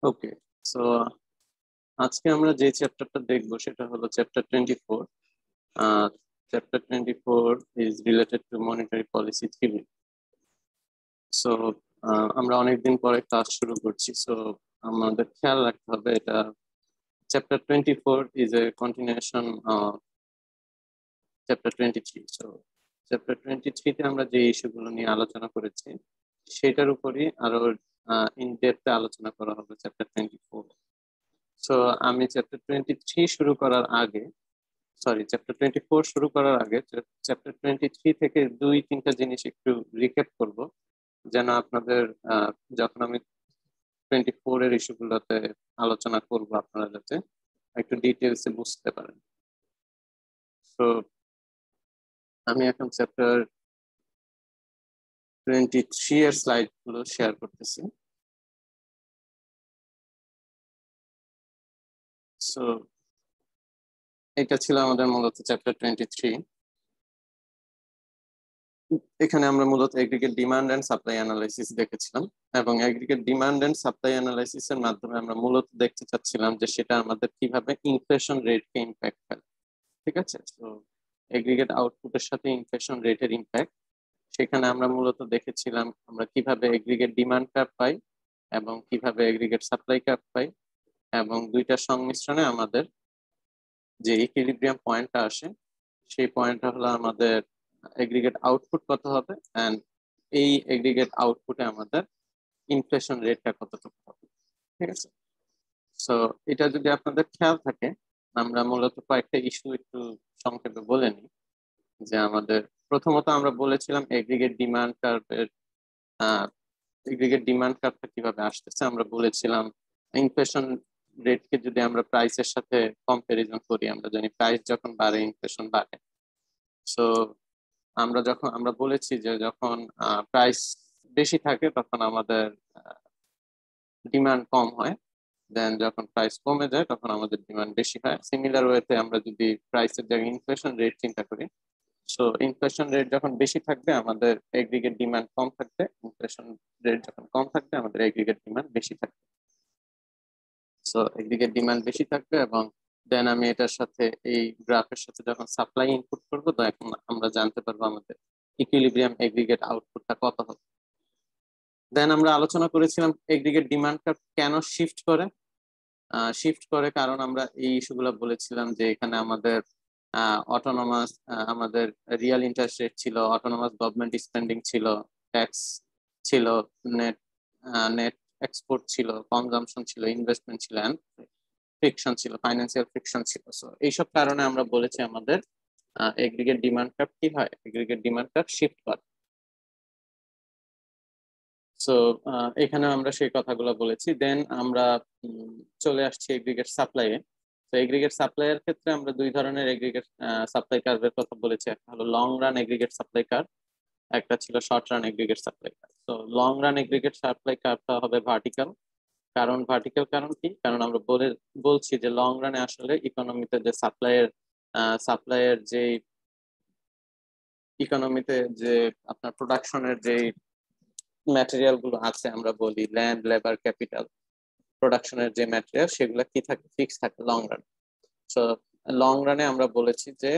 ওকে, so আজকে আমরা যে চ্যাপ্টারটা দেখবো সেটা হলো chapter 24। Chapter 24 is related to monetary policy theory. So আমরা অনেকদিন পরে ক্লাস শুরু করছি, সো আমাদের খেয়াল রাখতে হবে এটা chapter 24 is a continuation chapter 23। So chapter 23 তে আমরা যে ইস্যুগুলো নিয়ে আলোচনা করেছি সেটার উপরই আরো ইন ডেপথে আলোচনা করা হবে চ্যাপ্টার 24। সো আমি চ্যাপ্টার 23 শুরু করার আগে, চ্যাপ্টার 24 শুরু করার আগে চ্যাপ্টার 23 থেকে দুই তিনটা জিনিস একটু রিক্যাপ করব, যেন আপনাদের যখন আমি 24 এর ইস্যুগুলোতে আলোচনা করব আপনারা যাতে একটু ডিটেলসে বুঝতে পারেন। তো আমি এখন চ্যাপ্টার 23 এর স্লাইড গুলো শেয়ার করতেছি। সো এটা ছিল আমাদের মূলত চ্যাপ্টার 23। এখানে আমরা মূলত aggregate demand and supply analysis দেখেছিলাম, এবং aggregate demand and supply analysis এর মাধ্যমে আমরা মূলত দেখতে চাচ্ছিলাম যে সেটা আমাদের কিভাবে ইনফ্লেশন রেটকে ইম্প্যাক্ট করে। ঠিক আছে, তো এগ্রিগেট আউটপুটের সাথে ইনফ্লেশন রেটের ইম্প্যাক্ট, সেখানে আমরা মূলত দেখেছিলাম আমরা কিভাবে এগ্রিগেট ডিমান্ড কার্ভ পাই এবং কিভাবে এগ্রিগেট সাপ্লাই কার্ভ পাই, এবং দুইটার সংমিশ্রণে আমাদের যে ইকুইলিব্রিয়াম পয়েন্টটা আসে সেই পয়েন্টটা হলো আমাদের এগ্রিগেট আউটপুট কত হবে, এন্ড এই এগ্রিগেট আউটপুটে আমাদের ইনফ্লেশন রেটটা কতটুকু হবে। ঠিক আছে, সো এটা যদি আপনাদের খেয়াল থাকে, আমরা মূলত কয়েকটা ইস্যু একটু সংক্ষেপে বলে নিই। যে আমাদের প্রথমত আমরা বলেছিলাম এগ্রিগেট ডিমান্ড কার্ভটা কিভাবে আসতেছে। আমরা বলেছিলাম ইনফ্লেশন রেটকে যদি আমরা প্রাইসের সাথে কম্পারিজন করি, আমরা জানি প্রাইস যখন বাড়ে ইনফ্লেশন বাড়ে। সো আমরা বলেছি যে যখন প্রাইস বেশি থাকে তখন আমাদের ডিমান্ড কম হয়, দেন যখন প্রাইস কমে যায় তখন আমাদের ডিমান্ড বেশি হয়। সিমিলার ওয়েতে আমরা যদি প্রাইসের জায়গায় ইনফ্লেশন রেট চিন্তা করি, সো ইনফ্লেশন রেট যখন বেশি থাকবে আমাদের এগ্রিগেট ডিমান্ড কম থাকবে, ইনফ্লেশন রেট যখন কম থাকবে আমাদের এগ্রিগেট ডিমান্ড বেশি থাকবে। সো এগ্রিগেট ডিমান্ড বেশি থাকবে, এবং দেন আমি এটার সাথে এই গ্রাফের সাথে যখন সাপ্লাই ইনপুট করবো তখন আমরা জানতে পারবো আমাদের ইকুইলিব্রিয়াম এগ্রিগেট আউটপুটটা কত হবে। দেন আমরা আলোচনা করেছিলাম এগ্রিগেট ডিমান্ড কার্ভ কেন শিফট করে কারণ আমরা এই ইস্যুগুলো বলেছিলাম যে এখানে আমাদের অটোনমাস আমাদের রিয়েল ইন্টারেস্ট রেট ছিল, অটোনমাস গভর্নমেন্ট স্পেন্ডিং ছিল, ট্যাক্স ছিল, নেট নেট এক্সপোর্ট ছিল, কনজাম্পশন ছিল, ইনভেস্টমেন্ট ছিল, এন্ড ফ্রিকশন ছিল, ফাইন্যান্সিয়াল ফ্রিকশন ছিল। সো এইসব কারণে আমরা বলেছি আমাদের এগ্রিগেট ডিমান্ড কার্ভ কি হয়, এগ্রিগেট ডিমান্ড কার্ভ শিফট করে। সো এখানে আমরা সেই কথাগুলো বলেছি। দেন আমরা চলে আসছি এগ্রিগেট সাপ্লাই এ। তো এগ্রিগেট সাপ্লাই এর ক্ষেত্রে আমরা দুই ধরনের এগ্রিগেট সাপ্লাই কার্ভের কথা বলেছি, একটা হলো long run aggregate supply curve, একটা ছিল short run aggregate supply curve. তো লং রান এগ্রিগেট সাপ্লাই কার্ভটা হবে ভার্টিক্যাল। কারণ কি, কারণ আমরা বলছি যে লং রানে আসলে ইকোনমিতে যে সাপ্লাইয়ের যে ইকোনমিতে যে আপনার প্রোডাকশনের যে ম্যাটেরিয়াল গুলো আছে, আমরা বলি ল্যান্ড, লেবার, ক্যাপিটাল, প্রোডাকশনের যে ম্যাটেরিয়াল সেগুলো কি থাকে, ফিক্স থাকে লং রান। সো লং রানে আমরা বলেছি যে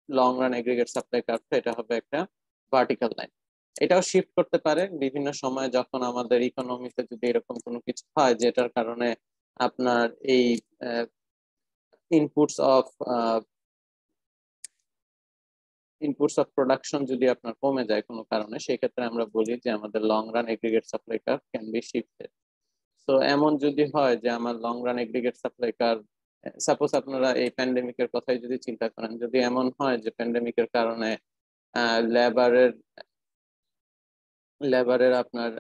long run aggregate supply curve এটা হবে একটা ভার্টিক্যাল লাইন। এটাও শিফট করতে পারে বিভিন্ন সময়, যখন আমাদের ইকোনমিতে যদি এরকম কোনো কিছু হয় যেটার কারণে আপনার এই ইনপুটস অফ প্রোডাকশন যদি আপনার কমে যায় কোনো কারণে, সেই ক্ষেত্রে আমরা বলি যে আমাদের long run aggregate supply curve can be shifted. তো এমন যদি হয় যে আমার long run aggregate supply curve, suppose আপনারা এই প্যান্ডেমিকের কথাই যদি চিন্তা করেন, যদি এমন হয় যে প্যান্ডেমিকের কারণে লেবারের লেবারের আপনার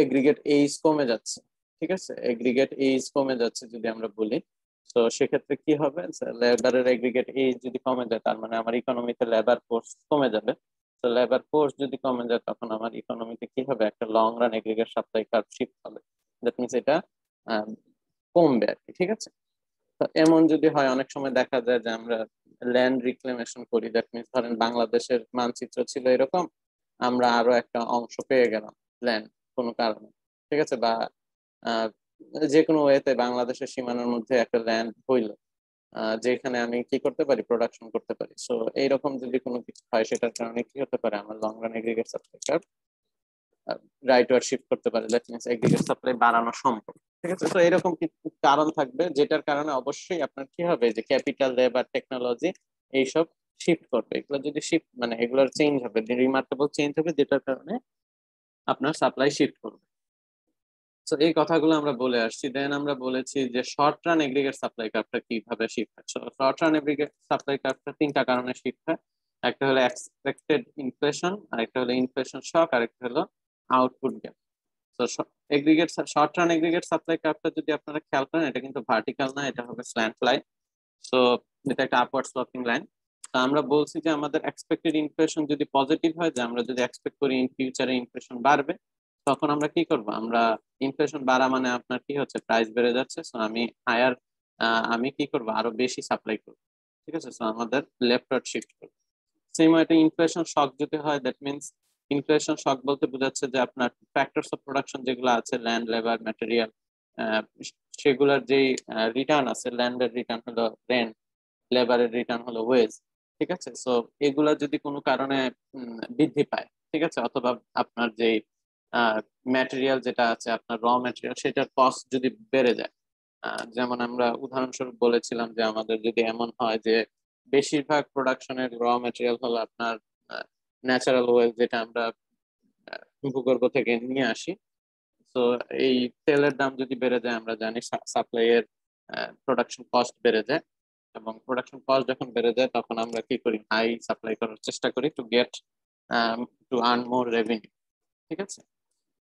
এগ্রিগেট এইজ কমে যাচ্ছে, ঠিক আছে, এগ্রিগেট এইজ কমে যাচ্ছে যদি আমরা বলি, তো সেক্ষেত্রে কি হবে, লেবারের এগ্রিগেট এইজ যদি কমে যায় তার মানে আমার ইকোনমিতে লেবার ফোর্স কমে যাবে। তো লেবার ফোর্স যদি কমে যায় তখন আমার ইকোনমিতে কি হবে, একটা long run aggregate supply curve shift হবে। দ্যাট মিনস এটা কমবে আর কি। ঠিক আছে, তো এমন যদি হয়, অনেক সময় দেখা যায় যে আমরা ল্যান্ড রিক্লেমেশন করি, দ্যাট মিনস ধরেন বাংলাদেশের মানচিত্র ছিল এরকম, আমরা আরো একটা অংশ পেয়ে গেলাম ল্যান্ড কোনো কারণে, ঠিক আছে, বা যে কোনো ওয়েতে বাংলাদেশের সীমানার মধ্যে একটা ল্যান্ড হইলো যেখানে আমি কি করতে পারি, প্রোডাকশন করতে পারি। সো এইরকম যদি কোনো কিছু হয় সেটার কারণে কি হতে পারে, আমার long run aggregate supply curve rightward shift করতে পারে, দ্যাট মিনস এগ্রিগেট সাপ্লাই বাড়ানো সম্ভব। ঠিক আছে, তো এরকম কিছু কারণ থাকবে যেটার কারণে অবশ্যই আপনার কি হবে, যে ক্যাপিটাল, লেবার, টেকনোলজি এইসব শিফট করবে। এগুলো যদি শিফট মানে এগুলোর চেঞ্জ হবে, রিমার্কেবল চেঞ্জ হবে, যেটার কারণে আপনার সাপ্লাই শিফট করবে। তো এই কথাগুলো আমরা বলে আসছি। দেন আমরা বলেছি যে শর্ট রান এগ্রিগেট সাপ্লাই কার্ভটা কিভাবে শিফট হয়। শর্ট রান এগ্রিগেট সাপ্লাই কার্ভটা তিনটা কারণে শিফট হয়। একটা হলো এক্সপেক্টেড ইনফ্লেশন, আরেকটা হলো ইনফ্লেশন শক, আরেকটা হলো আউটপুট গ্যাপ। তো aggregate short run aggregate supply কার্ভটা যদি আপনারা খেয়াল করেন, এটা কিন্তু ভার্টিক্যাল না, এটা হবে স্ল্যান্ট লাইন। সো এটা একটা আপওয়ার্ড স্লোপিং লাইন। তো আমরা বলছি যে আমাদের এক্সপেক্টেড ইনফ্লেশন যদি পজিটিভ হয়, যে আমরা যদি এক্সপেক্ট করি ইন ফিউচারে ইনফ্লেশন বাড়বে, তখন আমরা কি করব, আমরা ইনফ্লেশন বাড়া মানে আপনার কি হচ্ছে, প্রাইস বেড়ে যাচ্ছে। সো আমি হায়ার, আমি কি করব, আরো বেশি সাপ্লাই করব। ঠিক আছে, সো আমাদের লেফট ওয়ার্ড শিফট করব। সেম একটা ইনফ্লেশন শক যদি হয়, দ্যাট মিনস ইনফ্লেশন শক বলতে বোঝাচ্ছে যে আপনার ফ্যাক্টরস অফ প্রোডাকশন যেগুলো আছে, ল্যান্ড, লেবার, ম্যাটেরিয়াল, সেগুলোর যেই রিটার্ন আছে, ল্যান্ডের রিটার্ন হলো রেন্ট, লেবারের রিটার্ন হলো ওয়েজ। ঠিক আছে, সো এগুলা যদি কোনো কারণে বৃদ্ধি পায়, ঠিক আছে, অথবা আপনার যে ম্যাটেরিয়াল যেটা আছে, আপনার র ম্যাটেরিয়াল, সেটার কস্ট যদি বেড়ে যায়, যেমন আমরা উদাহরণস্বরূপ বলেছিলাম যে আমাদের যদি এমন হয় যে বেশিরভাগ প্রোডাকশনের র ম্যাটেরিয়াল হলো আপনার ন্যাচারাল ওয়েল, যেটা আমরা ভূগর্ভ থেকে নিয়ে আসি। তো এই তেলের দাম যদি বেড়ে যায়, আমরা জানি সাপ্লাই এর প্রোডাকশন কস্ট বেড়ে যায়, এবং প্রোডাকশন কস্ট যখন বেড়ে যায় তখন আমরা কি করি, হাই সাপ্লাই করার চেষ্টা করি to get to earn more revenue. ঠিক আছে,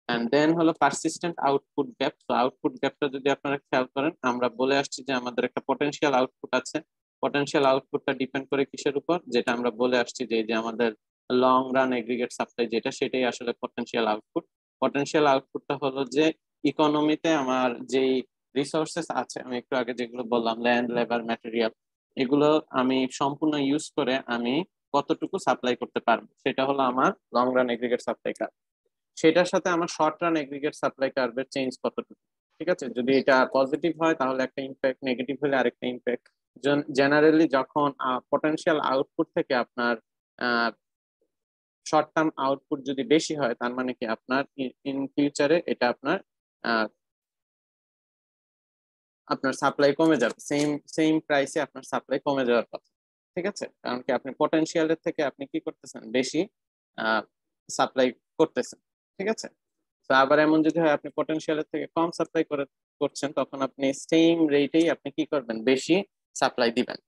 এন্ড দেন হলো পারসিস্টেন্ট আউটপুট গ্যাপ। তো আউটপুট গ্যাপটা যদি আপনারা খেয়াল করেন, আমরা বলে আসছি যে আমাদের একটা পটেনশিয়াল আউটপুট আছে। পটেনশিয়াল আউটপুটটা ডিপেন্ড করে কিসের উপর, যেটা আমরা বলে আসছি যে এই যে আমাদের লং রান এগ্রিগেট সাপ্লাই যেটা, সেটাই আসলে পটেনশিয়াল আউটপুট। পটেনশিয়াল আউটপুটটা হলো যে ইকোনমিতে আমার যেই রিসোর্সেস আছে, আমি একটু আগে যেগুলো বললাম, ল্যান্ড, লেবার, ম্যাটেরিয়াল, এগুলো আমি সম্পূর্ণ ইউজ করে আমি কতটুকু সাপ্লাই করতে পারবো, সেটা হলো আমার লং রান এগ্রিগেট সাপ্লাই। সেটার সাথে আমার শর্ট রান এগ্রিগেট সাপ্লাই কার্ভের চেঞ্জ কতটুকু। ঠিক আছে, যদি এটা পজিটিভ হয় তাহলে একটা ইম্প্যাক্ট, নেগেটিভ হলে আরেকটা ইম্প্যাক্ট। জেনারেলি যখন পটেনশিয়াল আউটপুট থেকে আপনার শর্ট টার্ম আউটপুট যদি বেশি হয়, তার মানে কি আপনার ইন ফিউচারে এটা আপনার আহ, আপনার সাপ্লাই কমে যাবে, সেম সেম প্রাইসে আপনার সাপ্লাই কমে যাওয়ার কথা। ঠিক আছে, কারণ কি আপনি পটেনশিয়ালের থেকে আপনি কি করতেছেন, বেশি সাপ্লাই করতেছেন। ঠিক আছে, তো আবার এমন যদি হয় আপনি পটেনশিয়ালের থেকে কম সাপ্লাই করছেন, তখন আপনি সেম রেটেই আপনি কি করবেন, বেশি সাপ্লাই দিবেন।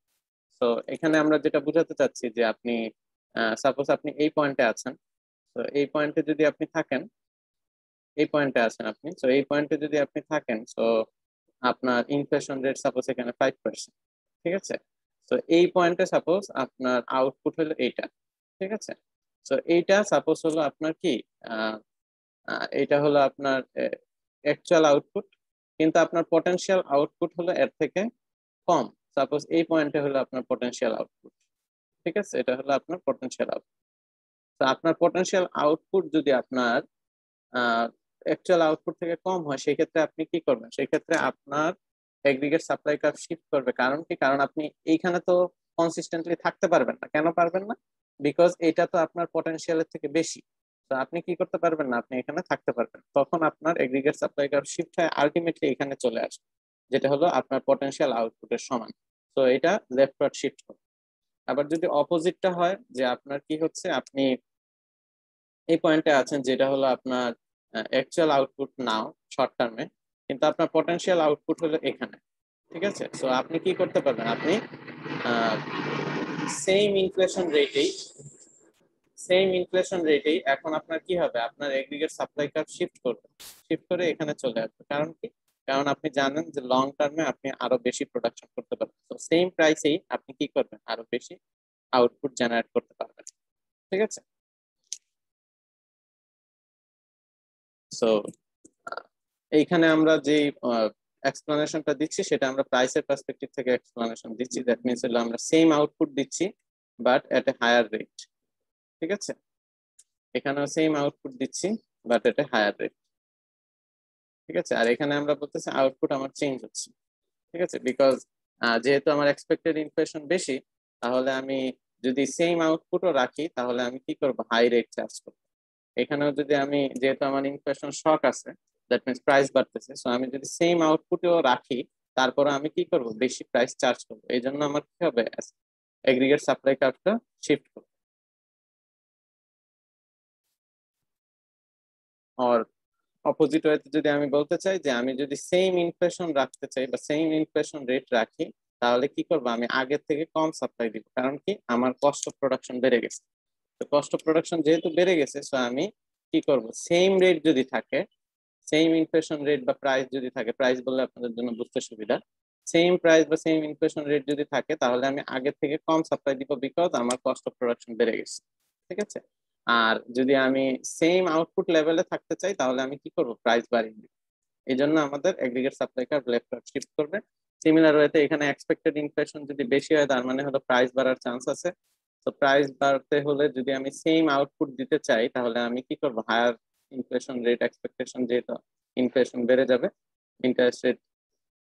তো এখানে আমরা যেটা বোঝাতে চাচ্ছি যে আপনি সাপোজ আপনি এই পয়েন্টে আছেন, তো এই পয়েন্টে যদি আপনি থাকেন, এই পয়েন্টে আছেন আপনি, তো এই পয়েন্টে যদি আপনি থাকেন, তো আপনার ইনফ্লেশন রেট সাপোজ এখানে 5%। ঠিক আছে, তো এই পয়েন্টে সাপোজ আপনার আউটপুট হলো এইটা। ঠিক আছে, তো এইটা সাপোজ হলো আপনার কি, এটা হলো আপনার অ্যাকচুয়াল আউটপুট, কিন্তু আপনার পটেনশিয়াল আউটপুট হলো এর থেকে কম। সাপোজ এই পয়েন্টে হলো আপনার পটেনশিয়াল আউটপুট। ঠিক আছে, এটা হলো আপনার পটেনশিয়াল আউটপুট। তো আপনার পটেনশিয়াল আউটপুট যদি আপনার অ্যাকচুয়াল আউটপুট থেকে কম হয়, সেক্ষেত্রে আপনি কি করবেন, সেক্ষেত্রে আপনার এগ্রিগেট সাপ্লাই কার্ভ শিফট করবে। কারণ কি, কারণ আপনি এইখানে তো কনসিস্টেন্টলি থাকতে পারবেন না। কেন পারবেন না? বিকজ এটা তো আপনার পটেনশিয়ালের থেকে বেশি। তো আপনি কি করতে পারবেন না, আপনি এখানে থাকতে পারবেন। তখন আপনার এগ্রিগেট সাপ্লাই কার্ভ শিফট হয়ে আলটিমেটলি এখানে চলে আসবে, যেটা হলো আপনার পটেনশিয়াল আউটপুটের সমান। তো এটা লেফট ওয়ার্ড শিফট হবে। আবার যদি অপোজিটটা হয়, যে আপনার কি হচ্ছে, আপনি এই পয়েন্টে আছেন, যেটা হলো আপনার অ্যাকচুয়াল আউটপুট নাও শর্ট টার্মে, কিন্তু আপনার পটেনশিয়াল আউটপুট হলো এখানে। ঠিক আছে, সো আপনি কি করতে পারবেন, আপনি সেম ইনফ্লেশন রেটেই, এখন আপনার কি হবে, আপনার এগ্রিগেট সাপ্লাই কার্ভ শিফট করবে, শিফট করে এখানে চলে আসবে। কারণ কি, কারণ আপনি জানেন যে লং টার্মে আপনি আরো বেশি প্রোডাকশন করতে পারবেন, তো সেম প্রাইসেই আপনি কি করবেন, আরো বেশি আউটপুট জেনারেট করতে পারবেন। ঠিক আছে, সো এইখানে আমরা যে এক্সপ্লানেশনটা দিচ্ছি, সেটা আমরা প্রাইসের পার্সপেক্টিভ থেকে এক্সপ্লানেশন দিচ্ছি। দ্যাট মিনস হলো আমরা সেম আউটপুট দিচ্ছি but at a higher rate. ঠিক আছে, এখানেও সেম আউটপুট দিচ্ছি but at a higher rate. ঠিক আছে। আর এখানে আমরা বলতেছি আউটপুট আমার চেঞ্জ হচ্ছে, ঠিক আছে, বিকজ যেহেতু আমার এক্সপেক্টেড ইনফ্লেশন বেশি, তাহলে আমি যদি সেম আউটপুটও রাখি তাহলে আমি কি করবো, হাই রেট চার্জ করবো। এখানেও যদি আমি, যেহেতু আমার ইনফ্লেশন শক আছে, দ্যাট মিনস প্রাইস বাড়তেছে, সো আমি যদি সেম আউটপুটও রাখি তারপরে আমি কি করব, বেশি প্রাইস চার্জ করবো। এই জন্য আমার কি হবে, এগ্রিগেট সাপ্লাই কার্ভটা শিফট করবো। আর অপোজিট ওয়েতে যদি আমি বলতে চাই যে আমি যদি সেম ইনফ্লেশন রাখতে চাই বা সেম ইনফ্লেশন রেট রাখি, তাহলে কি করবো, আমি আগের থেকে কম সাপ্লাই দিব, কারণ কি আমার কস্ট অফ প্রোডাকশন বেড়ে গেছে। তো কস্ট অফ প্রোডাকশন যেহেতু বেড়ে গেছে, সো আমি কি করব, সেম রেট যদি থাকে, সেম ইনফ্লেশন রেট বা প্রাইস যদি থাকে, প্রাইস বললে আপনাদের জন্য বুঝতে সুবিধা, সেম প্রাইস বা সেম ইনফ্লেশন রেট যদি থাকে তাহলে আমি আগের থেকে কম সাপ্লাই দিব, বিকজ আমার কস্ট অফ প্রোডাকশন বেড়ে গেছে। ঠিক আছে। আর যদি আমি সেম আউটপুট লেভেলে থাকতে চাই তাহলে আমি কি করব, প্রাইস বাড়িয়ে দিব। এই জন্য আমাদের aggregate supply curve left shift করবে। সিমিলার ওয়েতে এখানে এক্সপেক্টেড ইনফ্লেশন যদি বেশি হয় তার মানে হলো প্রাইস বাড়ার চান্স আছে। তো প্রাইস বাড়তে হলে যদি আমি সেম আউটপুট দিতে চাই তাহলে আমি কি করব, হায়ার ইনফ্লেশন রেট এক্সপেকটেশন, যেহেতু ইনফ্লেশন বেড়ে যাবে, ইন্টারেস্ট রেট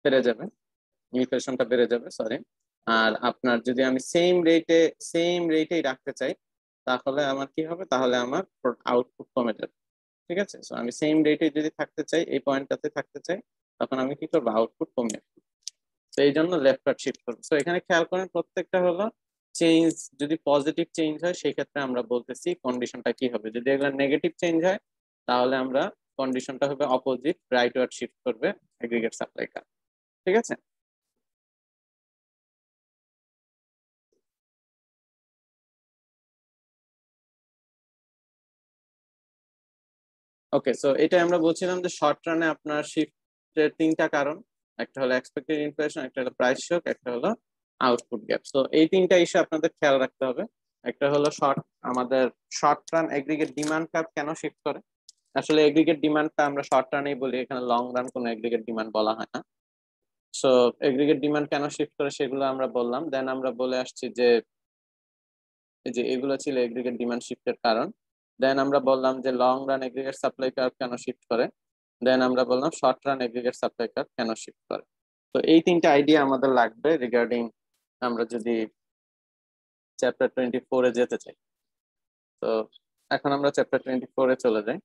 বেড়ে যাবে, ইনফ্লেশনটা বেড়ে যাবে, সরি। আর আপনার যদি আমি সেম রেটেই রাখতে চাই তাহলে আমার কি হবে, তাহলে আমার আউটপুট কমে যাবে। ঠিক আছে। সো আমি সেম রেটে যদি থাকতে চাই, এই পয়েন্টটাতে থাকতে চাই, তখন আমি কি করবো, আউটপুট কমিয়ে ফেলবো। তো এই জন্য লেফট পার্ট শিফট করবো। তো এখানে খেয়াল করেন প্রত্যেকটা হলো চেঞ্জ, যদি পজিটিভ চেঞ্জ হয় সেই ক্ষেত্রে আমরা বলতেছি কন্ডিশনটা কি হবে, যদি এগুলো নেগেটিভ চেঞ্জ হয় তাহলে আমরা কন্ডিশনটা হবে অপোজিট, রাইট ওয়ার্ড শিফট করবে এগ্রিগেট সাপ্লাই কার্ভ। ঠিক আছে। ওকে, সো এটা আমরা বলছিলাম যে শর্ট রানে আপনার শিফটের তিনটা কারণ, একটা হলো এক্সপেক্টেড ইনফ্লেশন, একটা হলো প্রাইস শক, একটা হলো আউটপুট গ্যাপ। সো এই তিনটা ইস্যু আপনাদের খেয়াল রাখতে হবে। একটা হলো আমাদের short run aggregate demand curve কেন শিফট করে। আসলে এগ্রিগেট ডিমান্ডটা আমরা শর্ট রানেই বলি, এখানে লং রান কোনো এগ্রিগেট ডিমান্ড বলা হয় না। সো এগ্রিগেট ডিমান্ড কেন শিফট করে সেগুলো আমরা বললাম, দেন আমরা বলে আসছি যে এই যে এগুলো ছিল এগ্রিগেট ডিমান্ড শিফটের কারণ। দেন আমরা বললাম যে long run aggregate supply curve কেন শিফট করে। দেন আমরা বললাম short run aggregate supply curve কেন শিফট করে। তো এই তিনটা আইডিয়া আমাদের লাগবে রিগার্ডিং, আমরা যদি চ্যাপ্টার 24-এ যেতে চাই। তো এখন আমরা চ্যাপ্টার 24-এ চলে যাই।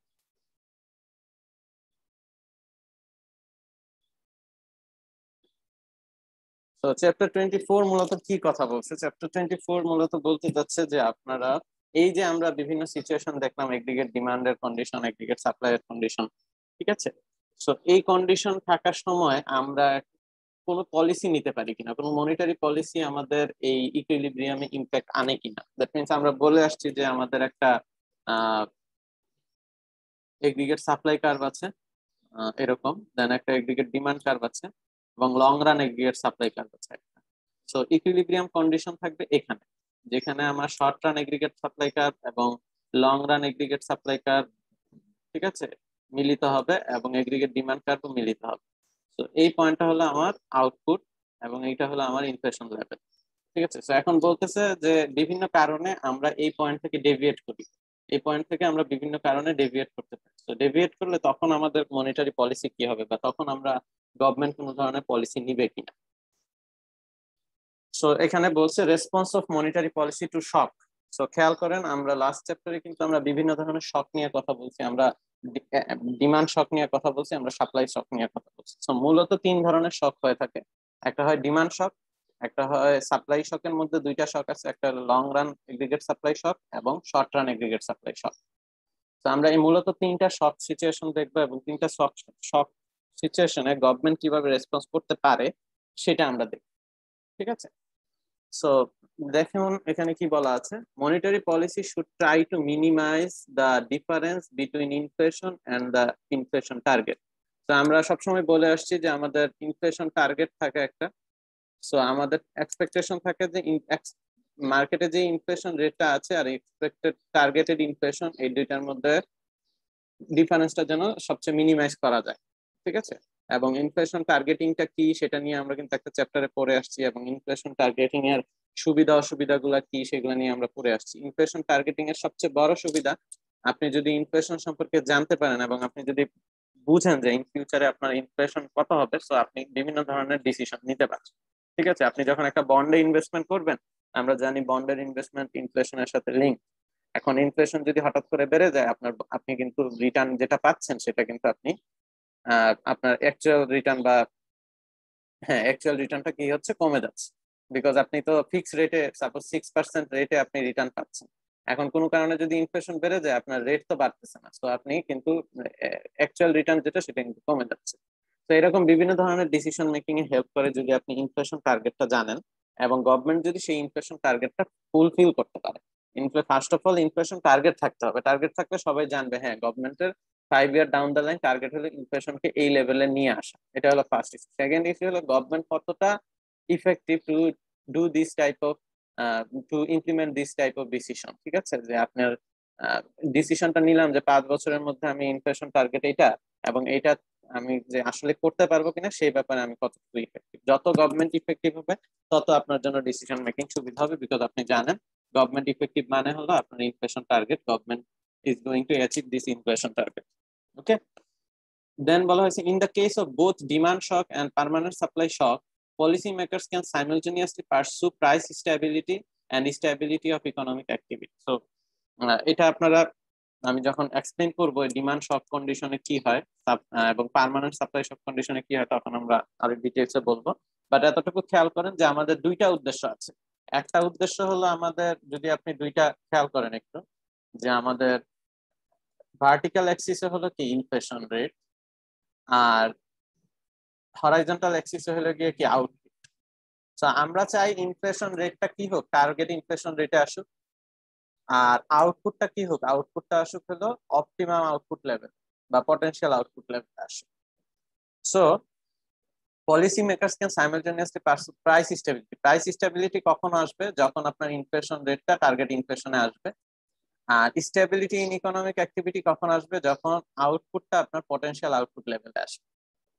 তো চ্যাপ্টার 24 মূলত কি কথা বলছে, চ্যাপ্টার 24 মূলত বলতে যাচ্ছে যে আপনারা, এই যে আমরা বিভিন্ন সিচুয়েশন দেখলাম, এগ্রিগেট ডিমান্ডের কন্ডিশন, এগ্রিগেট সাপ্লাইয়ের কন্ডিশন, ঠিক আছে। সো এই কন্ডিশন থাকার সময় আমরা কোনো পলিসি নিতে পারি কিনা, কোনো মনিটারি পলিসি আমাদের এই ইকুইলিব্রিয়ামে ইম্প্যাক্ট আনে কিনা। দ্যাট মিনস আমরা বলে আসছি যে আমাদের একটা এগ্রিগেট সাপ্লাই কার্ভ আছে, এরকম, দেন একটা এগ্রিগেট ডিমান্ড কার্ভ আছে, এবং long run aggregate supply curve আছে একটা। সো ইকুইলিব্রিয়াম কন্ডিশন থাকবে এখানে, যেখানে আমার short run aggregate supply curve এবং long run aggregate supply curve, ঠিক আছে, মিলিত হবে, এবং এগ্রিগেট ডিমান্ড কার্ভও মিলিত হবে। তো এই পয়েন্টটা হলো আমার আউটপুট, এবং এইটা হলো আমার ইনফ্লেশন লেভেল। ঠিক আছে। তো এখন বলতেছে যে বিভিন্ন কারণে আমরা এই পয়েন্ট থেকে ডেভিয়েট করি, এই পয়েন্ট থেকে আমরা বিভিন্ন কারণে ডেভিয়েট করতে পারি। তো ডেভিয়েট করলে তখন আমাদের মনিটারি পলিসি কি হবে, বা তখন আমরা গভর্নমেন্ট কোনো ধরনের পলিসি নিবে কিনা। সো এখানে বলছে response of monetary policy to shock. So খেয়াল করেন আমরা লাস্ট চ্যাপ্টারে কিন্তু আমরা বিভিন্ন ধরনের শক নিয়ে কথা বলছি, আমরা ডিমান্ড শক নিয়ে কথা বলছি, আমরা সাপ্লাই শক নিয়ে কথা বলছি। সো মূলত তিন ধরনের শক হয়ে থাকে, একটা হয় ডিমান্ড শক, একটা হয় সাপ্লাই শকের মধ্যে দুইটা শক আছে, একটা লং রান এগ্রিগেট সাপ্লাই শক এবং শর্ট রান এগ্রিগেট সাপ্লাই শক। তো আমরা এই মূলত তিনটা শক সিচুয়েশন দেখবো, এবং তিনটা শক শক সিচুয়েশনে গভর্নমেন্ট কিভাবে রেসপন্স করতে পারে সেটা আমরা দেখব। ঠিক আছে। সো দেখুন এখানে কি বলা আছে, monetary policy should try to minimize the difference between inflation and the inflation target. তো আমরা সবসময় বলে আসছি যে আমাদের ইনফ্লেশন টার্গেট থাকে একটা। সো আমাদের এক্সপেকটেশন থাকে যে মার্কেটে যে ইনফ্লেশন রেটটা আছে আর এক্সপেক্টেড টার্গেটেড ইনফ্লেশন, এই দুইটার মধ্যে ডিফারেন্সটা যেন সবচেয়ে মিনিমাইজ করা যায়। ঠিক আছে। এবং ইনফ্লেশন টার্গেটিংটা কি সেটা নিয়ে আমরা কিন্তু একটা চ্যাপ্টারে পড়ে আসছি, এবং ইনফ্লেশন টার্গেটিং এর সুবিধা অসুবিধা গুলা কি সেগুলো নিয়ে আমরা পড়ে আসছি। ইনফ্লেশন টার্গেটিং এর সবচেয়ে বড় সুবিধা, আপনি যদি ইনফ্লেশন সম্পর্কে জানতে পারেন এবং আপনি যদি বুঝেন যে ইন ফিউচারে আপনার ইনফ্লেশন কত হবে, সো আপনি বিভিন্ন ধরনের ডিসিশন নিতে পারছেন। ঠিক আছে, আপনি যখন একটা বন্ডে ইনভেস্টমেন্ট করবেন, আমরা জানি বন্ডের ইনভেস্টমেন্ট ইনফ্লেশনের সাথে লিঙ্ক। এখন ইনফ্লেশন যদি হঠাৎ করে বেড়ে যায়, আপনি কিন্তু রিটার্ন যেটা পাচ্ছেন সেটা কিন্তু আপনি আপনার অ্যাকচুয়াল রিটার্ন বা হ্যাঁ অ্যাকচুয়াল রিটার্নটা কি হচ্ছে, কমে যাচ্ছে। বিকজ আপনি তো ফিক্স রেটে, সাপোজ 6% রেটে আপনি রিটার্ন পাচ্ছেন। এখন কোনো কারণে যদি ইনফ্লেশন বেড়ে যায়, আপনার রেট তো বাড়তেছে না, তো আপনি কিন্তু অ্যাকচুয়াল রিটার্ন যেটা সেটা কিন্তু কমে যাচ্ছে। তো এরকম বিভিন্ন ধরনের ডিসিশন মেকিং এ হেল্প করে যদি আপনি ইনফ্লেশন টার্গেটটা জানেন, এবং গভর্নমেন্ট যদি সেই ইনফ্লেশন টার্গেটটা ফুলফিল করতে পারে। First of all inflation target থাকতে হবে, টার্গেট থাকলে সবাই জানবে হ্যাঁ গভর্নমেন্টের 5 ইয়ার ডাউন দ্য লাইন টার্গেট হলো ইনফ্লেশনকে এই লেভেলে নিয়ে আসা। এটা হলো ফার্স্ট ইস্যু। সেকেন্ড ইস্যু হলো গভর্নমেন্ট কতটা effective to do this type of to implement this type of decision. ঠিক আছে, যে আপনার ডিসিশনটা নিলাম যে 5 বছরের মধ্যে আমি ইনফ্লেশন টার্গেট এইটা, এবং এইটা আমি যে আসলে করতে পারবো কিনা সেই ব্যাপারে আমি কতটুকু ইফেক্টিভ। যত গভর্নমেন্ট ইফেক্টিভ হবে তত আপনার জন্য ডিসিশন মেকিং সুবিধা হবে, বিকজ আপনি জানেন গভর্নমেন্ট ইফেক্টিভ মানে হলো আপনার inflation target, government is going to achieve this inflation target. Okay, then বলা হয়েছে in the case of both demand shock and permanent supply shock, policy makers can simultaneously pursue price stability and stability of economic activity. So এটা আপনারা, আমি যখন explain করব demand শক কন্ডিশনে কি হয় এবং পার্মানেন্ট সাপ্লাই শক কন্ডিশনে কি হয়, তখন আমরা আরো ডিটেইলসে বলবো। বাট এতটুকু খেয়াল করেন যে আমাদের দুইটা উদ্দেশ্য আছে। একটা উদ্দেশ্য হলো আমাদের, যদি আপনি দুইটা খেয়াল করেন একটু, যে আমাদের ভার্টিক্যাল অ্যাক্সিসে হলো কি ইনফ্লেশন রেট, আর হরাইজন্টাল অ্যাক্সিসে হলো গিয়ে কি আউটপুট। তো আমরা চাই ইনফ্লেশন রেটটা কি হোক, টার্গেট ইনফ্লেশন রেটে আসুক, আর আউটপুটটা কি হোক, আউটপুটটা আসুক হলো অপটিমাম আউটপুট লেভেল বা পটেনশিয়াল আউটপুট লেভেল আসুক। So policy makers can simultaneously pursue price stability. Price stability কখন আসবে, যখন আপনার ইনফ্লেশন রেটটা টার্গেট ইনফ্লেশনে আসবে। আর স্টেবিলিটি ইন ইকোনমিক অ্যাক্টিভিটি কখন আসবে, যখন আউটপুটটা আপনার পটেনশিয়াল আউটপুট লেভেলে আসবে।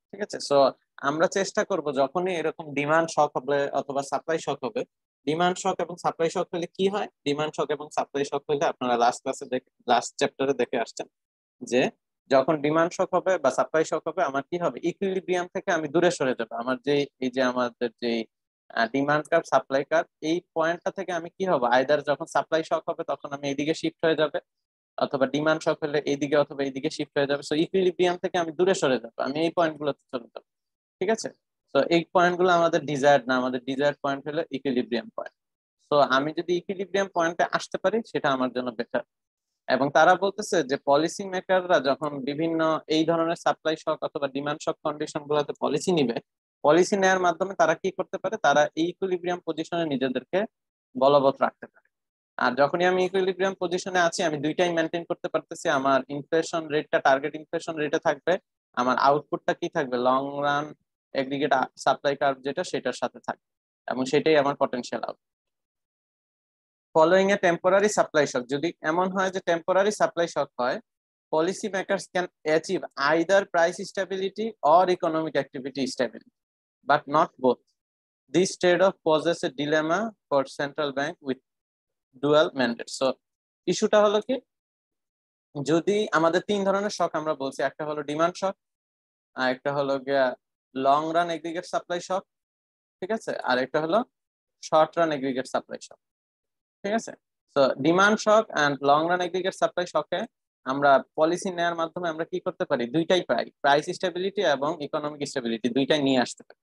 ঠিক আছে, সো আমরা চেষ্টা করব যখনই এরকম ডিমান্ড শক হবে অথবা সাপ্লাই শক হবে, ডিমান্ড শক এবং সাপ্লাই শক হলে কি হয়, ডিমান্ড শক এবং সাপ্লাই শক হলে আপনারা লাস্ট চ্যাপ্টারে দেখে আসছেন যে যখন ডিমান্ড শক হবে বা সাপ্লাই শক হবে, আমার কি হবে, ইকুইলিব্রিয়াম থেকে আমি দূরে সরে যাবো। আমার যে এই যে আমাদের যে ডিমান্ড কার্ভ সাপ্লাই কার্ভ, এই পয়েন্টটা থেকে আমি কি হবে, আইদার যখন সাপ্লাই শক হবে তখন আমি এইদিকে শিফট হয়ে যাবে, অথবা ডিমান্ড শক হলে এইদিকে অথবা এইদিকে শিফট হয়ে যাবে। সো ইকুইলিব্রিয়াম থেকে আমি দূরে সরে যাবো, আমি এই পয়েন্ট গুলোতে চলে যাবো। ঠিক আছে, তো এই পয়েন্ট গুলো আমাদের ডিজায়ার্ড না, আমাদের ডিজায়ার্ড পয়েন্ট হলো ইকুইলিব্রিয়াম পয়েন্ট। তো আমি যদি ইকুইলিব্রিয়াম পয়েন্টে আসতে পারি সেটা আমার জন্য বেটার। এবং তারা বলতেছে যে পলিসি মেকাররা যখন বিভিন্ন এই ধরনের সাপ্লাই শক অথবা ডিমান্ড শক কন্ডিশন গুলোতে পলিসি নিবে, পলিসি নেওয়ার মাধ্যমে তারা কি করতে পারে, তারা এই ইকুইলিব্রিয়াম পজিশনে নিজেদেরকে বলবৎ রাখতে পারে। আর যখনই আমি ইকুইলিব্রিয়াম পজিশনে আছি, আমি দুইটাই মেনটেন করতে পারতেছি, আমার ইনফ্লেশন রেটটা টার্গেট ইনফ্লেশন রেটে থাকবে, আমার আউটপুটটা কি থাকবে, long run aggregate supply curve যেটা সেটার সাথে থাকবে, এবং সেটাই আমার potential out. Following a temporary supply shock, যদি এমন হয় যে টেম্পোরারি সাপ্লাই শক হয়, policy makers can achieve either price stability or economic activity stability, but not both. This trade-off poses a dilemma for central bank with dual mandate. So ইস্যুটা হলো কি, যদি আমাদের তিন ধরনের শক আমরা বলছি, একটা হলো ডিমান্ড শক, আর একটা হলো গিয়া long run aggregate supply shock, ঠিক আছে, আর একটা হলো short run aggregate supply shock. ঠিক আছে, তো demand shock and long run aggregate supply শকে আমরা পলিসি নেওয়ার মাধ্যমে আমরা কি করতে পারি, দুইটাই পাই, প্রাইস স্টেবিলিটি এবং ইকোনমিক স্টেবিলিটি দুইটাই নিয়ে আসতে পারি।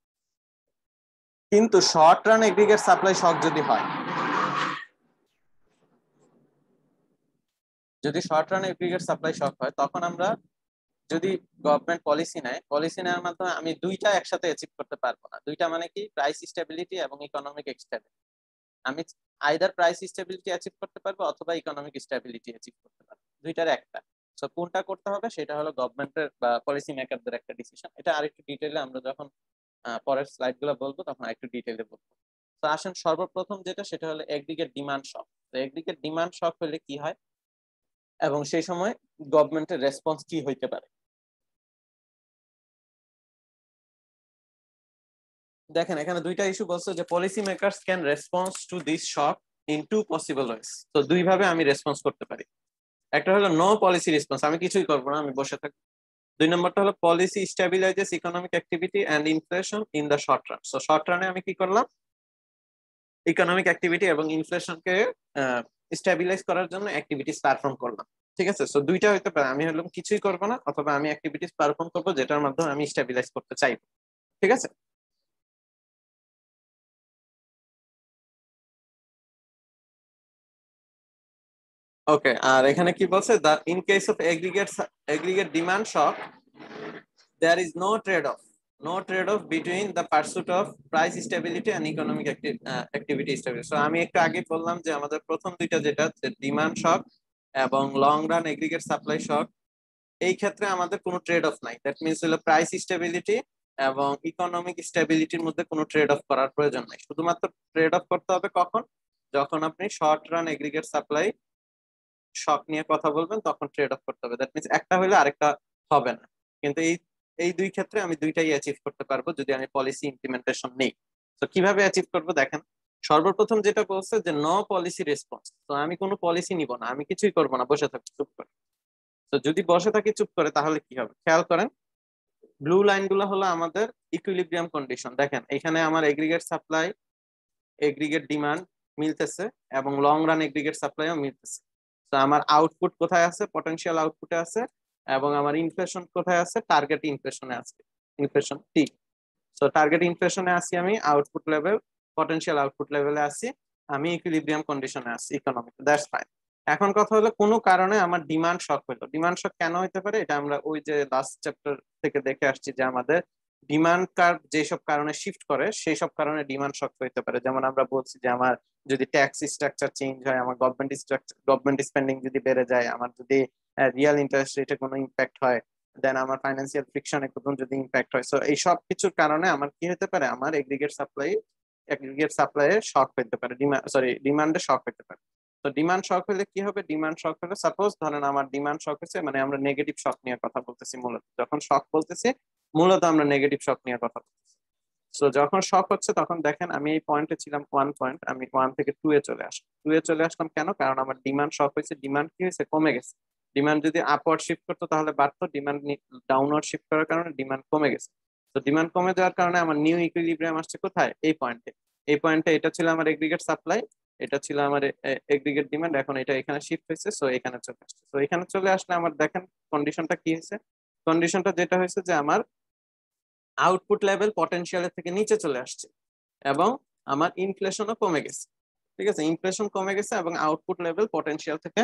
কিন্তু short run aggregate supply shock যদি হয়, যদি short run aggregate supply shock হয়, তখন আমরা যদি গভর্নমেন্ট পলিসি নেয়, পলিসি নেওয়ার মাধ্যমে আমি দুইটা একসাথে অ্যাচিভ করতে পারবো না। দুইটা মানে কি, প্রাইস স্টেবিলিটি এবং ইকোনমিক স্টেবিলিটি। আমি আইদার প্রাইস স্টেবিলিটি অ্যাচিভ করতে পারবো অথবা ইকোনমিক স্টেবিলিটি অ্যাচিভ করতে পারবো, দুইটার একটা। সো কোনটা করতে হবে সেটা হলো গভর্নমেন্টের বা পলিসি মেকারদের একটা ডিসিশন। এটা আরেকটু ডিটেইলে আমরা যখন পরের স্লাইড গুলো বলবো তখন একটু ডিটেইলে বলবো। তো আসেন সর্বপ্রথম যেটা, সেটা হলো একদিকে ডিমান্ড শক। তো একদিকে ডিমান্ড শক হলে কি হয় এবং সেই সময় গভর্নমেন্টের রেসপন্স কি হইতে পারে। দেখেন এখানে দুইটা ইস্যু বলছে যে policy makers can response to this shock in two possible ways. তো দুই ভাবে আমি রেসপন্স করতে পারি। একটা হলো নো পলিসি রেসপন্স, আমি কিছুই করবো না, আমি বসে থাকবো। 2 নম্বরটা হলো policy stabilises economic activity and inflation in the short run. So short রানে আমি কি করলাম, ইকোনমিক অ্যাক্টিভিটি এবং ইনফ্লেশনকে স্টেবিলাইজ করার জন্য অ্যাক্টিভিটিস পারফর্ম করলাম। ঠিক আছে, সো দুইটা হইতে পারে, আমি হলাম কিছুই করবো না, অথবা আমি অ্যাক্টিভিটিস পারফর্ম করবো যেটার মাধ্যমে আমি স্টেবিলাইজ করতে চাইবো। ঠিক আছে, ওকে। আর এখানে কি বলছে, the in case of aggregate demand shock there is no trade off between the pursuit of price stability and economic activity stability. So আমি একটু আগে বললাম যে আমাদের প্রথম দুইটা যেটা ডিমান্ড শক এবং লং রান এগ্রিগেট সাপ্লাই শক, এই ক্ষেত্রে আমাদের কোনো ট্রেড অফ নাই। দ্যাট মিনস হলো প্রাইস স্টেবিলিটি এবং ইকোনমিক স্টেবিলিটির মধ্যে কোনো ট্রেড অফ করার প্রয়োজন নাই। শুধুমাত্র ট্রেড অফ করতে হবে কখন, যখন আপনি শর্ট রান এগ্রিগেট সাপ্লাই শক নিয়ে কথা বলবেন, তখন ট্রেড অফ করতে হবে। দ্যাট মিনস একটা হলে আরেকটা হবে না। কিন্তু এই এই দুই ক্ষেত্রে আমি দুইটাই অ্যাচিভ করতে পারবো যদি আমি পলিসি ইমপ্লিমেন্টেশন নেই। তো কিভাবে অ্যাচিভ করবো দেখেন, সর্বপ্রথম যেটা বলছে যে নো পলিসি রেসপন্স। তো আমি কোনো পলিসি নিব না, আমি কিছুই করবো না, বসে থাকবো চুপ করে। তো যদি বসে থাকি চুপ করে তাহলে কি হবে খেয়াল করেন, ব্লু লাইন গুলো হলো আমাদের ইকুইলিব্রিয়াম কন্ডিশন। দেখেন এখানে আমার এগ্রিগেট সাপ্লাই এগ্রিগেট ডিমান্ড মিলতেছে এবং লং রান এগ্রিগেট সাপ্লাইও মিলতেছে। তো আমার আউটপুট কোথায় আছে, পটেনশিয়াল আউটপুটে আছে, এবং আমার ইনফ্লেশন কোথায় আছে, টার্গেট ইনফ্লেশনে আছে, ইনফ্লেশন টি। সো টার্গেট ইনফ্লেশনে আছি আমি, আউটপুট লেভেল পটেনশিয়াল আউটপুট লেভেলে আছি, আমি ইকুইলিব্রিয়াম কন্ডিশনে আছি ইকোনমিক, দ্যাটস ফাইন। এখন কথা হলো কোনো কারণে আমার ডিমান্ড শক হলো। ডিমান্ড শক কেন হতে পারে, এটা আমরা ওই যে লাস্ট চ্যাপ্টার থেকে দেখে আসছি যে আমাদের ডিমান্ড কার্ভ যেসব কারণে শিফট করে সেই সব কারণে ডিমান্ড শক হতে পারে। যেমন আমরা বলছি যে আমার যদি ট্যাক্স স্ট্রাকচার চেঞ্জ হয়, আমার গভর্নমেন্ট স্পেন্ডিং যদি বেড়ে যায়, আমার যদি রিয়েল ইন্টারেস্ট রেটে কোনো ইম্প্যাক্ট হয়, দেন আমার ফাইন্যান্সিয়াল ফ্রিকশনে কোনো যদি ইম্প্যাক্ট হয়, সো এই সব কিছুর কারণে আমার কি হতে পারে, আমার এগ্রিগেট সাপ্লাই শক হতে পারে, ডিমান্ডে শক হতে পারে। তো ডিমান্ড শক হলে কি হবে, ডিমান্ড শক হলে সাপোজ ধরেন আমার ডিমান্ড শক হচ্ছে, মানে আমরা নেগেটিভ শক নিয়ে কথা বলতেছি মূলত, যখন শক বলতেছি মূলত আমরা নেগেটিভ শক নিয়ে কথা বলতেছি। সো যখন শক হচ্ছে তখন দেখেন আমি এই পয়েন্টে ছিলাম 1 পয়েন্ট, আমি 1 থেকে 2 এ চলে আসলাম। 2 এ চলে আসলাম কেন, কারণ আমার ডিমান্ড শক হয়েছে, ডিমান্ড কি হয়েছে, কমে গেছে। ডিমান্ড যদি আপওয়ার্ড শিফট করতো তাহলে বাড়তো, ডিমান্ড ডাউনওয়ার্ড শিফট করার কারণে ডিমান্ড কমে গেছে। তো ডিমান্ড কমে যাওয়ার কারণে আমার নিউ ইকুইলিব্রিয়াম আসছে কোথায়, এই পয়েন্টে। এই পয়েন্টে এটা ছিল আমার এগ্রিগেট সাপ্লাই, এটা ছিল আমার এগ্রিগেট ডিমান্ড, এখন এটা এখানে শিফট হয়েছে, সো এখানে চলে আসছে। তো এখানে চলে আসলে আমার দেখেন কন্ডিশনটা কি হয়েছে, কন্ডিশনটা যেটা হয়েছে যে আমার আউটপুট লেভেল পটেনশিয়ালের থেকে নিচে চলে আসছে এবং আমার ইনফ্লেশনও কমে গেছে। ঠিক আছে, ইনফ্লেশন কমে গেছে এবং আউটপুট লেভেল পটেনশিয়াল থেকে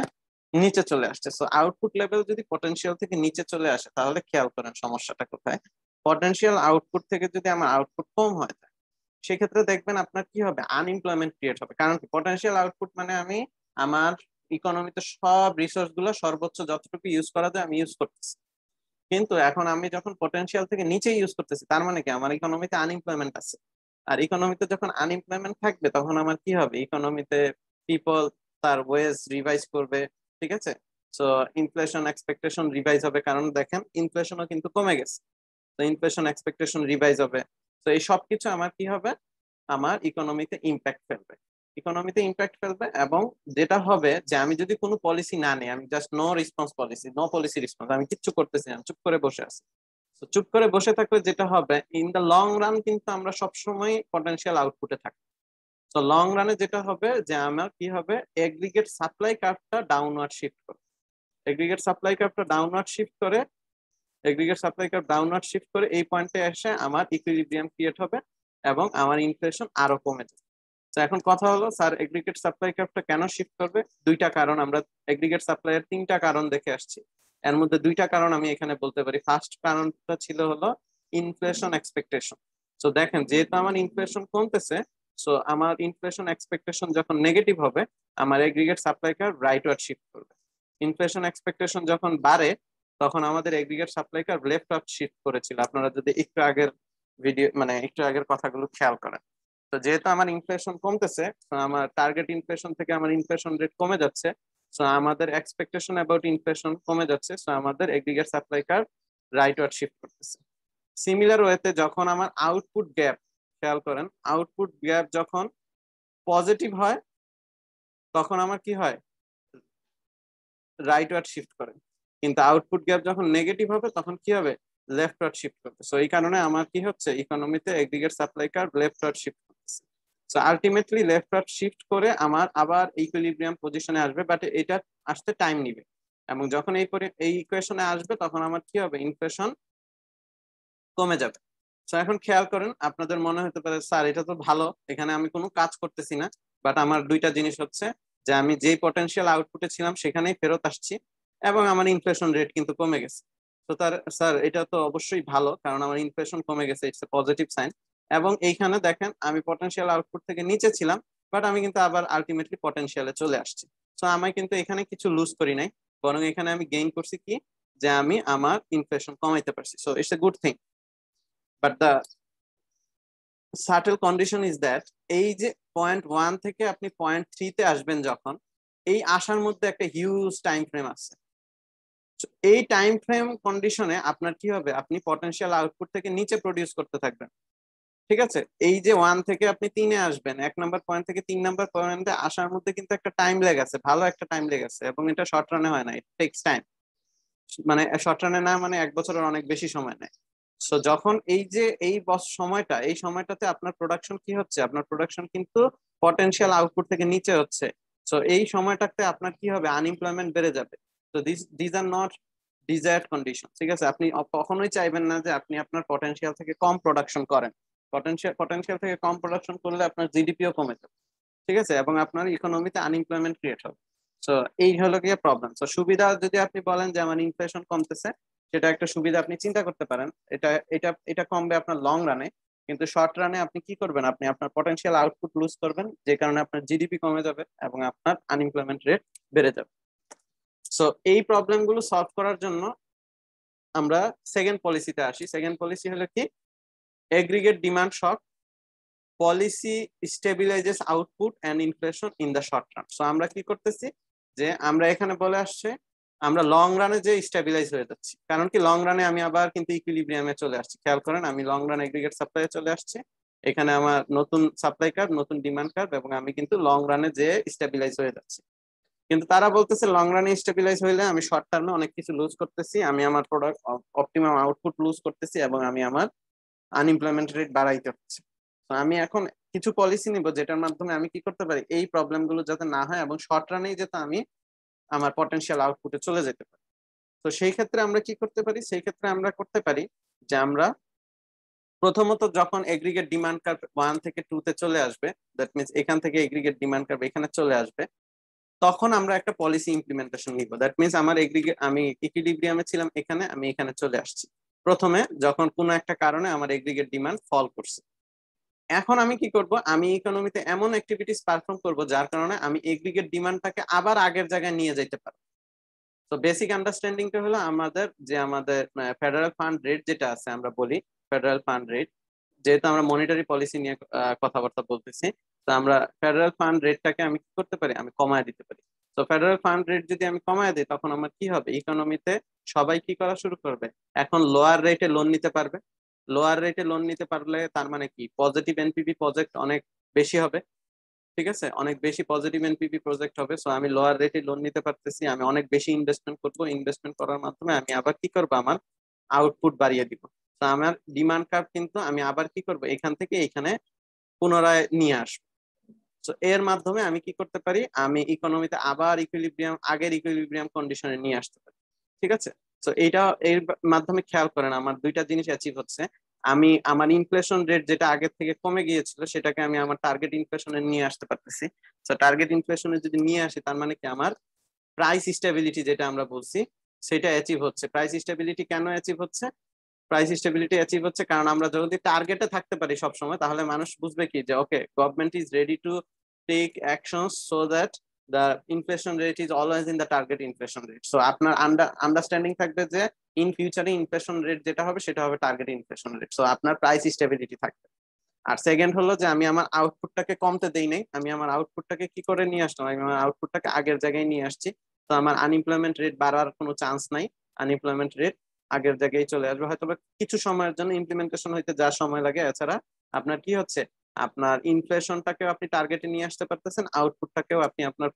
নিচে চলে আসছে। সো আউটপুট লেভেল যদি পটেনশিয়াল থেকে নিচে চলে আসে তাহলে খেয়াল করেন সমস্যাটা কোথায়, পটেনশিয়াল আউটপুট থেকে যদি আমার আউটপুট কম হয় সেক্ষেত্রে দেখবেন আপনার কি হবে, আনএমপ্লয়মেন্ট ক্রিয়েট হবে। কারণ কি, পটেনশিয়াল আউটপুট মানে আমি আমার ইকোনমিতে সব রিসোর্স গুলো সর্বোচ্চ যতটুকু ইউজ করা যায় আমি ইউজ করতেছি, কিন্তু এখন আমি যখন পটেনশিয়াল থেকে নিচে ইউজ করতেছি তার মানে কি আমার ইকোনমিতে আনএমপ্লয়মেন্ট আছে। আর ইকোনমিতে যখন আনএমপ্লয়মেন্ট থাকবে তখন আমার কি হবে, ইকোনমিতে পিপল তার ওয়েজ রিভাইজ করবে। ঠিক আছে, সো ইনফ্লেশন এক্সপেকটেশন রিভাইজ হবে, কারণ দেখেন ইনফ্লেশনও কিন্তু কমে গেছে, তো ইনফ্লেশন এক্সপেকটেশন রিভাইজ হবে। তো এই সব কিছু আমার কি হবে, আমার ইকোনমিতে ইম্প্যাক্ট ফেলবে, ইকোনমিতে ইম্প্যাক্ট ফেলবে। এবং যেটা হবে যে আমি যদি কোনো পলিসি না নেই, আমি just no response policy, no policy response, আমি কিচ্ছু করতেছি না, চুপ করে বসে আছি। তো চুপ করে বসে থাকলে যেটা হবে, ইন দ্য লং রান কিন্তু আমরা সবসময় পটেনশিয়াল আউটপুটে থাকি। তো লং রানে যেটা হবে যে আমার কি হবে, এগ্রিগেট সাপ্লাই কার্ভটা ডাউনওয়ার্ড শিফট করে, এগ্রিগেট সাপ্লাই কার্ভটা ডাউনওয়ার্ড শিফট করে, aggregate supply curve downward shift করে এই পয়েন্টে এসে আমার ইকুইলিব্রিয়াম ক্রিয়েট হবে এবং আমার ইনফ্লেশন আরো কমে যাবে। তো এখন কথা হলো স্যার এগ্রিগেট সাপ্লাই কার্ভটা কেন শিফট করবে, দুইটা কারণ, আমরা এগ্রিগেট সাপ্লাইয়ের 3টা কারণ দেখে আসছি, এর মধ্যে 2টা কারণ আমি এখানে বলতে পারি। ফার্স্ট কারণটা ছিল হলো ইনফ্লেশন এক্সপেকটেশন। তো দেখেন যেহেতু আমার ইনফ্লেশন কমতেছে, সো আমার ইনফ্লেশন এক্সপেকটেশন যখন নেগেটিভ হবে আমার এগ্রিগেট সাপ্লাই কার্ভ রাইটওয়ার্ড শিফট করবে। ইনফ্লেশন এক্সপেকটেশন যখন বাড়ে তখন আমাদের aggregate supply curve left up shift করেছিল, আপনারা যদি একটু আগের ভিডিও মানে একটু আগের কথাগুলো খেয়াল করেন। তো যেহেতু আমার ইনফ্লেশন কমতেছে, আমার টার্গেট ইনফ্লেশন থেকে আমার ইনফ্লেশন রেট কমে যাচ্ছে, সো আমাদের এক্সপেকটেশন অ্যাবাউট ইনফ্লেশন কমে যাচ্ছে, সো আমাদের এগ্রিগেট সাপ্লাই কার্ভ রাইটওয়ার্ড শিফট করতেছে। সিমিলার ওয়েতে যখন আমার আউটপুট গ্যাপ, খেয়াল করেন আউটপুট গ্যাপ যখন পজিটিভ হয় তখন আমার কি হয়, রাইটওয়ার্ড শিফট করে। কিন্তু আউটপুট গ্যাপ যখন নেগেটিভ হবে তখন কি হবে, লেফটওয়ার্ড শিফট করবে। সো এই কারণে আমার কি হচ্ছে, ইকোনমিতে aggregate supply curve leftward shift করতেছে। সো আলটিমেটলি লেফটওয়ার্ড শিফট করে আমার আবার ইকুইলিব্রিয়াম পজিশনে আসবে, বাট এটা আসতে টাইম নিবে। এবং যখন এই ইকুয়েশনে আসবে তখন আমার কি হবে, ইনফ্লেশন কমে যাবে। তো এখন খেয়াল করেন, আপনাদের মনে হতে পারে স্যার এটা তো ভালো, এখানে আমি কোনো কাজ করতেছি না, বাট আমার দুইটা জিনিস হচ্ছে যে আমি যেই পটেনশিয়াল আউটপুটে ছিলাম সেখানেই ফেরত আসছি এবং আমার ইনফ্লেশন রেট কিন্তু কমে গেছে। তো স্যার এটা তো অবশ্যই ভালো, কারণ আমার ইনফ্লেশন কমে গেছে, ইটস এ পজিটিভ সাইন। এবং এইখানে দেখেন আমি পটেনশিয়াল আউটপুট থেকে নিচে ছিলাম, বাট আমি কিন্তু আবার আলটিমেটলি পটেনশিয়ালে চলে আসছি। তো আমি কিন্তু এখানে কিছু লুজ করি নাই, বরং এখানে আমি গেইন করছি কি, যে আমি আমার ইনফ্লেশন কমাইতে পারছি। So it's a good thing. But the subtle condition is that, এই যে পয়েন্ট 1 থেকে আপনি পয়েন্ট 3 তে আসবেন, যখন এই আসার মধ্যে একটা হিউজ টাইম ফ্রেম আছে। এই টাইম ফ্রেম কন্ডিশনে আপনার কি হবে, আপনি পটেনশিয়াল আউটপুট থেকে নিচে প্রডিউস করতে থাকবেন। ঠিক আছে, এই যে 1 থেকে আপনি 3-এ আসবেন, 1 নম্বর পয়েন্ট থেকে 3 নম্বর পয়েন্টে আসার মধ্যে কিন্তু একটা টাইম লেগ আছে, ভালো একটা টাইম লেগ আছে, এবং এটা শর্ট রানে হয় না, ইট টেকস টাইম। মানে শর্ট রানে না, মানে 1 বছরের অনেক বেশি সময় নেয়। সো যখন এই যে এই সময়টাতে আপনার প্রোডাকশন কি হচ্ছে, আপনার প্রোডাকশন কিন্তু পটেনশিয়াল আউটপুট থেকে নিচে হচ্ছে। সো এই সময়টাতে আপনার কি হবে, আনএমপ্লয়মেন্ট বেড়ে যাবে। তো this are not desired condition. ঠিক আছে, আপনি কখনোই চাইবেন না যে আপনি আপনার পটেনশিয়াল থেকে কম প্রোডাকশন করেন। পটেনশিয়াল থেকে কম প্রোডাকশন করলে আপনার জিডিপিও কমে যাবে। ঠিক আছে, এবং আপনার ইকোনমিতে আনএমপ্লয়মেন্ট ক্রিয়েট হবে। সো এই হলো গিয়ে প্রবলেম। সো সুবিধা যদি আপনি বলেন যে আমার ইনফ্লেশন কমতেছে, সেটা একটা সুবিধা, আপনি চিন্তা করতে পারেন। এটা এটা এটা কমবে আপনার লং রানে, কিন্তু শর্ট রানে আপনি কি করবেন, আপনি আপনার পটেনশিয়াল আউটপুট লুজ করবেন, যে কারণে আপনার জিডিপি কমে যাবে এবং আপনার আনএমপ্লয়মেন্ট রেট বেড়ে যাবে। সো এই প্রবলেম গুলো সলভ করার জন্য আমরা সেকেন্ড পলিসিতে আসি। সেকেন্ড পলিসি হলো কি, aggregate demand shock policy stabilises output and inflation in the short run. So আমরা কি করতেছি, যে আমরা এখানে বলে আসছে আমরা লং রানে যে স্টেবিলাইজ হয়ে যাচ্ছি, কারণ কি লং রানে আমি আবার কিন্তু ইকুইলিব্রিয়ামে চলে আসছি। খেয়াল করেন, আমি লং রান এগ্রিগেট সাপ্লাই চলে আসছি, এখানে আমার নতুন সাপ্লাই কার্ভ, নতুন ডিমান্ড কার্ভ, এবং আমি কিন্তু লং রানে যে স্টেবিলাইজ হয়ে যাচ্ছি। কিন্তু তারা বলতেছে লং রানে স্টেবিলাইজ হইলে আমি শর্ট টার্মে অনেক কিছু লুজ করতেছি, আমি আমার প্রোডাক্ট অপটিমাম আউটপুট লুজ করতেছি, এবং আমি আমার আনএমপ্লয়মেন্ট রেট বাড়াইতে হচ্ছে। তো আমি এখন কিছু পলিসি নিব যেটার মাধ্যমে আমি কি করতে পারি, এই প্রবলেম গুলো যাতে না হয় এবং শর্ট রানেই যাতে আমি আমার পটেনশিয়াল আউটপুটে চলে যেতে পারি। তো সেই ক্ষেত্রে আমরা কি করতে পারি, সেই ক্ষেত্রে আমরা করতে পারি যে আমরা প্রথমত যখন এগ্রিগেট ডিমান্ড কার্ভ 1 থেকে 2 তে চলে আসবে, দ্যাট মিনস এখান থেকে এগ্রিগেট ডিমান্ড কার্ভ এখানে চলে আসবে, তখন আমরা একটা পলিসি ইমপ্লিমেন্টেশন নিব। দ্যাট মিনস আমি ইকুইলিব্রিয়ামে ছিলাম, এখানে আমি এখানে চলে আসছি প্রথমে, যখন কোনো একটা কারণে আমার এগ্রিগেট ডিমান্ড ফল করছে। এখন আমি কি করব, আমি ইকোনমিতে এমন অ্যাক্টিভিটিস পারফর্ম করব যার কারণে আমি এগ্রিগেট ডিমান্ডটাকে আবার আগের জায়গায় নিয়ে যেতে পারবো। তো বেসিক আন্ডারস্ট্যান্ডিংটা হলো আমাদের ফেডারেল ফান্ড রেট যেটা আছে, আমরা বলি ফেডারেল ফান্ড রেট, যেহেতু আমরা মনিটারি পলিসি নিয়ে কথাবার্তা বলতেছি, তো আমরা ফেডারেল ফান্ড রেটটাকে আমি কি করতে পারি, আমি কমায় দিতে পারি। তো ফেডারেল ফান্ড রেট যদি আমি কমায় দিই, তখন আমার কি হবে, ইকোনমিতে সবাই কি করা শুরু করবে, এখন লোয়ার রেটে লোন নিতে পারবে। লোয়ার রেটে লোন নিতে পারলে তার মানে কি, পজিটিভ এনপিভি প্রজেক্ট অনেক বেশি হবে। ঠিক আছে, অনেক বেশি পজিটিভ এনপিভি প্রজেক্ট হবে। সো আমি লোয়ার রেটে লোন নিতে পারতেছি, আমি অনেক বেশি ইনভেস্টমেন্ট করব, ইনভেস্টমেন্ট করার মাধ্যমে আমি আবার কি করবো, আমার আউটপুট বাড়িয়ে দিব। তো আমার ডিমান্ড কার্ভ কিন্তু আমি আবার কি করব, এখান থেকে এখানে পুনরায় নিয়ে আসবো। তো এর মাধ্যমে আমি কি করতে পারি, আমি ইকোনমিতে আবার আগের ইকুইলিব্রিয়াম কন্ডিশনে নিয়ে আসতে পারি। ঠিক আছে, তো এর মাধ্যমে খেয়াল করেন আমার দুইটা জিনিস অ্যাচিভ হচ্ছে। আমি আমার ইনফ্লেশন রেট যেটা আগের থেকে কমে গিয়েছিল, সেটাকে আমি আমার টার্গেট ইনফ্লেশনে নিয়ে আসতে পারতেছি। তো টার্গেট ইনফ্লেশনে যদি নিয়ে আসি, তার মানে কি আমার প্রাইস স্টেবিলিটি যেটা আমরা বলছি, সেটা অ্যাচিভ হচ্ছে। প্রাইস স্টেবিলিটি কেন অ্যাচিভ হচ্ছে, প্রাইস স্টেবিলিটি অ্যাচিভ হচ্ছে কারণ আমরা যদি টার্গেটে থাকতে পারি সবসময়, তাহলে মানুষ বুঝবে কি, যে okay, government is ready to take actions so that the inflation rate is always in the target inflation rate. So আপনার আন্ডারস্ট্যান্ডিং থাকবে যে ইন ফিউচারে ইনফ্লেশন রেট যেটা হবে সেটা হবে টার্গেট ইনফ্লেশন রেট। সো আপনার প্রাইস স্টেবিলিটি থাকবে। আর সেকেন্ড হলো যে আমি আমার আউটপুটটাকে কমতে দেই নাই, আমি আমার আউটপুটটাকে কি করে নিয়ে আসলাম, আমি আমার আউটপুটটাকে আগের জায়গায় নিয়ে আসছি। তো আমার আনএমপ্লয়মেন্ট রেট বাড়ার কোনো চান্স নাই, আনএমপ্লয়মেন্ট রেট আগের জায়গায় চলে আসবে। হয়তো কিছু সময়ের জন্য ইমপ্লিমেন্টেশন হইতে যা সময় লাগে, এছাড়া আপনার কি হচ্ছে, আপনার ইনফ্লেশনটাকেও আপনি টার্গেটে নিয়ে আসতে পারতেছেন, আউটপুটটাকেও আপনি আপনার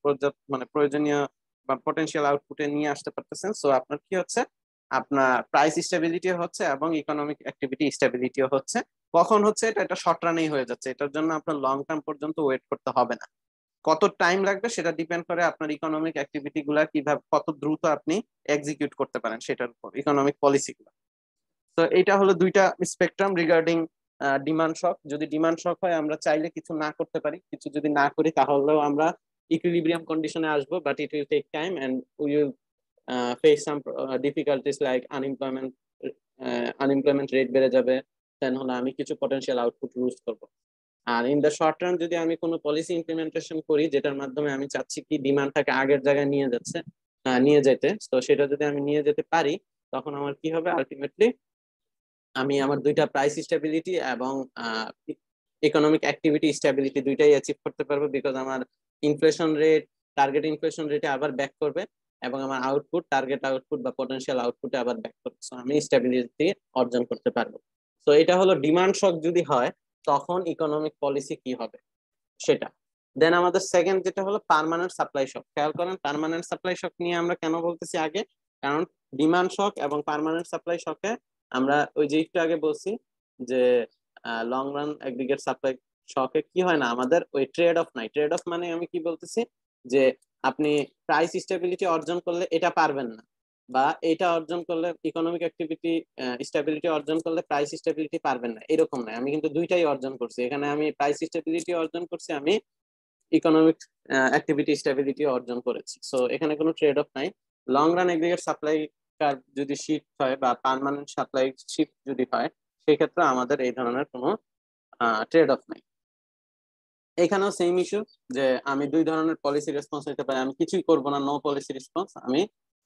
প্রয়োজনীয় বা পটেনশিয়াল আউটপুটে নিয়ে আসতে পারতেছেন। সো আপনার কি হচ্ছে, আপনার প্রাইস স্টেবিলিটি হচ্ছে এবং ইকোনমিক অ্যাক্টিভিটি স্টেবিলিটিও হচ্ছে। কখন হচ্ছে এটা, এটা শর্ট রানেই হয়ে যাচ্ছে, এটার জন্য আপনার লং টার্ম পর্যন্ত ওয়েট করতে হবে না। কত টাইম লাগবে সেটা ডিপেন্ড করে আপনার ইকোনমিক অ্যাক্টিভিটি গুলা কিভাবে, কত দ্রুত আপনি এক্সিকিউট করতে পারেন সেটার উপর, ইকোনমিক পলিসি গুলো। তো এটা হলো দুইটা স্পেকট্রাম রিগার্ডিং ডিমান্ড শক। যদি ডিমান্ড শক হয় আমরা চাইলে কিছু না করতে পারি, কিছু যদি না করি তাহলেও আমরা ইকুইলিব্রিয়াম কন্ডিশনে আসবো, but it will take time and we will face some difficulties like unemployment rate বেড়ে যাবে, দেন হলো আমি কিছু পটেনশিয়াল আউটপুট লুজ করবো। আর ইন দ্য শর্ট টার্ম যদি আমি কোনো পলিসি ইমপ্লিমেন্টেশন করি যেটার মাধ্যমে আমি চাচ্ছি কি ডিমান্ডটাকে আগের জায়গায় নিয়ে যেতে, তো সেটা যদি আমি নিয়ে যেতে পারি তখন আমার কি হবে, আলটিমেটলি আমি আমার দুইটা প্রাইস স্টেবিলিটি এবং ইকোনমিক অ্যাক্টিভিটি স্টেবিলিটি দুইটাই অ্যাচিভ করতে পারবো, বিকজ আমার ইনফ্লেশন রেট, টার্গেট ইনফ্লেশন রেটে আবার ব্যাক করবে এবং আমার আউটপুট, টার্গেট আউটপুট বা পটেনশিয়াল আউটপুটে আবার ব্যাক করবে। সো আমি স্টেবিলিটি অর্জন করতে পারবো। তো এটা হলো ডিমান্ড শক যদি হয় তখন ইকোনমিক পলিসি কি হবে সেটা। দেন আমাদের সেকেন্ড যেটা হলো পার্মানেন্ট সাপ্লাই শক। খেয়াল করেন পার্মানেন্ট সাপ্লাই শক নিয়ে আমরা কেন বলতেছি আগে, কারণ ডিমান্ড শক এবং পার্মানেন্ট সাপ্লাই শকে আমরা ওই যে একটু আগে বলছি যে লং রান এগ্রিগেট সাপ্লাই শকে কি হয় না, আমাদের ওই ট্রেড অফ নাই। ট্রেড অফ মানে আমি কি বলতেছি যে আপনি প্রাইস স্টেবিলিটি অর্জন করলে এটা পারবেন না, বা এটা অর্জন করলে ইকোনমিক অ্যাক্টিভিটি স্টেবিলিটি অর্জন করলে প্রাইস স্টেবিলিটি পারবেন না, এরকম নয়। আমি কিন্তু দুইটাই অর্জন করছি, এখানে আমি প্রাইস স্টেবিলিটি অর্জন করছি, আমি ইকোনমিক অ্যাক্টিভিটি স্টেবিলিটি অর্জন করেছি। সো এখানে কোনো ট্রেড অফ নাই। Long run aggregate supply curve যদি শিফট হয় বা পার্মানেন্ট সাপ্লাই শিফট যদি হয় সেক্ষেত্রে আমাদের এই ধরনের কোনো ট্রেড অফ নাই। এখানেও সেম ইস্যু যে আমি দুই ধরনের পলিসি রেসপন্স নিতে পারি, আমি কিছুই করব না, নো পলিসি রেসপন্স, আমি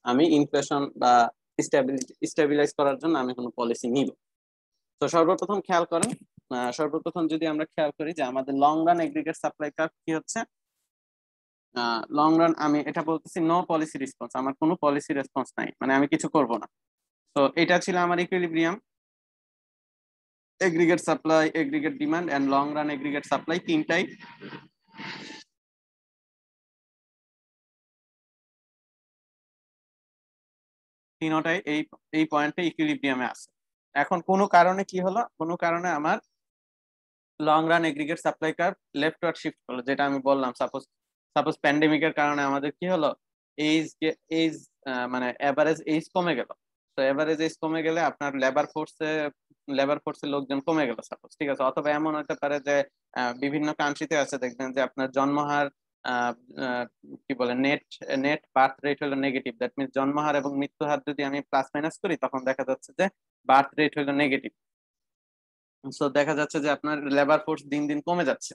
আমি ইনফ্লেশন বা স্টেবিলাইজ করার জন্য আমি কোনো পলিসি নিব। তো সর্বপ্রথম খেয়াল করেন, সর্বপ্রথম যদি আমরা খেয়াল করি যে আমাদের long run aggregate supply curve কি হচ্ছে, লং রান আমি এটা বলতেছি নো পলিসি রেসপন্স, আমার কোনো পলিসি রেসপন্স নাই, মানে আমি কিছু করব না। তো এটা ছিল আমার equilibrium, aggregate supply, aggregate demand and long run aggregate supply, তিনটাই তিনটাই এই এই পয়েন্টে ইকুইলিব্রিয়ামে আছে। এখন কোনো কারণে কি হলো, কোনো কারণে আমার long run aggregate supply curve leftward shift করলো, যেটা আমি বললাম সাপোজ সাপোজ প্যান্ডেমিকের কারণে আমাদের কি হলো, এইজ এইজ মানে এভারেজ এইজ কমে গেল। তো এভারেজ এইজ কমে গেলে আপনার লেবার ফোর্সের লোকজন কমে গেল সাপোজ, ঠিক আছে। অথবা এমন হতে পারে যে বিভিন্ন কান্ট্রিতে আছে দেখবেন যে আপনার জন্মহার আহ, আহ, কি বলে নেট নেট বার্থ রেট হলো নেগেটিভ, দ্যাট মিনস জন্মহার এবং মৃত্যু হার যদি আমি প্লাস মাইনাস করি তখন দেখা যাচ্ছে যে বার্থ রেট হলো নেগেটিভ। সো দেখা যাচ্ছে যে আপনার লেবার ফোর্স দিন দিন কমে যাচ্ছে।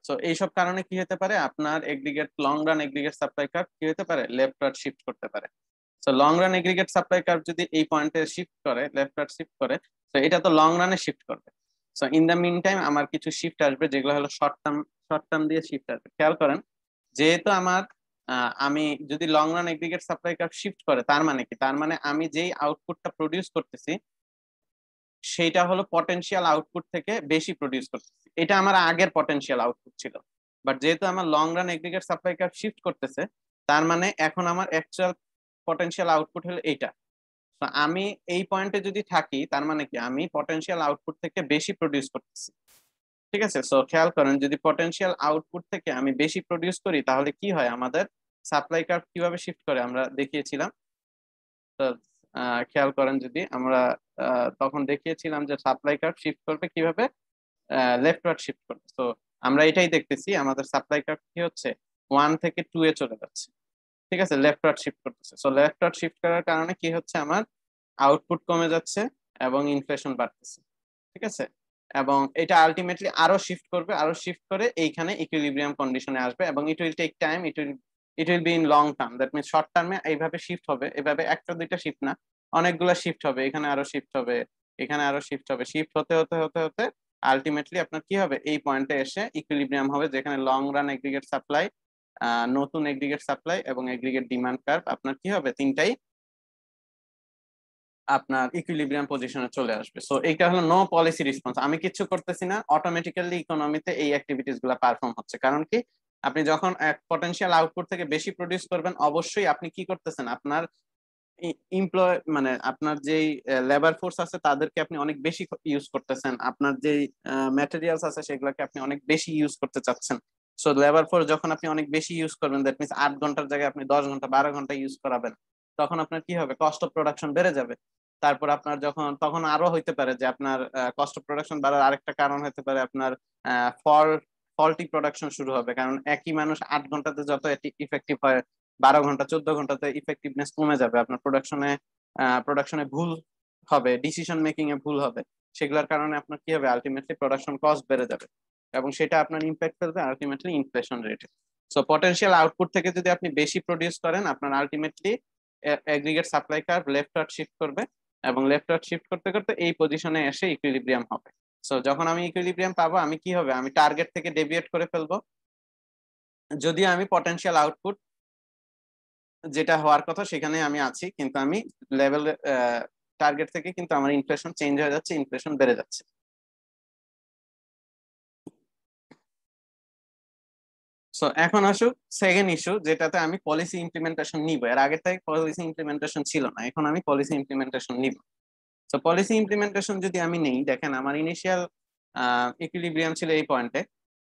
সো এইসব কারণে কি হতে পারে, আপনার aggregate long run aggregate supply curve কি হতে পারে, লেফটওয়ার্ড শিফট করতে পারে। So long run aggregate supply curve যদি এই পয়েন্টে শিফট করে, লেফটওয়ার্ড শিফট করে, তো এটা তো লং রানে শিফট করবে। So in the mean time আমার কিছু শিফট আসবে যেগুলো হলো শর্ট টার্ম দিয়ে শিফট আসবে। খেয়াল করেন যেহেতু আমার আমি যদি long run aggregate supply curve shift করে তার মানে কি, তার মানে আমি যেই আউটপুটটা প্রডিউস করতেছি সেইটা হলো পটেনশিয়াল আউটপুট থেকে বেশি প্রডিউস করতেছি, এটা আমার আগের পটেনশিয়াল আউটপুট ছিল। বাট যেহেতু আমার long run aggregate supply curve shift করতেছে তার মানে এখন আমার অ্যাকচুয়াল পটেনশিয়াল আউটপুট হলো এইটা। তো আমি এই পয়েন্টে যদি থাকি তার মানে কি আমি পটেনশিয়াল আউটপুট থেকে বেশি প্রডিউস করতেছি, ঠিক আছে। সো খেয়াল করেন যদি পটেনশিয়াল আউটপুট থেকে আমি বেশি প্রডিউস করি তাহলে কি হয়, আমাদের সাপ্লাই কার্ভ কিভাবে শিফট করে আমরা দেখিয়েছিলাম। তো খেয়াল করেন যদি আমরা তখন দেখিয়েছিলাম যে সাপ্লাই কার্ভ শিফট করবে কিভাবে, লেফটওয়ার্ড শিফট করবে। তো আমরা এটাই দেখতেছি আমাদের সাপ্লাই কার্ভ কি হচ্ছে 1 থেকে 2 এ চলে যাচ্ছে, ঠিক আছে, লেফটওয়ার্ড শিফট করতেছে। সো লেফটওয়ার্ড শিফট করার কারণে কি হচ্ছে, আমার আউটপুট কমে যাচ্ছে এবং ইনফ্লেশন বাড়তেছে, ঠিক আছে। এবং এটা আলটিমেটলি আরো শিফট করবে, আরো শিফট করে এইখানে ইকুইলিব্রিয়াম কন্ডিশনে আসবে এবং it will take time, it will be in long term, that means short টার্মে এইভাবে শিফট হবে, এভাবে একটা দুইটা শিফট না, অনেকগুলা শিফট হবে, এখানে আরো শিফট হবে, এখানে আরো শিফট হবে, শিফট হতে হতে হতে হতে আলটিমেটলি আপনার কি হবে, এই পয়েন্টে এসে ইকুইলিব্রিয়াম হবে যেখানে লং রান এগ্রিগেট সাপ্লাই, নতুন এগ্রিগেট সাপ্লাই এবং এগ্রিগেট ডিমান্ড কার্ভ আপনার কি হবে, তিনটাই আপনার ইকুইলিব্রিয়াম পজিশনে চলে আসবে। সো এইটা হলো নো পলিসি রেসপন্স, আমি কিছু করতেছি না, অটোমেটিক্যালি ইকোনমিতে এই অ্যাক্টিভিটিস গুলা পারফর্ম হচ্ছে। কারণ কি, আপনি যখন এক পটেনশিয়াল আউটপুট থেকে বেশি প্রডিউস করবেন, অবশ্যই আপনি কি করতেছেন, আপনার এমপ্লয় মানে আপনার যেই লেবার ফোর্স আছে তাদেরকে আপনি অনেক বেশি ইউজ করতেছেন, আপনার যেই ম্যাটেরিয়ালস আছে সেগুলোকে আপনি অনেক বেশি ইউজ করতে চাচ্ছেন। সো লেবার ফোর্স যখন আপনি অনেক বেশি ইউজ করবেন, দ্যাট মিনস 8 ঘন্টার জায়গায় আপনি 10 ঘন্টা 12 ঘন্টা ইউজ করাবেন, তখন আপনার কি হবে, কস্ট অফ প্রোডাকশন বেড়ে যাবে। তারপর আপনার যখন তখন আরো হইতে পারে যে আপনার কস্ট অফ প্রোডাকশন বাড়ার আরেকটা কারণ হতে পারে আপনার ফল ফল্টি প্রোডাকশন শুরু হবে, কারণ একই মানুষ 8 ঘন্টাতে যত ইফেক্টিভ হয়, 12 ঘন্টা 14 ঘন্টাতে ইফেক্টিভনেস কমে যাবে, আপনার প্রোডাকশনে ভুল হবে, ডিসিশন মেকিং এ ভুল হবে, সেগুলোর কারণে আপনার কি হবে, আলটিমেটলি প্রোডাকশন কস্ট বেড়ে যাবে, এবং সেটা আপনার ইম্প্যাক্ট ফেলবে আলটিমেটলি ইনফ্লেশন রেটে। সো পটেনশিয়াল আউটপুট থেকে যদি আপনি বেশি প্রডিউস করেন, আপনার ultimately aggregate supply curve leftward shift করবে, এবং লেফটওয়ার্ড শিফট করতে করতে এই পজিশনে এসে ইকুইলিব্রিয়াম হবে। সো যখন আমি ইকুইলিব্রিয়াম পাবো, আমি কি হবে, আমি টার্গেট থেকে ডেভিয়েট করে ফেলবো, যদিও আমি পটেনশিয়াল আউটপুট যেটা হওয়ার কথা সেখানে আমি আছি, কিন্তু আমি লেভেল টার্গেট থেকে কিন্তু আমার ইনফ্লেশন চেঞ্জ হয়ে যাচ্ছে, ইনফ্লেশন বেড়ে যাচ্ছে। সো এখন আসুক সেকেন্ড ইস্যু, যেটাতে আমি পলিসি ইমপ্লিমেন্টেশন নিব। এর আগে থেকে পলিসি ইমপ্লিমেন্টেশন ছিল না, এখন আমি পলিসি ইমপ্লিমেন্টেশন নিব। তো পলিসি ইমপ্লিমেন্টেশন যদি আমি নেই, দেখেন আমার ইনিশিয়াল ইকুইলিব্রিয়াম ছিল এই পয়েন্টে,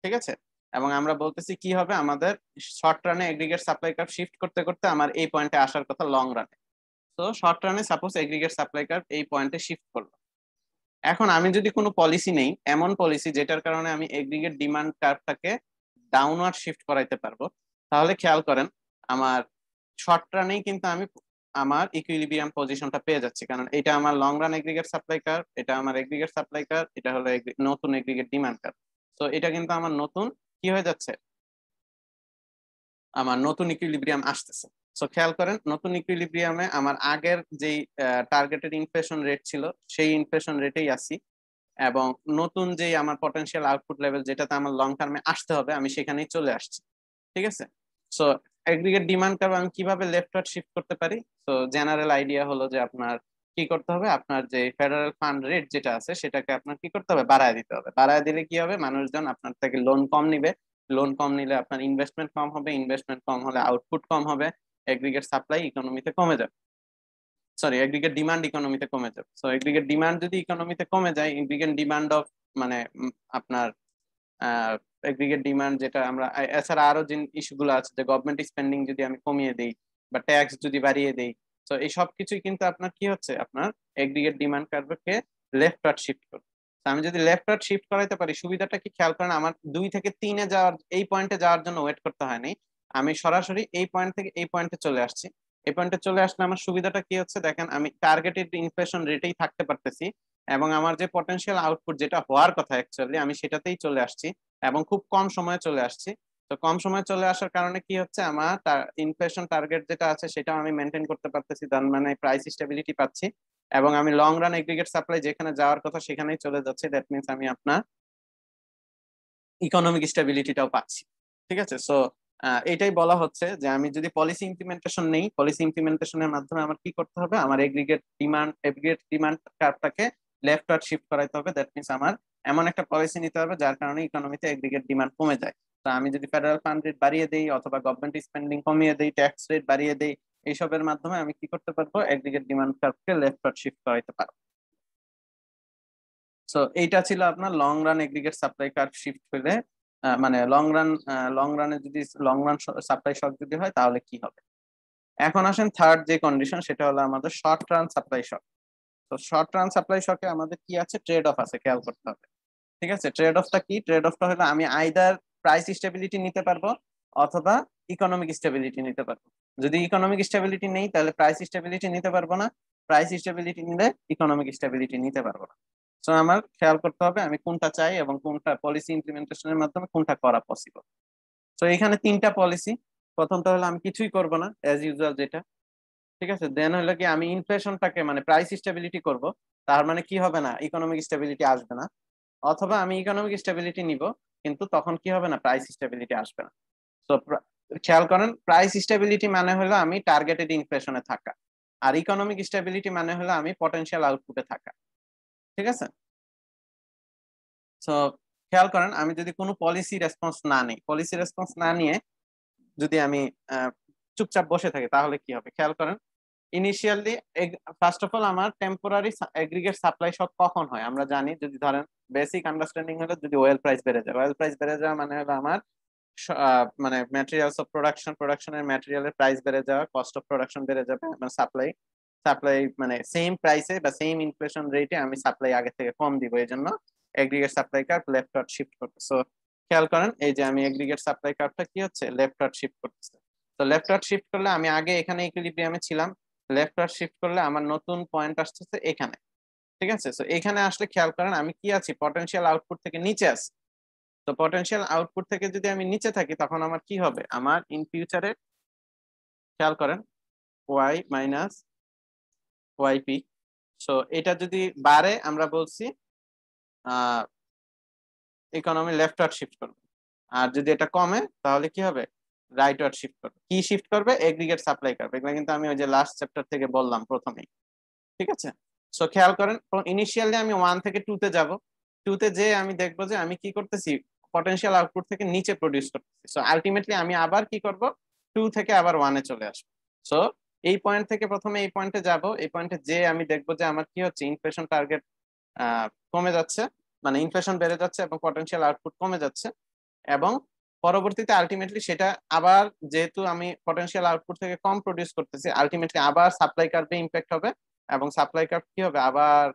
ঠিক আছে, এবং আমরা বলতেছি কি হবে, আমাদের শর্ট রানে এগ্রিগেট সাপ্লাই কার্ভ শিফট করতে করতে আমার এই পয়েন্টে আসার কথা লং রানে। তো শর্ট রানে সাপোজ এগ্রিগেট সাপ্লাই কার্ভ এই পয়েন্টে শিফট করলো। এখন আমি যদি কোনো পলিসি নেই, এমন পলিসি যেটার কারণে আমি এগ্রিগেট ডিমান্ড কার্ভটাকে ডাউনওয়ার্ড শিফট করাইতে পারবো, তাহলে খেয়াল করেন আমার শর্ট রানেই কিন্তু আমি আমার ইকুইলিব্রিয়াম পজিশনটা পেয়ে যাচ্ছি, কারণ এটা আমার long run aggregate supply curve, এটা আমার এগ্রিগেট সাপ্লাই কার্ভ, এটা হলো নতুন এগ্রিগেট ডিমান্ড কার্ভ। তো এটা কিন্তু আমার নতুন কি হয়ে যাচ্ছে, আমার নতুন ইকুইলিব্রিয়াম আসতেছে। সো খেয়াল করেন নতুন ইকুইলিব্রিয়ামে আমার আগের যেই টার্গেটেড ইনফ্লেশন রেট ছিল সেই ইনফ্লেশন রেটেই আছি, এবং নতুন যে আমার পটেনশিয়াল আউটপুট লেভেল যেটাতে আমার লং টার্মে আসতে হবে আমি সেখানেই চলে আসছি, ঠিক আছে। সো এগ্রিগেট ডিমান্ড কার্ভ আমি কিভাবে লেফটওয়ার্ড শিফট করতে পারি? তো জেনারেল আইডিয়া হলো যে আপনার কি করতে হবে, আপনার যে ফেডারেল ফান্ড রেট যেটা আছে সেটাকে আপনার কি করতে হবে, বাড়ায় দিতে হবে। বাড়ায় দিলে কি হবে, মানুষজন আপনার থেকে লোন কম নিবে, লোন কম নিলে আপনার ইনভেস্টমেন্ট কম হবে, ইনভেস্টমেন্ট কম হলে আউটপুট কম হবে, এগ্রিগেট সাপ্লাই ইকোনমিতে কমে যাবে, সরি এগ্রিগেট ডিমান্ড ইকোনমিতে কমে যাবে। সো এগ্রিগেট ডিমান্ড যদি ইকোনমিতে কমে যায়, এগ্রিগেট ডিমান্ড অফ মানে আপনার এগ্রিগেট ডিমান্ড যেটা আমরা এছাড়া আরো যে ইস্যুগুলো আছে, যে গভর্নমেন্ট স্পেন্ডিং যদি আমি কমিয়ে দেই বা ট্যাক্স যদি বাড়িয়ে দেই, তো এই সব কিছুই কিন্তু আপনার কি হচ্ছে, আপনার এগ্রিগেট ডিমান্ড কার্ভকে লেফটওয়ার্ড শিফট করবে। তো আমি যদি লেফটওয়ার্ড শিফট করাইতে পারি, সুবিধাটা কি খেয়াল করেন, আমার 2 থেকে 3-এ যাওয়ার, এই পয়েন্টে যাওয়ার জন্য ওয়েট করতে হয়নি, আমি সরাসরি এই পয়েন্ট থেকে এই পয়েন্টে চলে আসছি। এই পয়েন্টে চলে আসলে আমার সুবিধাটা কি হচ্ছে, দেখেন আমি টার্গেটেড ইনফ্লেশন রেটেই থাকতে পারতেছি, এবং আমার যে পটেনশিয়াল আউটপুট যেটা হওয়ার কথা অ্যাকচুয়ালি আমি সেটাতেই চলে আসছি, এবং খুব কম সময়ে চলে আসছি। তো কম সময়ে চলে আসার কারণে কি হচ্ছে, আমার ইনফ্লেশন টার্গেট যেটা আছে সেটাও আমি মেনটেন করতে পারতেছি, তার মানে প্রাইস স্টেবিলিটি পাচ্ছি, এবং আমি লং রান এগ্রিগেট সাপ্লাই যেখানে যাওয়ার কথা সেখানেই চলে যাচ্ছে, দ্যাট মিনস আমি আপনার ইকোনমিক স্টেবিলিটিটাও পাচ্ছি, ঠিক আছে। সো এটাই বলা হচ্ছে যে আমি যদি পলিসি ইমপ্লিমেন্টেশন নেই, পলিসি ইমপ্লিমেন্টেশনের মাধ্যমে আমার কি করতে হবে, আমার এগ্রিগেট ডিমান্ড কার্ভটাকে লেফটওয়ার্ড শিফট করাইতে হবে, দ্যাট মিনস আমার এমন একটা পলিসি নিতে হবে যার কারণে ইকোনমিতে এগ্রিগেট ডিমান্ড কমে যায়। তো আমি যদি ফেডারেল ফান্ড রেট বাড়িয়ে দেই, অথবা গভর্নমেন্ট স্পেন্ডিং কমিয়ে দেই, ট্যাক্স রেট বাড়িয়ে দেই, এইসবের মাধ্যমে আমি কি করতে পারবো, এগ্রিগেট ডিমান্ড কার্ভকে লেফটওয়ার্ড শিফট করাইতে পারবো। সো এইটা ছিল আপনার long run aggregate supply curve shift হলে, মানে লং রানে যদি লং রান সাপ্লাই শক যদি হয় তাহলে কি হবে। এখন আসেন থার্ড যে কন্ডিশন, সেটা হলো আমাদের শর্ট রান সাপ্লাই শক। তো শর্ট রান সাপ্লাই শকে আমাদের কি আছে, ট্রেড অফ আছে, খেয়াল করতে হবে, ঠিক আছে। ট্রেড অফটা কি, ট্রেড অফটা হলো আমি আইদার প্রাইস স্টেবিলিটি নিতে পারবো অথবা ইকোনমিক স্টেবিলিটি নিতে পারবো। যদি ইকোনমিক স্টেবিলিটি নেই তাহলে প্রাইস স্টেবিলিটি নিতে পারবো না, প্রাইস স্টেবিলিটি নিলে ইকোনমিক স্টেবিলিটি নিতে পারবো না। তো আমার খেয়াল করতে হবে আমি কোনটা চাই এবং কোনটা পলিসি ইমপ্লিমেন্টেশনের মাধ্যমে কোনটা করা পসিবল। তো এখানে 3টা পলিসি। প্রথমটা হলো আমি কিছুই করব না, অ্যাজ ইউজুয়াল যেটা, ঠিক আছে। দেন হলো কি আমি ইনফ্লেশনটাকে মানে প্রাইস স্টেবিলিটি করব, তার মানে কি হবে না, ইকোনমিক স্টেবিলিটি আসবে না। অথবা আমি ইকোনমিক স্টেবিলিটি নিব, কিন্তু তখন কি হবে না, প্রাইস স্টেবিলিটি আসবে না। তো খেয়াল করেন, প্রাইস স্টেবিলিটি মানে হলো আমি টার্গেটেড ইনফ্লেশনে থাকা, আর ইকোনমিক স্টেবিলিটি মানে হলো আমি পটেনশিয়াল আউটপুটে থাকা, ঠিক আছে। তো খেয়াল করেন আমি যদি কোনো পলিসি রেসপন্স না নিই, পলিসি রেসপন্স না নিয়ে যদি আমি চুপচাপ বসে থাকি তাহলে কি হবে খেয়াল করেন। ইনিশিয়ালি ফার্স্ট অফ অল আমার টেম্পোরারি এগ্রিগেট সাপ্লাই শক কখন হয় আমরা জানি, যদি ধরেন বেসিক আন্ডারস্ট্যান্ডিং হলো যদি অয়েল প্রাইস বেড়ে যায়, অয়েল প্রাইস বেড়ে যাওয়া মানে হলো আমার মানে ম্যাটেরিয়ালস অফ প্রোডাকশনের ম্যাটেরিয়ালের প্রাইস বেড়ে যাওয়া, কস্ট অফ প্রোডাকশন বেড়ে যাবে, মানে সাপ্লাই মানে সেম প্রাইসে বা সেম ইনফ্লেশন রেটে আমি সাপ্লাই আগে থেকে কম দিব, এই জন্য aggregate supply curve left out shift করবে। সো খেয়াল করেন এই যে আমি এগ্রিগেট সাপ্লাই কার্ভটা কি হচ্ছে লেফট আউট শিফট করতেছে। তো লেফট আউট শিফট করলে আমি আগে এখানে ইকুইলিব্রিয়ামে ছিলাম, লেফট আউট শিফট করলে আমার নতুন পয়েন্ট আসতেছে এখানে। ঠিক আছে, তো এখানে আসলে খেয়াল করেন আমি কি আছি পটেনশিয়াল আউটপুট থেকে নিচে আছি। তো পটেনশিয়াল আউটপুট থেকে যদি আমি নিচে থাকি তখন আমার কি হবে, আমার ইন ফিউচারে খেয়াল করেন ওয়াই মাইনাস ওয়াইপি। সো এটা যদি বাড়ে আমরা বলছি ইকোনমি লেফট আউট শিফট করবে, আর যদি এটা কমে তাহলে কি হবে রাইট আউট শিফট করবে। কি শিফট করবে এগ্রিগেট সাপ্লাই করবে, এগুলো কিন্তু আমি ওই যে লাস্ট চ্যাপ্টার থেকে বললাম প্রথমেই। ঠিক আছে, সো খেয়াল করেন ইনিশিয়ালি আমি 1 থেকে 2 তে যাব, 2 তে যে আমি দেখবো যে আমি কি করতেছি পটেনশিয়াল আউটপুট থেকে নিচে প্রডিউস করতেছি। সো আলটিমেটলি আমি আবার কি করব 2 থেকে আবার 1 এ চলে আসবো। সো এই পয়েন্ট থেকে প্রথমে এই পয়েন্টে যাব, এই পয়েন্টে যে আমি দেখবো যে আমার কি হচ্ছে ইনফ্লেশন টার্গেট কমে যাচ্ছে, মানে ইনফ্লেশন বেড়ে যাচ্ছে এবং পটেনশিয়াল আউটপুট কমে যাচ্ছে, এবং পরবর্তীতে আলটিমেটলি সেটা আবার যেহেতু আমি পটেনশিয়াল আউটপুট থেকে কম প্রডিউস করতেছি আলটিমেটলি আবার সাপ্লাই কার্ভে ইম্প্যাক্ট হবে, এবং সাপ্লাই কার্ভ কি হবে আবার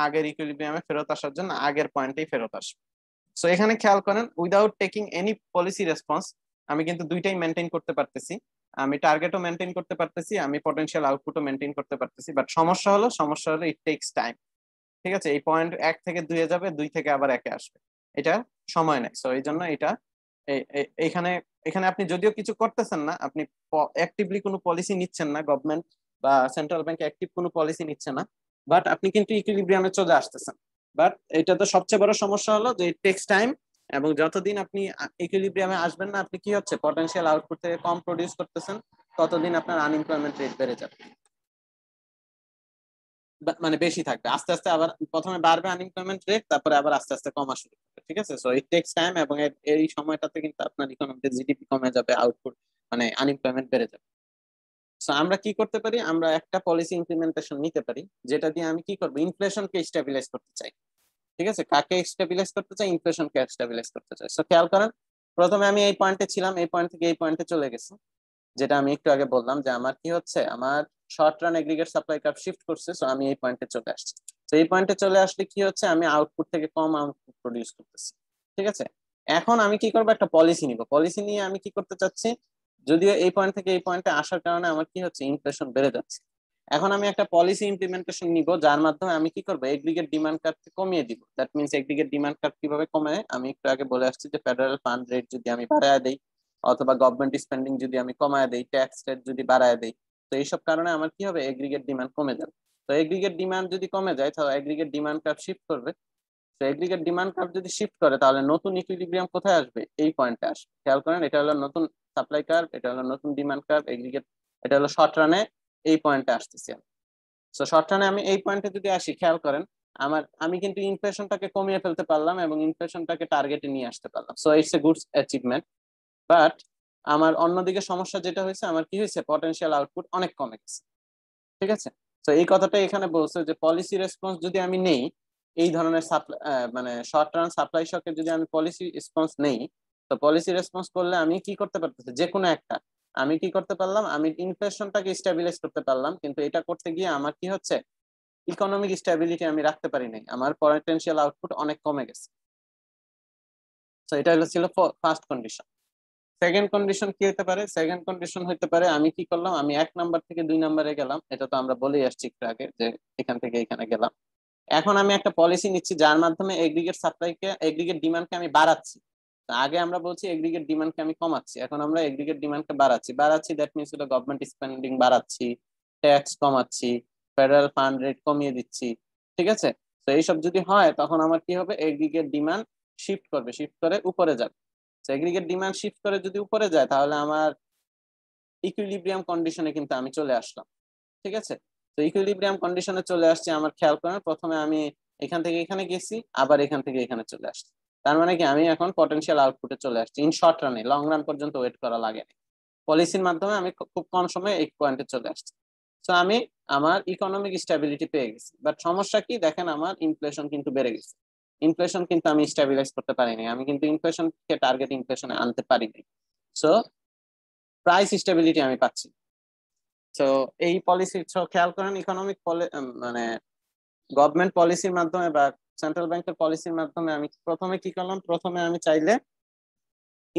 আগের ইকুইলিব্রিয়ামে ফেরত আসার জন্য আগের পয়েন্টেই ফেরত আসবে। সো এখানে খেয়াল করেন without taking any policy response আমি কিন্তু দুইটাই মেনটেন করতে পারতেছি, আমি টার্গেটও মেনটেন করতে পারতেছি, আমি পটেনশিয়াল আউটপুটও মেনটেন করতে পারতেছি, বাট সমস্যা হলো ইট টেকস টাইম। ঠিক আছে, এই পয়েন্ট 1 থেকে 2 এ যাবে, 2 থেকে আবার 1 এ আসবে, এটা সময় নেয়। সো এই জন্য এটা এখানে এখানে আপনি যদিও কিছু করতেছেন না, আপনি অ্যাক্টিভলি কোনো পলিসি নিচ্ছেন না, গভর্নমেন্ট বা সেন্ট্রাল ব্যাংক অ্যাক্টিভ কোনো পলিসি নিচ্ছে না, বাট আপনি কিন্তু ইকুইলিব্রিয়ামে চলে আসতেছেন। বাট এটা তো সবচেয়ে বড় সমস্যা হলো যে ইট টেক্স টাইম, এবং যতদিন আপনি ইকুইলিব্রিয়ামে আসবেন না, আপনি কি হচ্ছে পটেনশিয়াল আউটপুট থেকে কম প্রডিউস করতেছেন, ততদিন আপনার আনএমপ্লয়মেন্ট রেট বেড়ে যাবে, মানে বেশি থাকবে। আস্তে আস্তে আবার প্রথমে বাড়বে আনএমপ্লয়মেন্ট রেট, তারপরে আবার আস্তে আস্তে কমা শুরু করবে। ঠিক আছে, সো ইট টেক্স টাইম, এবং এই সময়টাতে কিন্তু আপনার ইকোনমিতে জিডিপি কমে যাবে, আউটপুট মানে আনএমপ্লয়মেন্ট বেড়ে যাবে। সো আমরা কি করতে পারি, আমরা একটা পলিসি ইমপ্লিমেন্টেশন নিতে পারি যেটা দিয়ে আমি কি করব ইনফ্লেশনকে স্টেবিলাইজ করতে চাই। ঠিক আছে, কাকে স্টেবিলাইজ করতে চাই, ইনফ্লেশনকে স্টেবিলাইজ করতে চাই। সো খেয়াল করেন প্রথমে আমি এই পয়েন্টে ছিলাম, এই পয়েন্ট থেকে এই পয়েন্টে চলে গেছি, যেটা আমি একটু আগে বললাম যে আমার কি হচ্ছে আমার short run aggregate supply curve shift করছে। সো আমি এই পয়েন্টে চলে আসছি, তো এই পয়েন্টে চলে আসলে কি হচ্ছে আমি আউটপুট থেকে কম আউটপুট প্রডিউস করতেছি। ঠিক আছে, এখন আমি কি করবো একটা পলিসি নিব, পলিসি নিয়ে আমি কি করতে চাচ্ছি, যদিও এই পয়েন্ট থেকে এই পয়েন্টে আসার কারণে আমার কি হচ্ছে ইনফ্লেশন বেড়ে যাচ্ছে, এখন আমি একটা পলিসি ইমপ্লিমেন্টেশন নিব যার মাধ্যমে আমি কি করবো এগ্রিগেট ডিমান্ড কার্ভকে কমিয়ে দিব। That means aggregate demand curve কিভাবে কমে, আমি একটু আগে বলে আসছি যে ফেডারেল ফান্ড রেট যদি আমি বাড়ায় দেই, অথবা গভর্নমেন্ট স্পেন্ডিং যদি আমি কমায় দেই, ট্যাক্স রেট যদি বাড়ায় দেই, তো এইসব কারণে আমার কি হবে এগ্রিগেট ডিমান্ড কমে যাবে। তো এগ্রিগেট ডিমান্ড যদি কমে যায় তাহলে এগ্রিগেট ডিমান্ড কার্ভ শিফট করবে। তো এগ্রিগেট ডিমান্ড কার্ভ যদি শিফট করে তাহলে নতুন ইকুইলিব্রিয়াম কোথায় আসবে, এই পয়েন্টে আসবে। খেয়াল করেন এটা হলো নতুন সাপ্লাই কার্ভ, এটা হলো নতুন ডিমান্ড কার্ভ এগ্রিগেট, এটা হলো শর্ট রানে এই পয়েন্টে আসতেছি আমি। সো শর্ট রানে আমি এই পয়েন্টে যদি আসি খেয়াল করেন আমি কিন্তু ইনফ্লেশনটাকে কমিয়ে ফেলতে পারলাম এবং ইনফ্লেশনটাকে টার্গেটে নিয়ে আসতে পারলাম। So it's a good achievement. But আমার অন্যদিকে সমস্যা যেটা হয়েছে আমার কি হয়েছে পটেনশিয়াল আউটপুট অনেক কমে গেছে। ঠিক আছে, তো এই কথাটা এখানে বলছে যে পলিসি রেসপন্স যদি আমি নেই, এই ধরনের সাপ্লাই মানে শর্ট টার্ম সাপ্লাই শকে যদি আমি পলিসি রেসপন্স নেই, তো পলিসি রেসপন্স করলে আমি কি করতে পারতেছি যে কোনো একটা, আমি কি করতে পারলাম আমি ইনফ্লেশনটাকে স্টেবিলাইজ করতে পারলাম, কিন্তু এটা করতে গিয়ে আমার কি হচ্ছে ইকোনমিক স্টেবিলিটি আমি রাখতে পারি নাই, আমার পটেনশিয়াল আউটপুট অনেক কমে গেছে। তো এটা হলো ছিল ফার্স্ট কন্ডিশন। সেকেন্ড কন্ডিশন কি হতে পারে, সেকেন্ড কন্ডিশন হতে পারে আমি কি করলাম আমি 1 নাম্বার থেকে 2 নাম্বারে গেলাম, এটা তো আমরা বলেই আসছি একটু আগে যে এখান থেকে এখানে গেলাম। এখন আমি একটা পলিসি নিচ্ছি যার মাধ্যমে এগ্রিগেট সাপ্লাইকে এগ্রিগেট ডিমান্ডকে আমি বাড়াচ্ছি। আগে আমরা বলছি এগ্রিগেট ডিমান্ডকে আমি কমাচ্ছি, এখন আমরা এগ্রিগেট ডিমান্ডকে বাড়াচ্ছি দ্যাট মিনস হলো গভর্নমেন্ট স্পেন্ডিং বাড়াচ্ছি, ট্যাক্স কমাচ্ছি, ফেডারেল ফান্ড রেট কমিয়ে দিচ্ছি। ঠিক আছে, তো এইসব যদি হয় তখন আমার কি হবে এগ্রিগেট ডিমান্ড শিফট করবে, শিফট করে উপরে যাবে। এগ্রিগেট ডিমান্ড শিফট করে যদি উপরে যায় তাহলে আমার ইকুইলিব্রিয়াম কন্ডিশনে কিন্তু আমি চলে আসলাম। ঠিক আছে, তো ইকুইলিব্রিয়াম কন্ডিশনে চলে আসছে আমার খেয়াল করেন প্রথমে আমি এখান থেকে এখানে গেছি, আবার এখান থেকে এখানে চলে আসছি। তার মানে কি আমি এখন পটেনশিয়াল আউটপুটে চলে আসছি ইন শর্ট রানে, লং রান পর্যন্ত ওয়েট করা লাগে না। পলিসির মাধ্যমে আমি খুব কম সময়ে এই পয়েন্টে চলে আসছি। তো আমি আমার ইকোনমিক স্টেবিলিটি পেয়ে গেছি, বাট সমস্যা কি দেখেন, আমার ইনফ্লেশন কিন্তু বেড়ে গেছে। ইনফ্লেশন কিন্তু আমি স্টেবিলাইজ করতে পারিনি, আমি কিন্তু ইনফ্লেশনকে টার্গেট ইনফ্লেশনে আনতে পারিনি। সো প্রাইস স্টেবিলিটি আমি পাচ্ছি। তো এই পলিসি খেয়াল করেন, ইকোনমিক মানে গভর্নমেন্ট পলিসির মাধ্যমে বা সেন্ট্রাল ব্যাংকের পলিসির মাধ্যমে আমি প্রথমে কি করলাম, প্রথমে আমি চাইলে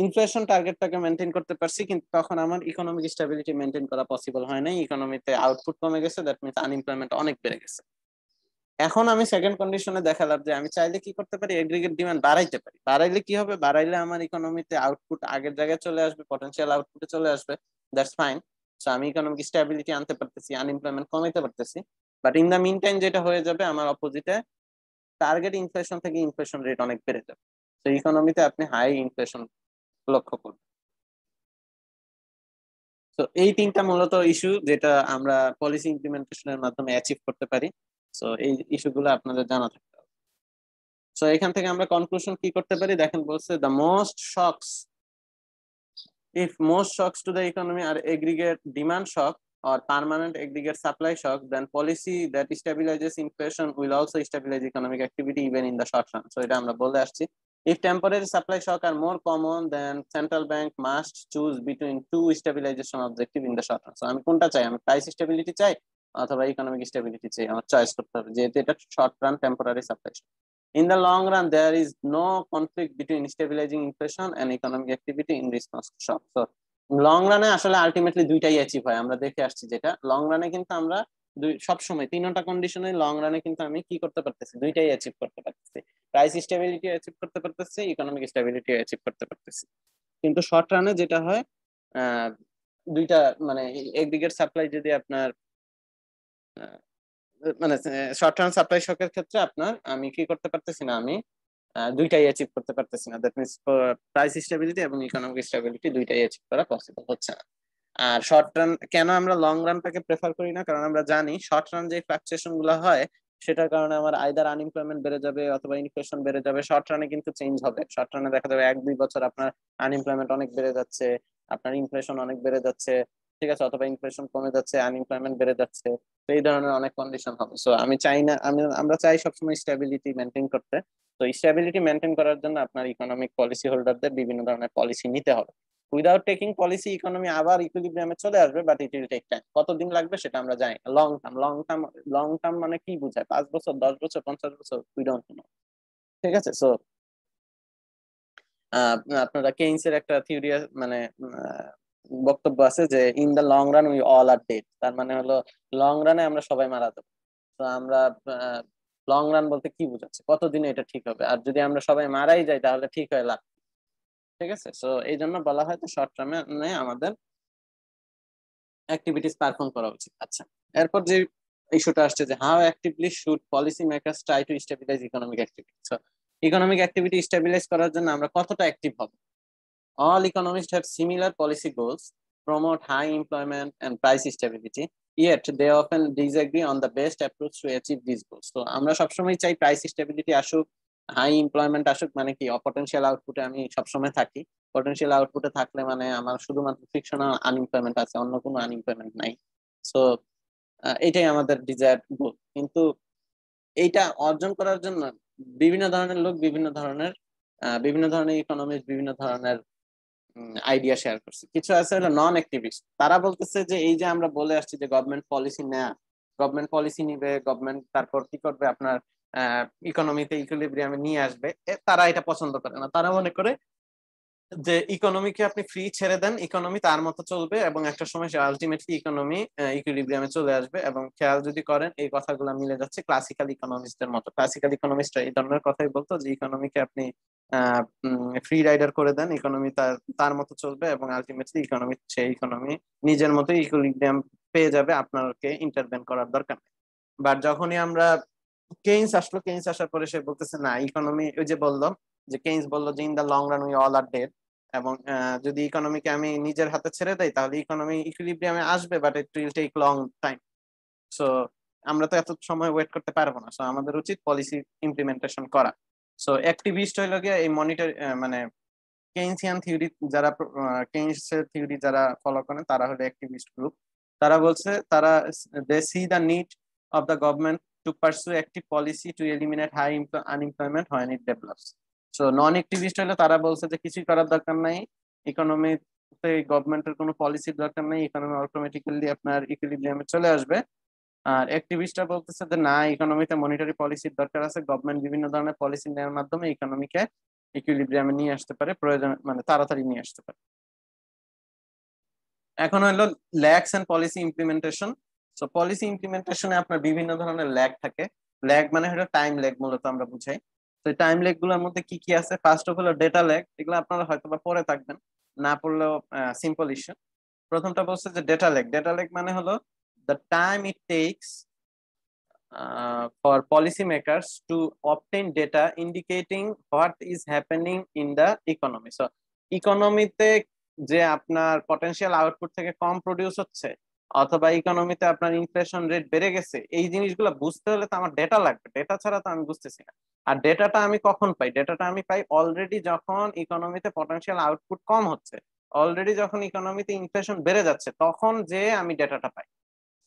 ইনফ্লেশন টার্গেটটাকে মেনটেন করতে পারছি, কিন্তু তখন আমার ইকোনমিক স্টেবিলিটি মেনটেন করা পসিবল হয় নাই, ইকোনমিতে আউটপুট কমে গেছে, দ্যাট মিনস আনএমপ্লয়মেন্ট অনেক বেড়ে গেছে। এখন আমি সেকেন্ড কন্ডিশনে দেখালাম যে আমি চাইলে কি করতে পারি, এগ্রিগেট ডিমান্ড বাড়াইতে পারি। বাড়াইলে কি হবে, বাড়াইলে আমার ইকোনমিতে আউটপুট আগের জায়গায় চলে আসবে, পটেনশিয়াল আউটপুটে চলে আসবে, দ্যাটস ফাইন। সো আমি ইকোনমিক স্টেবিলিটি আনতে পারতেছি, আনএমপ্লয়মেন্ট কমাইতে পারতেছি। But in the mean time যেটা হয়ে যাবে, আমার অপোজিটে টার্গেট ইনফ্লেশন থেকে ইনফ্লেশন রেট অনেক বেড়ে যাবে। তো ইকোনমিতে আপনি হাই ইনফ্লেশন লক্ষ্য করবেন। তো এই তিনটা মূলত ইস্যু যেটা আমরা পলিসি ইমপ্লিমেন্টেশনের মাধ্যমে অ্যাচিভ করতে পারি। তো এই ইস্যুগুলো আপনাদের জানা থাকতে হবে। সো এখান থেকে আমরা কনক্লুশন কি করতে পারি, দেখেন বলছে the most shocks, if most shocks to the economy are aggregate demand shock or permanent aggregate supply shock, then policy that stabilizes inflation will also stabilize economic activity even in the short run. So এটা আমরা বলে আসছি, if temporary supply shock are more common, then central bank must choose between two stabilization objective in the short run. So আমি কোনটা চাই, আমি price stability চাই অথবা ইকোনমিক স্টেবিলিটি চাই, আমার চয়েস করতে হবে, যেহেতু এটা short run temporary supply shock. In the long run, there is no conflict between stabilizing inflation and economic activity in response to shock. So long রানে আসলে আলটিমেটলি দুইটাই অ্যাচিভ হয়, আমরা দেখে আসছি যেটা লং রানে কিন্তু আমরা সবসময় তিনটা কন্ডিশনে লং রানে কিন্তু আমি কি করতে পারতেছি, দুইটাই অ্যাচিভ করতে পারতেছি, প্রাইস স্টেবিলিটি অ্যাচিভ করতে পারতেছি, ইকোনমিক স্টেবিলিটি অ্যাচিভ করতে পারতেছি। কিন্তু শর্ট রানে যেটা হয়, আহ দুইটা মানে এগ্রিগেট সাপ্লাই যদি আপনার মানে শর্ট টার্ম সাপ্লাই শকের ক্ষেত্রে আপনার আমি কি করতে পারতেছি না, আমি দুইটাই অ্যাচিভ করতে পারতেছি না, দ্যাট মিনস প্রাইস স্টেবিলিটি এবং ইকোনমিক স্টেবিলিটি দুইটাই অ্যাচিভ করা পসিবল হচ্ছে না। আর শর্ট রান কেন আমরা লং রানটাকে প্রেফার করি না, কারণ আমরা জানি শর্ট রান যে ফ্লাকচুয়েশন গুলো হয় সেটার কারণে আমার আইদার আনএমপ্লয়মেন্ট বেড়ে যাবে অথবা ইনফ্লেশন বেড়ে যাবে। শর্ট রানে কিন্তু চেঞ্জ হবে, শর্ট রানে দেখা যাবে 1-2 বছর আপনার আনএমপ্লয়মেন্ট অনেক বেড়ে যাচ্ছে, আপনার ইনফ্লেশন অনেক বেড়ে যাচ্ছে, ঠিক আছে, অথবা ইনফ্লেশন কমে যাচ্ছে, আনএমপ্লয়মেন্ট বেড়ে যাচ্ছে। তো এই ধরনের অনেক কন্ডিশন হবে। সো আমি চাই না, আমরা চাই সবসময় স্টেবিলিটি মেনটেন করতে। তো স্টেবিলিটি মেনটেন করার জন্য আপনার ইকোনমিক পলিসি হোল্ডারদের বিভিন্ন ধরনের পলিসি নিতে হবে। উইদাউট টেকিং পলিসি ইকোনমি আবার ইকুইলিব্রিয়ামে চলে আসবে, but it will take time. কতদিন লাগবে সেটা আমরা জানি না। লং টার্ম, লং টার্ম মানে কি বোঝায়, 5 বছর, 10 বছর, 50 বছর, উই ডোন্ট নো। ঠিক আছে। সো আপনারা কেইনসের একটা থিওরি মানে বক্তব্য আছে যে in the long run we all are dead, তার মানে হলো লং রানে আমরা সবাই মারা যাবো। তো আমরা লং রান বলতে কি বোঝাচ্ছে, কতদিনে এটা ঠিক হবে, আর যদি আমরা সবাই মারাই যাই তাহলে ঠিক হয় লাভ। ঠিক আছে। সো এই জন্য বলা হয় তো শর্ট টার্মে আমাদের অ্যাক্টিভিটিস পারফর্ম করা উচিত। আচ্ছা, এরপর যে ইস্যুটা আসছে যে how actively should policy makers try to stabilize economic activity. So economic activity stabilize করার জন্য আমরা কতটা অ্যাক্টিভ হব। All economists have similar policy goals, promote high employment and price stability, yet they often disagree on the best approach to achieve these goals. So আমরা সবসময় চাই price stability আসুক, high employment আসুক, মানে কি পটেনশিয়াল আউটপুটে আমি সবসময় থাকি। পটেনশিয়াল আউটপুটে থাকলে মানে আমার শুধুমাত্র ফিকশনাল আনএমপ্লয়মেন্ট আছে, অন্য কোনো আনএমপ্লয়মেন্ট নাই। সো এটাই আমাদের ডিজায়ার্ড গোল। কিন্তু এইটা অর্জন করার জন্য বিভিন্ন ধরনের লোক বিভিন্ন ধরনের ইকোনমিক্স বিভিন্ন ধরনের আইডিয়া শেয়ার করছে। কিছু আছে হলো নন অ্যাক্টিভিস্ট, তারা বলতেছে যে এই যে আমরা বলে আসছি যে গভর্নমেন্ট পলিসি নিবে, গভর্নমেন্ট তারপর কি করবে আপনার ইকোনমিতে ইকুইলিব্রিয়ামে নিয়ে আসবে, তারা এটা পছন্দ করে না। তারা মনে করে যে ইকোনমিকে আপনি ফ্রি ছেড়ে দেন, ইকোনমি তার মতো চলবে এবং একটা সময় আলটিমেটলি ইকোনমি ইকুইলিব্রিয়ামে চলে আসবে। এবং খেয়াল যদি করেন এই কথাগুলো মিলে যাচ্ছে ক্লাসিক্যাল ইকোনমিস্টদের মতো। ক্লাসিক্যাল ইকোনমিস্টরা এই ধরনের কথাই বলতো যে ইকোনমিকে আপনি ফ্রি রাইডার করে দেন, ইকোনমি তার তার মতো চলবে এবং আলটিমেটলি সেই ইকোনমি নিজের মতো ইকুইলিব্রিয়াম পেয়ে যাবে, আপনাকে ইন্টারভেন করার দরকার নেই। বাট যখনই আমরা কেইনস আসলো, কেইনস আসার পরে সে বলতেছে না, ইকোনমি ওই যে বললো যে কেইনস বললো যে in the long run we all are dead, এবং যদি ইকোনমিকে আমি নিজের হাতে ছেড়ে দেই তাহলে ইকোনমি ইকুইলিব্রিয়ামে আসবে, but it will take long time. So আমরা তো এত সময় ওয়েট করতে পারবো না। সো আমাদের উচিত পলিসি ইমপ্লিমেন্টেশন করা। সো অ্যাক্টিভিস্ট হইলো গিয়ে এই মনিটর মানে কেইনসিয়ান থিওরি যারা কেইনসের থিওরি যারা ফলো করেন তারা হলো অ্যাক্টিভিস্ট গ্রুপ। তারা বলছে তারা they see the need of the government to pursue active policy to eliminate high unemployment when it develops. So non activist হলে তারা বলছে যে কিছুই করার দরকার নাই, ইকোনমিতে গভর্নমেন্টের কোনো পলিসির দরকার নেই, ইকোনমি অটোমেটিক্যালি আপনার ইকুইলিব্রিয়ামে চলে আসবে। আর অ্যাক্টিভিস্টরা বলতেছে যে না, ইকোনমিতে মনিটারি পলিসির দরকার আছে, গভর্নমেন্ট বিভিন্ন ধরনের পলিসি নেওয়ার মাধ্যমে ইকোনমিকে ইকুইলিব্রিয়ামে নিয়ে আসতে পারে, প্রয়োজন মানে তাড়াতাড়ি নিয়ে আসতে পারে। এখন হলো lags and policy implementation. So policy ইমপ্লিমেন্টেশনে আপনার বিভিন্ন ধরনের ল্যাগ থাকে। ল্যাগ মানে হলো টাইম ল্যাগ মূলত আমরা বুঝাই। তো টাইম ল্যাগ গুলোর মধ্যে কি কি আছে? ফার্স্ট অফ হলো ডেটা ল্যাগ, এগুলো আপনারা হয়তো বা পড়ে থাকবেন, না পড়লেও সিম্পল ইস্যু। প্রথমটা বলছে যে ডেটা ল্যাগ। ডেটা ল্যাগ মানে হলো the time it tax for policymakers to obtain data indicating what is happening in the economy. So ইকোনমিতে যে আপনার পটেনশিয়াল আউটপুট থেকে কম প্রডিউস হচ্ছে, অথবা ইকোনমিতে আপনার ইনফ্লেশন রেট বেড়ে গেছে, এই জিনিসগুলো বুঝতে হলে তো আমার ডেটা লাগবে। ডেটা ছাড়া তো আমি বুঝতেছি না। আর ডেটাটা আমি কখন পাই? ডেটাটা আমি পাই অলরেডি যখন ইকোনমিতে পটেনশিয়াল আউটপুট কম হচ্ছে, অলরেডি যখন ইকোনমিতে ইনফ্লেশন বেড়ে যাচ্ছে, তখন যে আমি ডেটাটা পাই।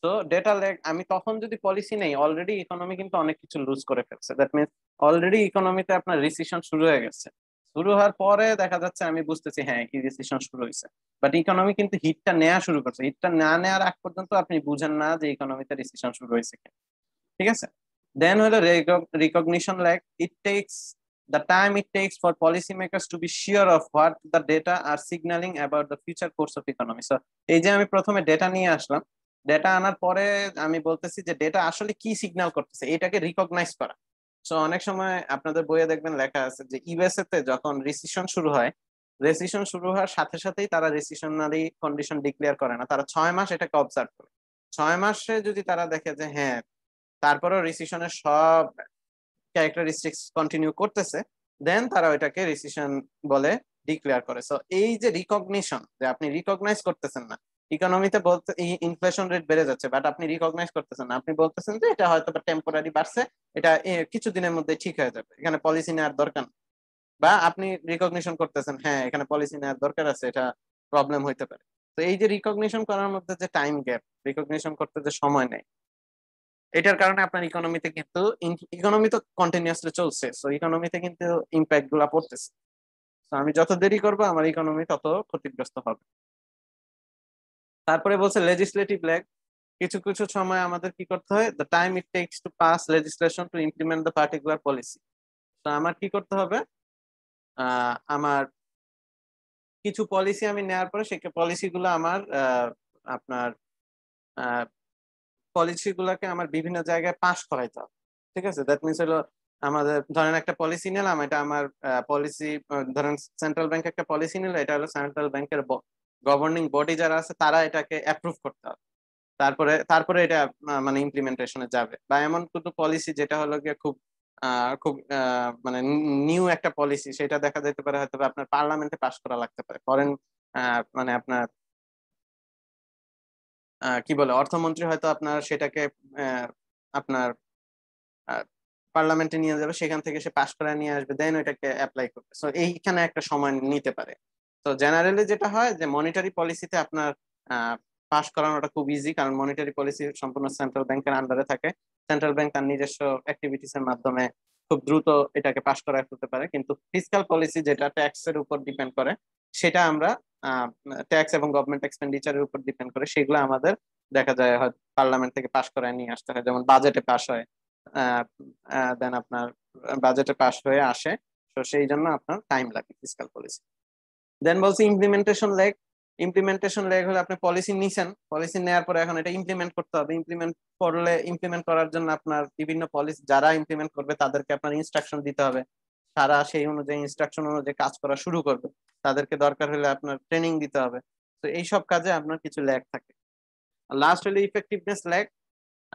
তো ডেটা ল্যাগ আমি তখন যদি পলিসি নেই, অলরেডি ইকোনমি কিন্তু অনেক কিছু লুজ করে ফেলছে। দ্যাট মিনস অলরেডি ইকোনমিতে আপনার রিসেশন শুরু হয়ে গেছে। শুরু হওয়ার পরে দেখা যাচ্ছে আমি বুঝতেছি হ্যাঁ কি রিসেশন শুরু হয়েছে, বাট ইকোনমি কিন্তু হিটটা নেওয়া শুরু করছে। হিটটা না নেওয়ার আগ পর্যন্ত আপনি বুঝেন না যে ইকোনমিতে রিসেশন শুরু হয়েছে কিনা। ঠিক আছে? দেন হলো recognition lag. It tax the time it takes for policymakers to be sure of what the data are signaling about the future course of economy. So এই যে আমি প্রথমে ডেটা নিয়ে আসলাম, ডেটা আনার পরে আমি বলতেছি যে ডেটা আসলে কি সিগন্যাল করতেছে, এটাকে রিকগনাইজ করা। সো অনেক সময় আপনাদের বইয়ে দেখবেন লেখা আছে যে ইউএসএ তে যখন রিসেশন শুরু হয়, রেসিশন শুরু হওয়ার সাথে সাথেই তারা রেসিশনারি কন্ডিশন ডিক্লেয়ার করে না, তারা 6 মাস এটাকে অবজার্ভ করে। 6 মাসে যদি তারা দেখে যে হ্যাঁ তারপরেও রিসেশনের সব ক্যারেক্টারিস্টিক্স কন্টিনিউ করতেছে, দেন তারা ওইটাকে রিসেশন বলে ডিক্লেয়ার করে। সো এই যে রিকগনিশন, যে আপনি রিকগনাইজ করতেছেন না, ইকোনমিতে বলতে ইনফ্লেশন রেট বেড়ে যাচ্ছে, বাট আপনি রিকগনাইজ করতেছেন না, আপনি বলতেছেন যে এটা হয়তো টেম্পোরারি বাড়ছে, এটা কিছুদিনের মধ্যে ঠিক হয়ে যাবে, এখানে পলিসি নেওয়ার দরকার নেই। বা আপনি রিকগনিশন করতেছেন হ্যাঁ এখানে পলিসি নেওয়ার দরকার আছে, এটা প্রবলেম হইতে পারে। তো এই যে রিকগনিশন করার মধ্যে যে টাইম গ্যাপ, রিকগনিশন করতে যে সময় নেয়, এটার কারণে আপনার ইকোনমিতে কিন্তু ইকোনমি তো কন্টিনিউয়াসলি চলছে, সো ইকোনমিতে কিন্তু ইম্প্যাক্ট গুলা পড়তেছে। তো আমি যত দেরি করবো আমার ইকোনমি তত ক্ষতিগ্রস্ত হবে। তারপরে বলছে লেজিসলেটিভ ল্যাগ। কিছু কিছু সময় আমাদের কি করতে হয়? The time it takes to pass legislation to implement the particular policy. তো আমার কি করতে হবে? আমার কিছু পলিসি আমি নেওয়ার পরে সেই পলিসি গুলো আমার আপনার পলিসি গুলাকে আমার বিভিন্ন জায়গায় পাস করাইতে হবে। ঠিক আছে? দ্যাট মিনস হলো আমাদের ধরেন একটা পলিসি নিলাম, এটা আমার পলিসি, ধরেন সেন্ট্রাল ব্যাংক একটা পলিসি নিল, এটা হলো সেন্ট্রাল ব্যাংকের গভর্নিং বডি যারা আছে তারা এটাকে অ্যাপ্রুভ করতে হবে। তারপরে তারপরে এটা মানে ইমপ্লিমেন্টেশনে যাবে। বা এমন কোনো পলিসি যেটা হলো গিয়ে খুব খুব মানে নিউ একটা পলিসি, সেটা দেখা যেতে পারে হয়তো আপনার পার্লামেন্টে পাস করা লাগতে পারে। ফরেন মানে আপনার কি বলে অর্থমন্ত্রী হয়তো আপনার সেটাকে আপনার পার্লামেন্টে নিয়ে যাবে, সেখান থেকে সে পাশ করে নিয়ে আসবে, দেন ওইটাকে অ্যাপ্লাই করবে। সো এইখানে একটা সময় নিতে পারে। তো জেনারেলি যেটা হয় যে মনিটারি পলিসিতে আপনার পাস করানোটা খুব ইজি, কারণ মনিটারি পলিসি সম্পূর্ণ সেন্ট্রাল ব্যাংকের আন্ডারে থাকে। সেন্ট্রাল ব্যাংক তার নিজস্ব অ্যাক্টিভিটিস এর মাধ্যমে খুব দ্রুত এটাকে পাস করায় ফেলতে পারে। কিন্তু ফিসকাল পলিসি যেটা ট্যাক্স এর উপর ডিপেন্ড করে, সেটা আমরা ট্যাক্স এবং গভর্নমেন্ট এক্সপেন্ডিচারের উপর ডিপেন্ড করে, সেগুলো আমাদের দেখা যায় হয়তো পার্লামেন্ট থেকে পাস করায় নিয়ে আসতে হয়, যেমন বাজেটে পাস হয়, দেন আপনার বাজেটে পাস হয়ে আসে। তো সেই জন্য আপনার টাইম লাগে ফিসকাল পলিসি। দেন বলছি ইমপ্লিমেন্টেশন লেগ। ইমপ্লিমেন্টেশন লেগ হলে আপনি পলিসি নিছেন, পলিসি নেওয়ার পরে এখন এটা ইমপ্লিমেন্ট করতে হবে। ইমপ্লিমেন্ট করার জন্য আপনার বিভিন্ন পলিসি যারা ইমপ্লিমেন্ট করবে তাদেরকে আপনার ইনস্ট্রাকশন দিতে হবে, তারা সেই অনুযায়ী ইনস্ট্রাকশন অনুযায়ী কাজ করা শুরু করবে, তাদেরকে দরকার হলে আপনার ট্রেনিং দিতে হবে। তো এইসব কাজে আপনার কিছু ল্যাগ থাকে। লাস্ট হলো ইফেক্টিভনেস ল্যাগ।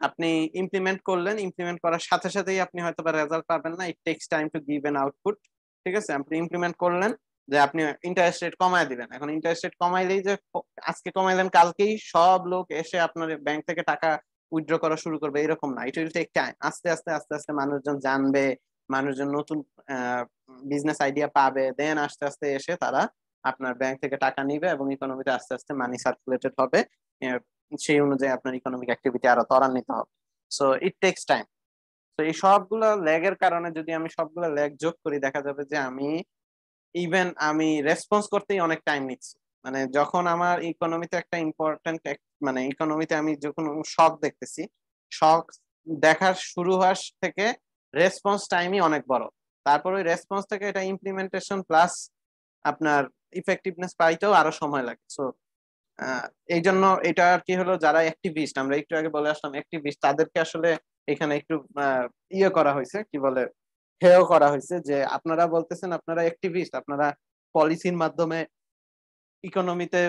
আপনি ইমপ্লিমেন্ট করলেন, ইমপ্লিমেন্ট করার সাথে সাথেই আপনি হয়তো বা রেজাল্ট পাবেন না, it takes time to give N output. ঠিক আছে? আপনি ইমপ্লিমেন্ট করলেন যে আপনি ইন্টারেস্ট রেট কমায় দিবেন, এখন ইন্টারেস্ট রেট কমাইলেই যে আজকে কমাইলেন কালকেই সব লোক এসে আপনার ব্যাংক থেকে টাকা উইথড্র করা শুরু করবে এরকম না, ইট উইল টেক টাইম। আস্তে আস্তে আস্তে আস্তে মানুষজন জানবে, মানুষজন নতুন বিজনেস আইডিয়া পাবে, দেন আস্তে আস্তে এসে তারা আপনার ব্যাংক থেকে টাকা নিবে এবং ইকোনমিতে আস্তে আস্তে মানি সার্কুলেটেড হবে। আহ, সেই অনুযায়ী আপনার ইকোনমিক অ্যাক্টিভিটি আরো ত্বরান্বিত হবে। So it takes time. তো এই সবগুলো ল্যাগের কারণে যদি আমি সবগুলো ল্যাগ যোগ করি, দেখা যাবে যে আমি রেসপন্স করতেই অনেক টাইম নিচ্ছি। মানে যখন আমার ইকোনমিতে একটা ইম্পর্টেন্ট, মানে ইকোনমিতে আমি যখন শক দেখতেছি, শক দেখার শুরু হওয়ার থেকে রেসপন্স টাইমই অনেক বড়। তারপর ওই রেসপন্স থেকে এটা ইমপ্লিমেন্টেশন প্লাস আপনার ইফেক্টিভনেস পাইতেও আরো সময় লাগে। সো আহ, এই জন্য এটা আর কি হলো, যারা অ্যাক্টিভিস্ট, আমরা একটু আগে বলে আসলাম অ্যাক্টিভিস্ট, তাদেরকে আসলে এখানে একটু ইয়ে করা হয়েছে, কি বলে, হেয় করা হয়েছে যে আপনারা বলতেছেন আপনারা অ্যাক্টিভিস্ট, আপনারা পলিসির মাধ্যমে ইকোনমিতে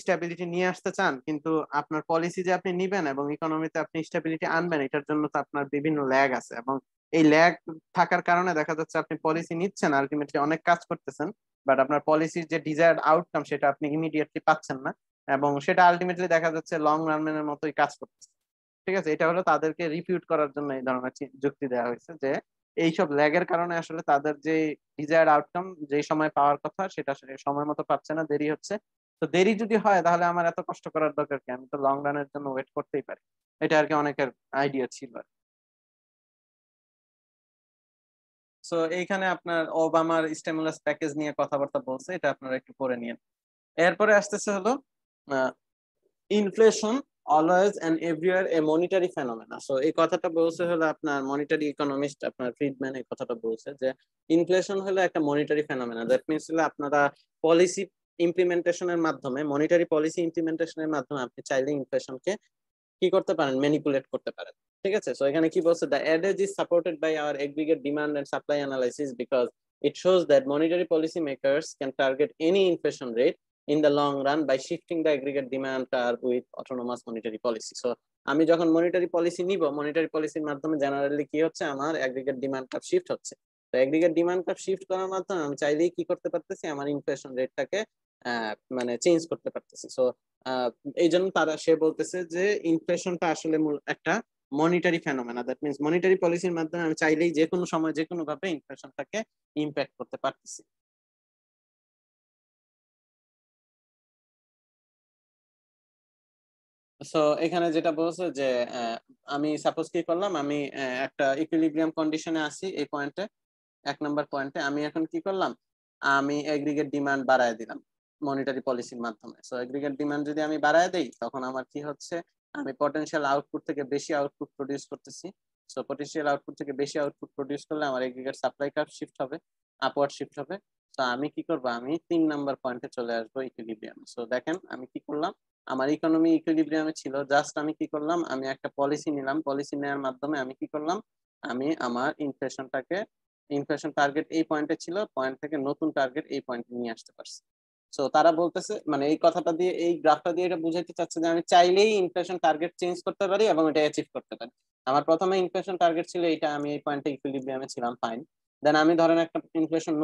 স্টেবিলিটি নিয়ে আসতে চান, কিন্তু আপনার পলিসি যে আপনি নিবেন এবং ইকোনমিতে আপনি স্টেবিলিটি আনবেন, এটার জন্য তো আপনার বিভিন্ন ল্যাগ আছে, এবং এই ল্যাগ থাকার কারণে দেখা যাচ্ছে আপনি পলিসি নিচ্ছেন, আলটিমেটলি অনেক কাজ করতেছেন, বাট আপনার পলিসির যে ডিজায়ার্ড আউটকাম সেটা আপনি ইমিডিয়েটলি পাচ্ছেন না, এবং সেটা আলটিমেটলি দেখা যাচ্ছে লং রানের মতোই কাজ করতেছে। ঠিক আছে, এটা হলো তাদেরকে রিফিউট করার জন্য এই ধরনের যুক্তি দেওয়া হয়েছে যে এইসব ল্যাগের কারণে আসলে তাদের যে ডিজায়ার্ড আউটকাম যে সময় পাওয়ার কথা সেটা সে সময় মতো পাচ্ছে না, দেরি হচ্ছে। তো দেরি যদি হয় তাহলে আমার এত কষ্ট করার দরকার কি, আমি তো লং রানের জন্য ওয়েট করতেই পারি। এটা আর কি অনেকের আইডিয়া ছিল। সো এইখানে আপনার ওবামার স্টিমুলাস প্যাকেজ নিয়ে কথাবার্তা বলছে, এটা আপনারা একটু পড়ে নিন। এরপরে আসতেছে হলো inflation always and everywhere a monetary phenomena. So এই কথাটা বলছে হলো আপনার মনিটারি ইকোনমিস্ট আপনার ফ্রিডম্যান, এই কথাটা বলছে যে ইনফ্লেশন হলো একটা মনিটারি ফেনোমেনা। দ্যাট মিনস হলো আপনারা পলিসি ইমপ্লিমেন্টেশনের মাধ্যমে, মনিটারি পলিসি ইমপ্লিমেন্টেশনের মাধ্যমে আপনি চাইলে ইনফ্লেশনকে কি করতে পারেন, ম্যানিপুলেট করতে পারেন। ঠিক আছে, সো এখানে কি বলছে, the adage is supported by our aggregate demand and supply analysis because it shows that monetary policy makers can target any inflation rate in the long run by shifting the aggregate demand curve with autonomous monetary policy. So আমি যখন monetary policy নিব, monetary পলিসির মাধ্যমে generally কি হচ্ছে, আমার aggregate demand curve shift হচ্ছে। তো অ্যাগ্রিগেট ডিমান্ড কার্ভ শিফট করার মাধ্যমে আমি চাইলেই কি করতে পারতেছি, আমার ইনফ্লেশন রেটটাকে মানে চেঞ্জ করতে পারতেছি। সো এই জন্য সে বলতেছে যে ইনফ্লেশনটা আসলে একটা monetary phenomena. That means monetary পলিসির মাধ্যমে আমি চাইলেই যে কোনো সময় যে কোনো ভাবে ইনফ্লেশনটাকে ইম্প্যাক্ট করতে পারতেছি। সো এখানে যেটা বলছে যে আমি সাপোজ কি করলাম, আমি একটা ইকুইলিব্রিয়াম কন্ডিশনে আছি এই পয়েন্টে, 1 নম্বর পয়েন্টে আমি এখন কি করলাম, আমি এগ্রিগেট ডিমান্ড বাড়ায় দিলাম মনিটারি পলিসির মাধ্যমে। সো এগ্রিগেট ডিমান্ড যদি আমি বাড়ায় দেই, তখন আমার কি হচ্ছে, আমি পটেনশিয়াল আউটপুট থেকে বেশি আউটপুট প্রডিউস করতেছি। সো পটেনশিয়াল আউটপুট থেকে বেশি আউটপুট প্রডিউস করলে আমার এগ্রিগেট সাপ্লাই কার্ভ শিফট হবে, আপওয়ার্ড শিফট হবে। তো আমি কি করবো, আমি 3 নম্বর পয়েন্টে চলে আসবো, ইকুইলিব্রিয়াম। সো দেখেন আমি কি করলাম, আমার ইকোনমি ইকুইলিব্রিয়ামে ছিল, জাস্ট আমি কি করলাম, আমি একটা পলিসি নিলাম, পলিসি নেওয়ার মাধ্যমে আমি কি করলাম, আমি আমার ইনফ্লেশন টার্গেট এই পয়েন্টে ছিল, পয়েন্ট থেকে নতুন টার্গেট এই পয়েন্টে নিয়ে আসতে পারছি। সো তারা বলতেছে, মানে এই কথাটা দিয়ে, এই গ্রাফটা দিয়ে এটা বুঝাইতে চাচ্ছে যে আমি চাইলেই ইনফ্লেশন টার্গেট চেঞ্জ করতে পারি এবং এটা অ্যাচিভ করতে পারি। আমার প্রথমে ইনফ্লেশন টার্গেট ছিল এইটা, আমি এই পয়েন্টে ইকুইলিব্রিয়ামে ছিলাম, ফাইন। দেন আমি ধরেন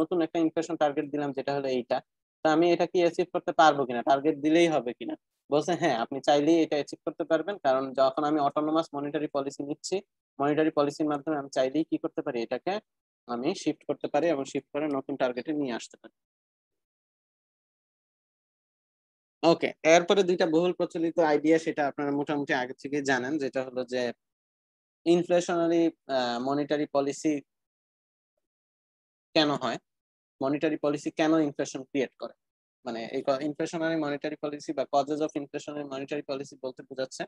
নতুন একটা ইনফ্লেশন টার্গেট দিলাম যেটা হলো এইটা। তো আমি এটা কি অ্যাচিভ করতে পারবো কিনা, টার্গেট দিলেই হবে কিনা। বলছে হ্যাঁ, আপনি চাইলেই এটা অ্যাচিভ করতে পারবেন, কারণ যখন আমি অটোনোমাস মনিটারি পলিসি নিচ্ছি, মনিটারি পলিসির মাধ্যমে আমি চাইলেই কি করতে পারি, এটাকে আমি শিফট করতে পারি এবং শিফট করে নতুন টার্গেটে নিয়ে আসতে পারি। ওকে, এরপরে দুইটা বহুল প্রচলিত আইডিয়া, সেটা আপনারা মোটামুটি আগে থেকে জানেন, যেটা হলো যে ইনফ্লেশনারি মনিটারি পলিসি কেন হয়, মনিটারি পলিসি কেন ইনফ্লেশন ক্রিয়েট করে। মানে এই ইনফ্লেশনারি মনিটারি পলিসি বা causes of inflationary monetary policy বলতে বোঝাচ্ছে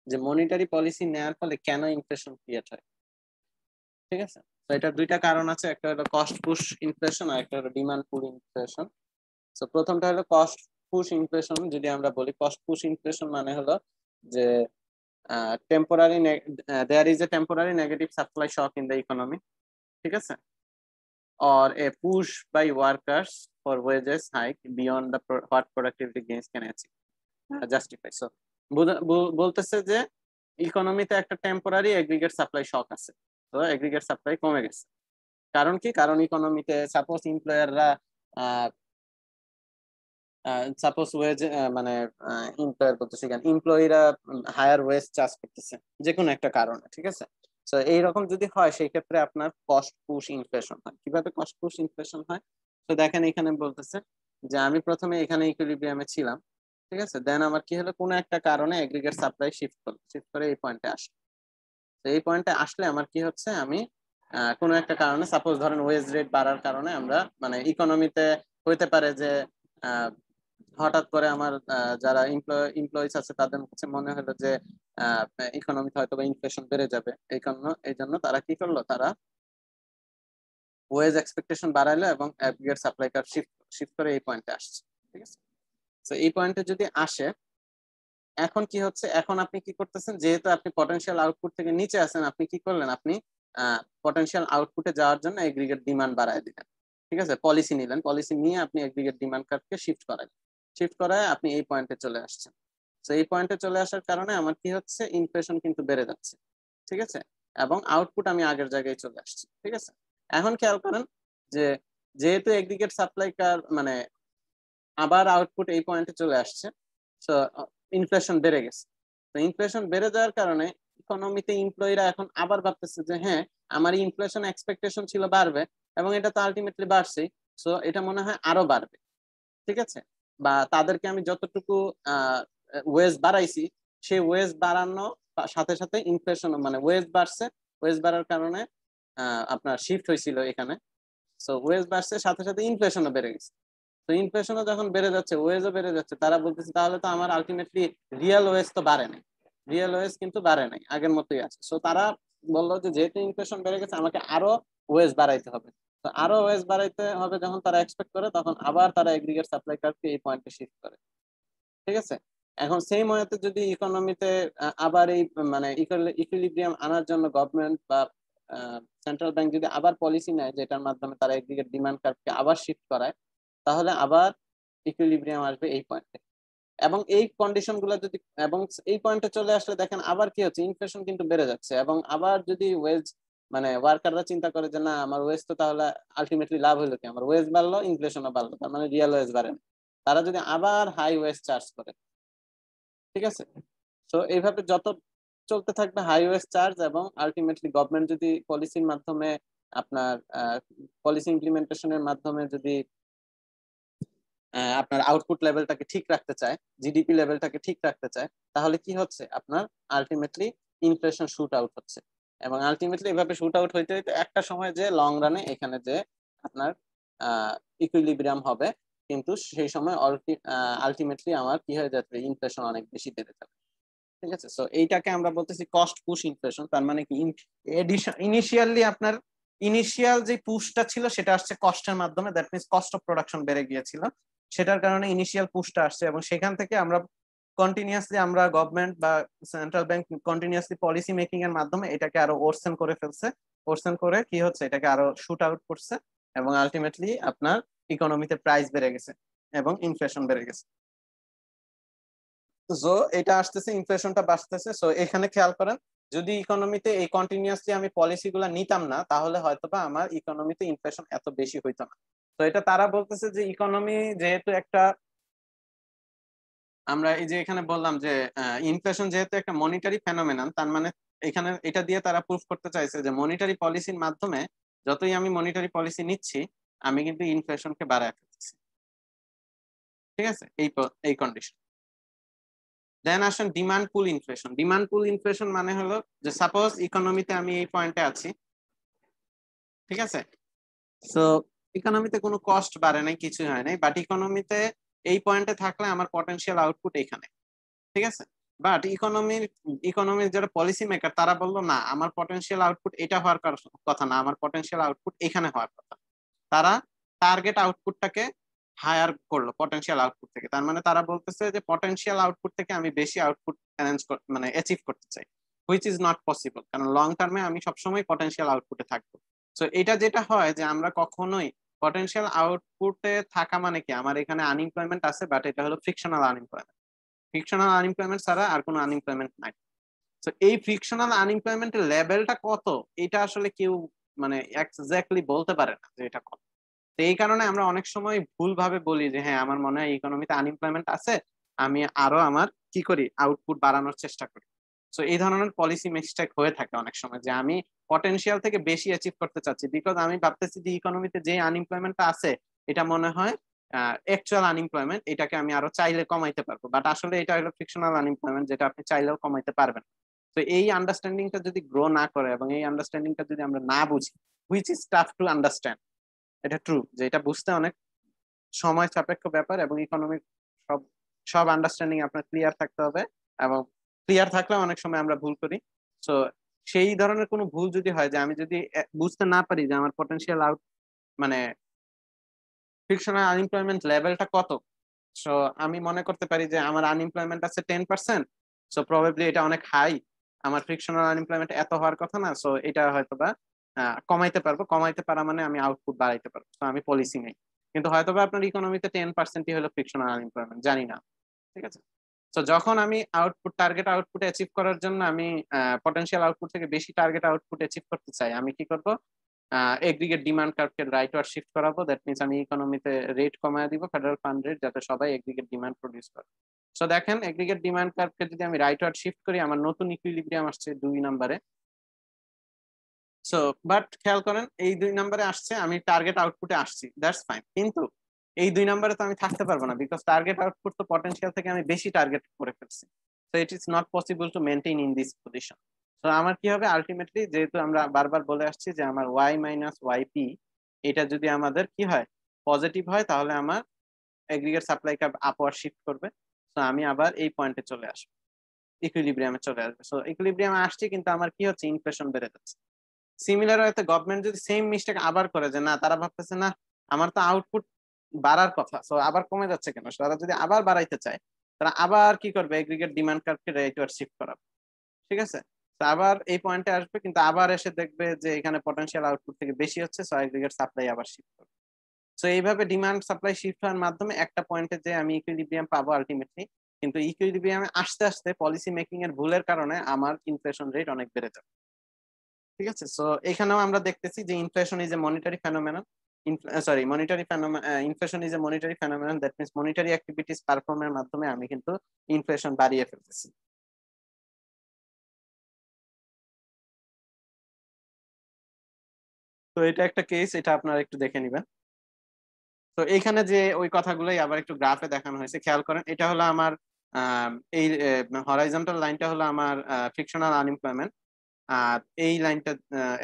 যে মনিটারি পলিসি নেওয়ার ফলে কেন ইনফ্লেশন ক্রিয়েট হয়। ঠিক আছে, তো এটার দুইটা কারণ আছে, একটা হলো কস্ট পুশ ইনফ্লেশন আর একটা হলো ডিমান্ড পুল ইনফ্লেশন। তো প্রথমটা হলো কস্ট পুশ ইনফ্লেশন। যদি আমরা বলি কস্ট পুশ ইনফ্লেশন মানে হলো যে temporary there is a temporary negative supply shock in the economy, ঠিক আছে, or a push by workers for wages hike beyond the what productivity gains can achieve justify. So বলতেছে যে ইকোনমিতে একটা temporary aggregate supply শক আছে, তো aggregate supply কমে গেছে। কারণ কি, কারণ ইকোনমিতে সাপোজ এমপ্লয়াররা সাপোজ ওয়েজ মানে এমপ্লয়ার করতেছে, কেন এমপ্লয়িরা হায়ার ওয়েজ চার্জ করতেছে যে কোনো একটা কারণে, ঠিক আছে। সো এইরকম যদি হয় সেই ক্ষেত্রে আপনার কস্ট পুশ ইনফ্লেশন হয়। কিভাবে কস্ট পুশ ইনফ্লেশন হয়? তো দেখেন এখানে বলতেছে যে আমি প্রথমে এখানে ইকুইলিব্রিয়ামে ছিলাম, ঠিক আছে, দেন আমার কি হলো, কোনো একটা কারণে এগ্রিগেট সাপ্লাই শিফট করে এই পয়েন্টে আসলো। তো এই পয়েন্টে আসলে আমার কি হচ্ছে, আমি কোনো একটা কারণে সাপোজ ধরেন ওয়েজ রেট বাড়ার কারণে আমরা মানে ইকোনমিতে হইতে পারে যে হঠাৎ করে আমার যারা এমপ্লয়িজ আছে তাদের কাছে মনে হলো যে ইকোনমিতে হয়তো বা ইনফ্লেশন বেড়ে যাবে, এই জন্য তারা কি করলো, তারা ওয়েজ এক্সপেকটেশন বাড়াইলো এবং অ্যাগ্রিগেট সাপ্লাই কার্ভ শিফট করে এই পয়েন্টে আসছে। ঠিক আছে, তো এই পয়েন্টে যদি আসে, এখন কি হচ্ছে, এখন আপনি কি করতেছেন, যেহেতু আপনি পটেনশিয়াল আউটপুট থেকে নিচে আছেন, আপনি কি করলেন, আপনি পটেনশিয়াল আউটপুটে যাওয়ার জন্য এগ্রিগেট ডিমান্ড বাড়ায় দিলেন। ঠিক আছে, পলিসি নিলেন, পলিসি নিয়ে আপনি এগ্রিগেট ডিমান্ড কার্ভকে শিফট করায় আপনি এই পয়েন্টে চলে আসছেন। তো এই পয়েন্টে চলে আসার কারণে আমার কি হচ্ছে, ইনফ্লেশন কিন্তু বেড়ে যাচ্ছে। ঠিক আছে, এবং আউটপুট আমি আগের জায়গায় চলে আসছি। ঠিক আছে, এখন খেয়াল করেন যে যেহেতু এগ্রিগেট সাপ্লাই কার্ভ মানে আবার আউটপুট এই পয়েন্টে চলে আসছে, তো ইনফ্লেশন বেড়ে গেছে। তো ইনফ্লেশন বেড়ে যাওয়ার কারণে ইকোনমিতে এমপ্লয়িরা এখন আবার ভাবতেছে যে হ্যাঁ, আমার ইনফ্লেশন এক্সপেকটেশন ছিল বাড়বে এবং এটা তো আলটিমেটলি বাড়ছেই, সো এটা মনে হয় আরো বাড়বে। ঠিক আছে, বা তাদেরকে আমি যতটুকু ওয়েজ বাড়াইছি, সেই ওয়েজ বাড়ানো সাথে সাথে ইনফ্লেশন মানে ওয়েজ বাড়ছে, ওয়েজ বাড়ার কারণে আপনার শিফট হয়েছিল এখানে, সো ওয়েজ বাড়ছে সাথে সাথে ইনফ্লেশনও বেড়ে গেছে। তো ইনফ্লেশনও যখন বেড়ে যাচ্ছে, ওয়েজও বেড়ে যাচ্ছে, তারা বলতেছে তাহলে তো আমার আলটিমেটলি রিয়েল ওয়েজ তো বাড়ে নাই, রিয়েল ওয়েজ কিন্তু বাড়ে নাই, আগের মতোই আছে। সো তারা বললো যে যেহেতু ইনফ্লেশন বেড়ে গেছে আমাকে আরো ওয়েজ বাড়াইতে হবে। তো আরো ওয়েজ বাড়াইতে হবে যখন তারা এক্সপেক্ট করে, তখন আবার তারা এগ্রিগেট সাপ্লাই কার্ভকে এই পয়েন্টে শিফট করে। ঠিক আছে, এখন সেই মতে যদি ইকোনমিতে আবার এই মানে ইকুইলিব্রিয়াম আনার জন্য গভর্নমেন্ট বা সেন্ট্রাল ব্যাংক যদি আবার পলিসি নেয় যেটার মাধ্যমে তারা এগ্রিগেট ডিমান্ড কার্ভকে আবার শিফট করায়, তাহলে আবার ইকুইলিব্রিয়াম আসবে এই পয়েন্টে। এবং এই কন্ডিশন গুলো যদি এবং এই পয়েন্টে চলে আসলে দেখেন আবার কি হচ্ছে, ইনফ্লেশন কিন্তু বেড়ে যাচ্ছে, এবং আবার যদি ওয়েজ মানে ওয়ার্কাররা চিন্তা করে যে না আমার ওয়েজ তো তাহলে আলটিমেটলি লাভ হলো কি, আমার ওয়েজ বাড়লো ইনফ্লেশনও বাড়লো, তার মানে রিয়েল ওয়েজ বাড়ে না, তারা যদি আবার হাই ওয়েজ চার্জ করে। ঠিক আছে, তো এইভাবে যত চলতে থাকবে হাই ওয়েজ চার্জ, এবং আলটিমেটলি গভর্নমেন্ট যদি পলিসির মাধ্যমে আপনার পলিসি ইমপ্লিমেন্টেশনের মাধ্যমে যদি আপনার আউটপুট লেভেলটাকে ঠিক রাখতে চায়, জিডিপি লেভেলটাকে ঠিক রাখতে চায়, তাহলে কি হচ্ছে, আপনার আলটিমেটলি ইনফ্লেশন শুট আউট হচ্ছে, এবং আলটিমেটলি এভাবে শুট আউট হইতে হইতে একটা সময় যে লং রানে এখানে যে আপনার ইকুইলিব্রিয়াম হবে, কিন্তু সেই সময় আলটিমেটলি আমার কি হয়ে যাবে, ইনফ্লেশন অনেক বেশি বেড়ে যাবে। ঠিক আছে, সো এইটাকে আমরা বলতেছি কস্ট পুশ ইনফ্লেশন। তার মানে কি, ইনিশিয়ালি আপনার ইনিশিয়াল যে পুশটা ছিল সেটা আসছে কস্টের মাধ্যমে, that means cost of production বেড়ে গিয়েছিল, সেটার কারণে ইনিশিয়াল পুশটা আসছে, এবং সেখান থেকে আমরা কন্টিনিউয়াসলি আমরা গভর্নমেন্ট বা central bank continuously policy making এর মাধ্যমে এটাকে আরো ওরসেন করে ফেলছে, ওরসেন করে কি হচ্ছে, এটাকে আরো শুট আউট করছে, এবং আলটিমেটলি আপনার ইকোনমিতে প্রাইস বেড়ে গেছে এবং ইনফ্লেশন বেড়ে গেছে। সো এটা আসতেছে, ইনফ্লেশনটা বাড়তেছে। সো এখানে খেয়াল করেন, যদি ইকোনমিতে এই কন্টিনিউয়াসলি আমি পলিসি গুলা নিতাম না, তাহলে হয়তোবা আমার ইকোনমিতে ইনফ্লেশন এত বেশি হইতো না। তো এটা তারা বলতেছে যে ইকোনমি যেহেতু একটা, আমরা এই যে এখানে বললাম যে ইনফ্লেশন যেহেতু একটা মনিটারি ফেনোমেনন, তার মানে এখানে এটা দিয়ে তারা প্রুফ করতে চাইছে যে মনিটারি পলিসির মাধ্যমে যতই আমি মনিটারি পলিসি নিচ্ছি, আমি কিন্তু ইনফ্লেশনকে বাড়ায় ফেলতেছি। ঠিক আছে, এই কন্ডিশন। দেন আসেন ডিমান্ড পুল ইনফ্লেশন। ডিমান্ড পুল ইনফ্লেশন মানে হলো যে সাপোজ ইকোনমিতে আমি এই পয়েন্টে আছি, ঠিক আছে, সো ইকোনমিতে কোনো কস্ট বাড়ে নাই, কিছুই হয় নাই, বাট ইকোনমিতে এই পয়েন্টে থাকলে আমার পটেনশিয়াল আউটপুট এখানে। ঠিক আছে, বাট ইকোনমির যারা পলিসি মেকার তারা বললো না, আমার পটেনশিয়াল আউটপুট এটা হওয়ার কথা না, আমার পটেনশিয়াল আউটপুট এখানে হওয়ার কথা। তারা টার্গেট আউটপুটটাকে হায়ার করলো পটেনশিয়াল আউটপুট থেকে, তার মানে তারা বলতেছে যে পটেনশিয়াল আউটপুট থেকে আমি বেশি আউটপুট মানে অ্যাচিভ করতে চাই, হুইচ ইজ নট পসিবল, কারণ লং টার্মে আমি সবসময় পটেনশিয়াল আউটপুটে থাকবো। তো এটা যেটা হয় যে আমরা কখনোই পটেনশিয়াল আউটপুটে থাকা মানে কি, আমার এখানে আনএমপ্লয়মেন্ট আছে, বাট এটা হলো ফ্রিকশনাল আনএমপ্লয়মেন্ট, ফ্রিকশনাল আনএমপ্লয়মেন্ট ছাড়া আর কোনো আনএমপ্লয়মেন্ট নাই। তো এই ফ্রিকশনাল আনএমপ্লয়মেন্টের লেভেলটা কত, এটা আসলে কেউ মানে এক্স্যাক্টলি বলতে পারে না যে এটা কত। তো এই কারণে আমরা অনেক সময় ভুলভাবে বলি যে হ্যাঁ আমার মনে হয় ইকোনমিতে আনএমপ্লয়মেন্ট আছে, আমি আরো আমার কি করি, আউটপুট বাড়ানোর চেষ্টা করি। সো এই ধরনের পলিসি মিস্টেক হয়ে থাকে অনেক সময়, যে আমি পটেনশিয়াল থেকে বেশি অ্যাচিভ করতে চাচ্ছি, বিকজ আমি ভাবতেছি যে ইকোনমিতে যে আনএমপ্লয়মেন্টটা আছে এটা মনে হয় অ্যাকচুয়াল আনএমপ্লয়মেন্ট, এটাকে আমি আরো চাইলে কমাইতে পারবো, বাট আসলে এটা হলো ফিকশনাল আনএমপ্লয়মেন্ট, যেটা আপনি চাইলেও কমাইতে পারবেন। তো এই আন্ডারস্ট্যান্ডিংটা যদি গ্রো না করে এবং এই আন্ডারস্ট্যান্ডিংটা যদি আমরা না বুঝি, which is tough to understand, এটা ট্রু যে এটা বুঝতে অনেক সময় সাপেক্ষ ব্যাপার, এবং ইকোনমিক সব সব আন্ডারস্ট্যান্ডিং আপনার ক্লিয়ার থাকতে হবে, এবং ক্লিয়ার থাকলেও অনেক সময় আমরা ভুল করি। তো সেই ধরনের কোনো ভুল যদি হয়, যে আমি যদি বুঝতে না পারি যে আমার পটেনশিয়াল আউট মানে ফিকশনাল আনএমপ্লয়মেন্ট লেভেলটা কত, সো আমি মনে করতে পারি যে আমার আনএমপ্লয়মেন্ট আছে 10%, সো প্রবাবলি এটা অনেক হাই, আমার ফ্রিকশনাল আনএমপ্লয়মেন্ট এত হওয়ার কথা না, সো এটা হয়তো বা কমাইতে পারবো, কমাইতে পারা মানে আমি আউটপুট বাড়াইতে পারবো, তো আমি পলিসি নেই। কিন্তু হয়তো বা আপনার ইকোনমিতে 10%ই হলো ফ্রিকশনাল আনএমপ্লয়মেন্ট, জানি না। ঠিক আছে, তো যখন আমি টার্গেট আউটপুট অ্যাচিভ করার জন্য আমি পটেনশিয়াল আউটপুট থেকে বেশি টার্গেট আউটপুট অ্যাচিভ করতে চাই, আমি কি করব, এগ্রিগেট ডিমান্ড কার্ভকে রাইটওয়ার্ড শিফট করাবো, দ্যাট মিনস আমি ইকোনমিতে রেট কমায় দিব, ফেডারেল ফান্ড রেট, যাতে সবাই এগ্রিগেট ডিমান্ড প্রডিউস করে। সো দেখেন এগ্রিগেট ডিমান্ড কার্ভকে যদি আমি রাইটওয়ার্ড শিফট করি, আমার নতুন ইকুইলিব্রিয়াম আসছে 2 নম্বরে। সো বাট খেয়াল করেন এই 2 নম্বরে আসছে, আমি টার্গেট আউটপুটে আসছি, দ্যাটস ফাইন, কিন্তু এই 2 নম্বরে তো আমি থাকতে পারবো না, বিকজ টার্গেট আউটপুট তো পটেনশিয়াল থেকে আমি বেশি টার্গেট করে ফেলছি। So it is not possible to maintain in this position. তো আমার কি হবে আলটিমেটলি, যেহেতু আমরা বারবার বলে আসছি যে আমার ওয়াই মাইনাস ওয়াইপি, এটা যদি আমাদের কি হয় পজিটিভ হয়, তাহলে আমার aggregate supply curve upward shift করবে। তো আমি আবার এই পয়েন্টে চলে আসবো, ইকুইলিব্রিয়ামে চলে আসবে। সো ইকুইলিব্রিয়ামে আসছি, কিন্তু আমার কি হচ্ছে, ইনফ্লেশন বেড়ে যাচ্ছে। সিমিলার হয়তো গভর্নমেন্ট যদি সেম মিস্টেক আবার করে, যে না তারা ভাবতেছে না আমার তো আউটপুট বাড়ার কথা, সো আবার কমে যাচ্ছে কেন, তারা যদি আবার বাড়াইতে চায়, তারা আবার কি করবে, এগ্রিগেট ডিমান্ড কার্ভকে রেটওয়ার্ড শিফট করাবে। ঠিক আছে, তো আবার এই পয়েন্টে আসবে, কিন্তু আবার এসে দেখবে যে এখানে পটেনশিয়াল আউটপুট থেকে বেশি হচ্ছে, সো এগ্রিগেট সাপ্লাই আবার শিফট করবে। সো এইভাবে ডিমান্ড সাপ্লাই শিফট হওয়ার মাধ্যমে একটা পয়েন্টে যে আমি ইকুইলিব্রিয়াম পাবো আলটিমেটলি, কিন্তু ইকুইলিব্রিয়ামে আসতে আসতে পলিসি মেকিং এর ভুলের কারণে আমার ইনফ্লেশন রেট অনেক বেড়ে যাবে। ঠিক আছে, সো এখানেও আমরা দেখতেছি যে inflation is a monetary phenomenon, inflation is a monetary phenomenon, that means monetary activities পারফর্মের মাধ্যমে আমি কিন্তু ইনফ্লেশন বাড়িয়ে ফেলতেছি। তো এটা একটা কেস, এটা আপনারা একটু দেখে নিবেন। তো এইখানে যে ওই কথাগুলোই আবার একটু গ্রাফে দেখানো হয়েছে, খেয়াল করেন এটা হলো আমার এই হরাইজন্টাল লাইনটা হলো আমার ফ্রিকশনাল আনএমপ্লয়মেন্ট, আর এই লাইনটা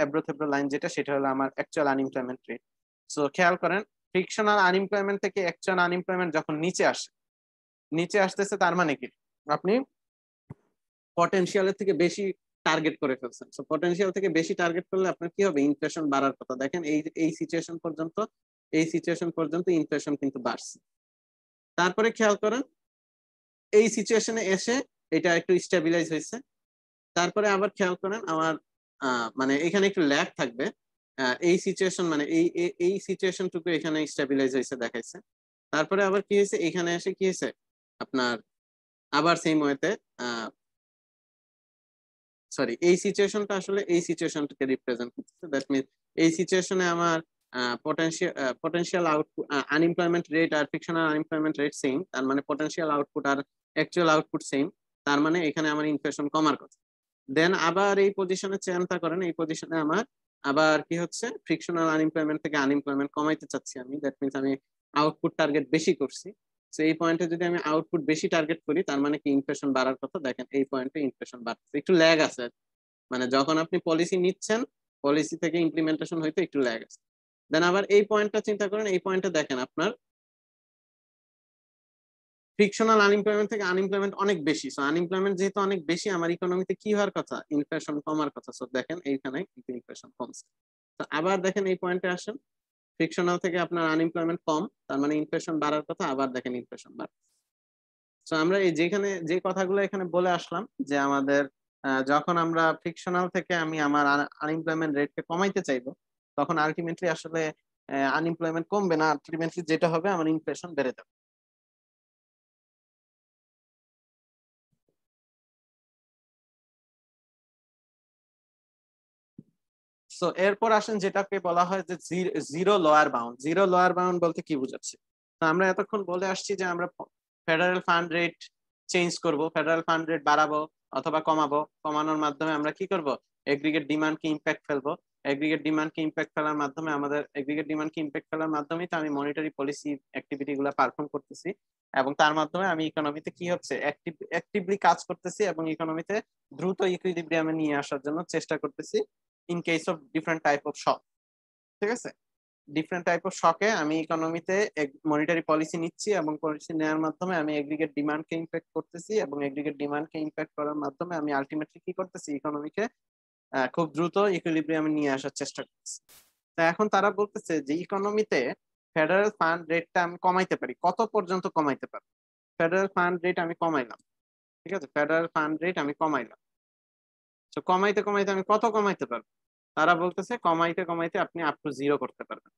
এবড়ো থেবড়ো লাইন যেটা, সেটা হলো আমার অ্যাকচুয়াল আনএমপ্লয়মেন্ট রেট। সো খেয়াল করেন ফ্রিকশনাল আনএমপ্লয়মেন্ট থেকে অ্যাকচুয়াল আনএমপ্লয়মেন্ট যখন নিচে আসে, নিচে আসতেছে, তার মানে কি আপনি পটেনশিয়ালের থেকে বেশি টার্গেট করে ফেলছেন। সো পটেনশিয়াল থেকে বেশি টার্গেট করলে আপনার কি হবে, ইনফ্লেশন বাড়ার কথা। দেখেন এই এই সিচুয়েশন পর্যন্ত, এই সিচুয়েশন পর্যন্ত ইনফ্লেশন কিন্তু বাড়ছে। তারপরে খেয়াল করেন এই সিচুয়েশনে এসে এটা একটু স্টেবিলাইজ হয়েছে। তারপরে আবার খেয়াল করেন আমার মানে এখানে একটু ল্যাগ থাকবে, এই সিচুয়েশন মানে এই সিচুয়েশনটুকু এখানে স্টেবিলাইজ হয়েছে দেখাইছে। তারপরে আবার কি হয়েছে, এখানে এসে কি হয়েছে আপনার আবার সেম ওয়েতে, সরি এই সিচুয়েশনটা আসলে এই সিচুয়েশনটাকে রিপ্রেজেন্ট করতেছে, দ্যাট মিনস এই সিচুয়েশনে আমার পটেনশিয়াল আউটপুট আনএমপ্লয়মেন্ট রেট আর ফিকশনাল আনএমপ্লয়মেন্ট রেট সেম, তার মানে পটেনশিয়াল আউটপুট আর অ্যাকচুয়াল আউটপুট সেম, তার মানে এখানে আমার ইনফ্লেশন কমার কথা। দেন আবার এই পজিশনে চিন্তা করেন, এই পজিশনে আমার আবার কি হচ্ছে, ফ্রিকশনাল আনএমপ্লয়মেন্ট থেকে আনএমপ্লয়মেন্ট কমাইতে চাচ্ছি আমি, দ্যাট মিনস আমি আউটপুট টার্গেট বেশি করছি। তো এই পয়েন্টে যদি আমি আউটপুট বেশি টার্গেট করি, তার মানে কি ইনফ্লেশন বাড়ার কথা। দেখেন এই পয়েন্টে ইনফ্লেশন বাড়ছে, একটু ল্যাগ আছে, মানে যখন আপনি পলিসি নিচ্ছেন পলিসি থেকে ইমপ্লিমেন্টেশন হইতে একটু ল্যাগ আছে। দেন আবার এই পয়েন্টটা চিন্তা করেন, এই পয়েন্টে দেখেন আপনার ফ্রিকশনাল আনএমপ্লয়মেন্ট থেকে আনএমপ্লয়মেন্ট অনেক বেশি। সো আনএমপ্লয়মেন্ট যেহেতু অনেক বেশি, আমার ইকোনমিতে কি হওয়ার কথা, ইনফ্লেশন কমার কথা। সো দেখেন এইখানে কিন্তু ইনফ্লেশন কমছে। তো আবার দেখেন এই পয়েন্টে আসেন, ফ্রিকশনাল থেকে আপনার আনএমপ্লয়মেন্ট কম, তার মানে ইনফ্লেশন বাড়ার কথা, আবার দেখেন ইনফ্লেশন বাড়ছে। তো আমরা এই যেখানে যে কথাগুলো এখানে বলে আসলাম, যে আমাদের যখন আমরা ফ্রিকশনাল থেকে আমি আমার আনএমপ্লয়মেন্ট রেটকে কমাইতে চাইবো, তখন আলটিমেটলি আসলে আনএমপ্লয়মেন্ট কমবে না, আলটিমেটলি যেটা হবে আমার ইনফ্লেশন বেড়ে যাবে। সো এরপর আসেন যেটাকে বলা হয় যে zero lower bound. Zero lower bound বলতে কি বুঝাচ্ছি, তো আমরা এতক্ষণ বলে আসছি যে আমরা ফেডারেল ফান্ড রেট চেঞ্জ করব, ফেডারেল ফান্ড রেট বাড়াবো, অথবা কমাবো। কমানোর মাধ্যমে আমরা কি করব, এগ্রিগেট ডিমান্ডকে ইম্প্যাক্ট ফেলবো। এগ্রিগেট ডিমান্ডকে ইম্প্যাক্ট ফেলার মাধ্যমে আমাদের এগ্রিগেট ডিমান্ডকে ইম্প্যাক্ট ফেলার মাধ্যমেই তো আমি মনিটারি পলিসি অ্যাক্টিভিটি গুলো পারফর্ম করতেছি, এবং তার মাধ্যমে আমি ইকোনমিতে কি হচ্ছে অ্যাক্টিভলি কাজ করতেছি এবং ইকোনমিতে দ্রুত ইকুইলিব্রিয়ামে নিয়ে আসার জন্য চেষ্টা করতেছি in case of different type of শক। ঠিক আছে, ডিফারেন্ট টাইপ অফ শকে আমি ইকোনমিতে মনিটারি পলিসি নিচ্ছি এবং পলিসি নেওয়ার মাধ্যমে আমি এগ্রিগেট ডিমান্ডকে ইম্প্যাক্ট করতেছি, এবং এগ্রিগেট ডিমান্ডকে ইম্প্যাক্ট করার মাধ্যমে আমি আলটিমেটলি কি করতেছি, ইকোনমিকে খুব দ্রুত ইকুইলিব্রিয়ামে নিয়ে আসার চেষ্টা করতেছি। তো এখন তারা বলতেছে যে ইকোনমিতে ফেডারেল ফান্ড রেটটা আমি কমাইতে পারি, কত পর্যন্ত কমাইতে পারি? ফেডারেল ফান্ড রেট আমি কমাইলাম, ঠিক আছে, ফেডারেল ফান্ড রেট আমি কমাইলাম। তো কমাইতে কমাইতে আমি কত কমাইতে পারবো? তারা বলতেছে কমাইতে কমাইতে আপনি আপ টু জিরো করতে পারবেন।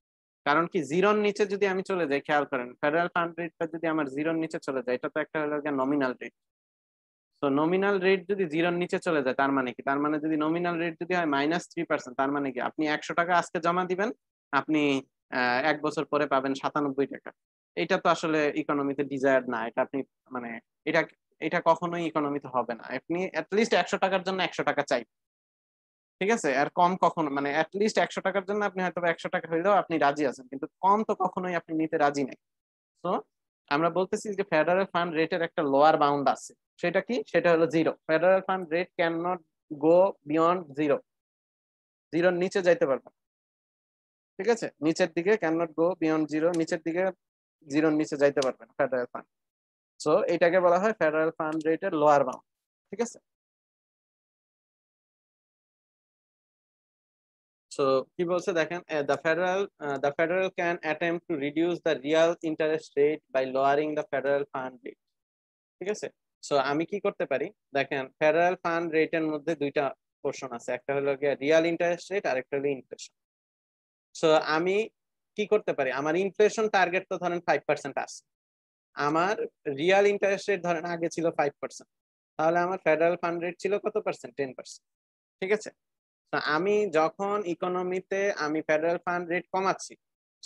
কারণ কি, জিরোর নিচে যদি আমি চলে যাই, খেয়াল করেন ফেডারেল ফান্ড রেটটা যদি আমার জিরোর নিচে চলে যায়, এটা তো একটা হলো নমিনাল রেট। তো নমিনাল রেট যদি জিরোর নিচে চলে যায় তার মানে কি, তার মানে যদি নমিনাল রেট যদি হয় -3%, তার মানে কি আপনি 100 টাকা আজকে জমা দিবেন, আপনি 1 বছর পরে পাবেন 97 টাকা। এটা তো আসলে ইকোনমিতে ডিজায়ার্ড না, এটা আপনি মানে এটা এটা কখনোই ইকোনমিতে হবে না। আপনি অ্যাটলিস্ট 100 টাকার জন্য 100 টাকা চাই, ঠিক আছে, আর কম কখনো মানে অ্যাটলিস্ট 100 টাকার জন্য আপনি হয়তো 100 টাকা হইলেও আপনি রাজি আছেন, কিন্তু কম তো কখনোই আপনি নিতে রাজি নাই। তো আমরা বলতেছি যে ফেডারেল ফান্ড রেটের একটা লোয়ার বাউন্ড আছে, সেটা কি, সেটা হলো zero. Federal fund rate can not go beyond zero, জিরোর নিচে যাইতে পারবে না। ঠিক আছে, নিচের দিকে can not go beyond zero, নিচের দিকে জিরোর নিচে যাইতে পারবে না ফেডারেল ফান্ড। সো এটাকে বলা হয় ফেডারেল ফান্ড রেটের লোয়ার বাউন্ড। ঠিক আছে, সো কি বলছে দেখেন, the federal can attempt to reduce the real interest rate by lowering the federal fund rate. ঠিক আছে, সো আমি কি করতে পারি, দেখেন ফেডারেল ফান্ড রেটের মধ্যে দুইটা পোর্শন আছে, একটা হলো গিয়ে রিয়াল ইন্টারেস্ট রেট আর একটা হলো ইনফ্লেশন। সো আমি কি করতে পারি, আমার ইনফ্লেশন টার্গেট তো ধরেন 5% আছে, আমার রিয়াল ইন্টারেস্ট রেট ধরেন আগে ছিল 5%, তাহলে আমার ফেডারেল ফান্ড রেট ছিল কত পার্সেন্ট, 10%। ঠিক আছে, আমি যখন ইকোনমিতে আমি ফেডারেল ফান্ড রেট কমাচ্ছি,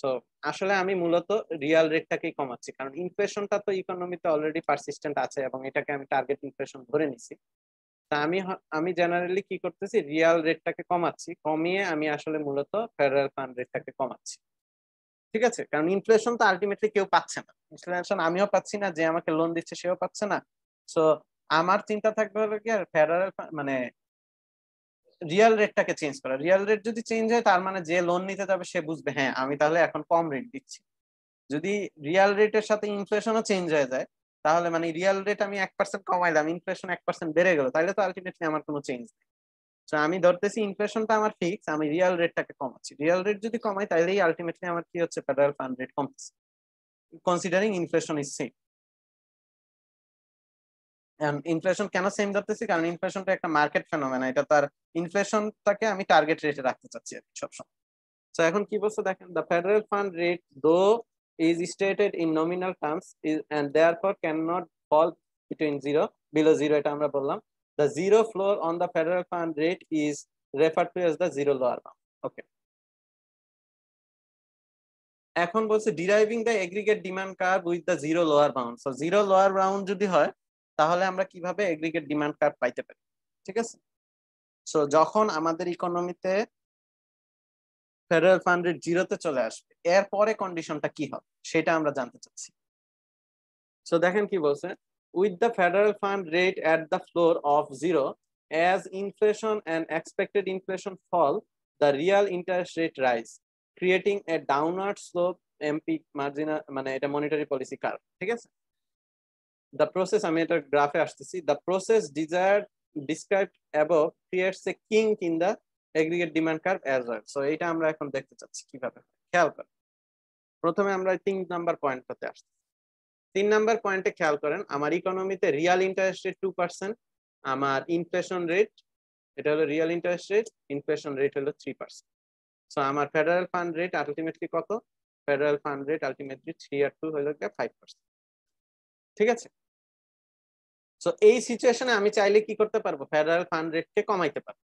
সো আসলে আমি মূলত রিয়াল রেটটাকেই কমাচ্ছি, কারণ ইনফ্লেশনটা তো ইকোনমিতে অলরেডি পারসিস্টেন্ট আছে এবং এটাকে আমি টার্গেট ইনফ্লেশন ধরে নিছি। তা আমি জেনারেলি কি করতেছি, রিয়াল রেটটাকে কমাচ্ছি, কমিয়ে আমি আসলে মূলত ফেডারেল ফান্ড রেটটাকে কমাচ্ছি। ঠিক আছে, কারণ ইনফ্লেশন তো আলটিমেটলি কেউ পাচ্ছে না, ইনফ্লেশন আমিও পাচ্ছি না, যে আমাকে লোন দিচ্ছে সেও পাচ্ছে না। সো আমার চিন্তা থাকবে হলো কি, আর ফেডারেল মানে রিয়াল রেটটাকে চেঞ্জ করা। রিয়াল রেট যদি চেঞ্জ হয় তার মানে যে লোন নিতে যাবে সে বুঝবে হ্যাঁ আমি তাহলে এখন কম রেট দিচ্ছি। যদি রিয়াল রেটের সাথে ইনফ্লেশনও চেঞ্জ হয়ে যায়, তাহলে মানে রিয়াল রেট আমি 1% কমাইলাম, ইনফ্লেশন 1% বেড়ে গেল, তাহলে তো আলটিমেটলি আমার কোনো চেঞ্জ নেই। তো আমি ধরতেছি ইনফ্লেশনটা আমার ফিক্স, আমি রিয়াল রেটটাকে কমাচ্ছি। রিয়াল রেট যদি কমাই তাহলেই আলটিমেটলি আমার কি হচ্ছে, ফেডারেল ফান্ড রেট কমছে, considering inflation is same. Inflation কেন সেম ধরতেছি, কারণ ইনফ্লেশনটা একটা মার্কেট ফেনোমেনা, এটা তার ইনফ্লেশনটাকে আমি টার্গেট রেটে রাখতে চাচ্ছি আর কি সবসময়। তো এখন কি বলছে দেখেন, দ্য ফেডারেল ফান্ড রেট দো is stated in nominal terms and therefore cannot fall between zero below zero, এটা আমরা বললাম। The zero floor on the federal fund rate is referred to as the zero lower bound. Okay, এখন বলছে deriving the aggregate demand curve with the zero lower bound. So zero lower bound যদি হয় তাহলে আমরা কিভাবে aggregate demand curve পাইতে পারি। ঠিক আছে, সো যখন আমাদের ইকোনমিতে ফেডারেল ফান্ড রেট জিরোতে চলে আসবে, এরপরে কন্ডিশনটা কি হবে সেটা আমরা জানতে চাচ্ছি। সো দেখেন কি বলছে, with the federal fund rate at the floor of zero, as inflation and expected inflation fall, the real interest rate rise, creating a downward slope MP marginal মানে এটা মনিটারি পলিসি কার্ভ। ঠিক আছে, the process আমি এটা গ্রাফে আসতেছি, the process desired described above creates a kink in the aggregate demand curve as well. So এটা আমরা এখন দেখতে চাচ্ছি কিভাবে, খেয়াল করেন। প্রথমে আমরা 3 নাম্বার পয়েন্টটাতে আসছি। 3 নাম্বার পয়েন্টে খেয়াল করেন, আমার ইকোনমিতে রিয়াল ইন্টারেস্ট রেট 2%, আমার ইনফ্লেশন রেট, এটা হলো Real interest rate, inflation rate হলো 3%। সো আমার ফেডারেল ফান্ড রেট আলটিমেটলি কত, ফেডারেল ফান্ড রেট আলটিমেটলি 3 আর 2 হলো 5%। ঠিক আছে, সো এই সিচুয়েশনে আমি চাইলে কি করতে পারবো, ফেডারেল ফান্ড রেটকে কমাইতে পারবো।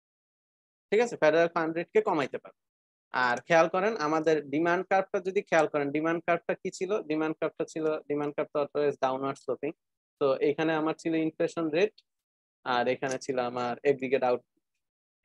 ঠিক আছে, ফেডারেল ফান্ড রেটকে কমাইতে পারবো। আর খেয়াল করেন আমাদের ডিমান্ড কার্ভটা যদি খেয়াল করেন, ডিমান্ড কার্ভটা কি ছিল, ডিমান্ড কার্ভটা অলওয়েজ ডাউনওয়ার্ড স্লোপিং। তো এখানে আমার ছিল ইনফ্লেশন রেট, আর এখানে ছিল আমার এগ্রিগেট আউটপুট।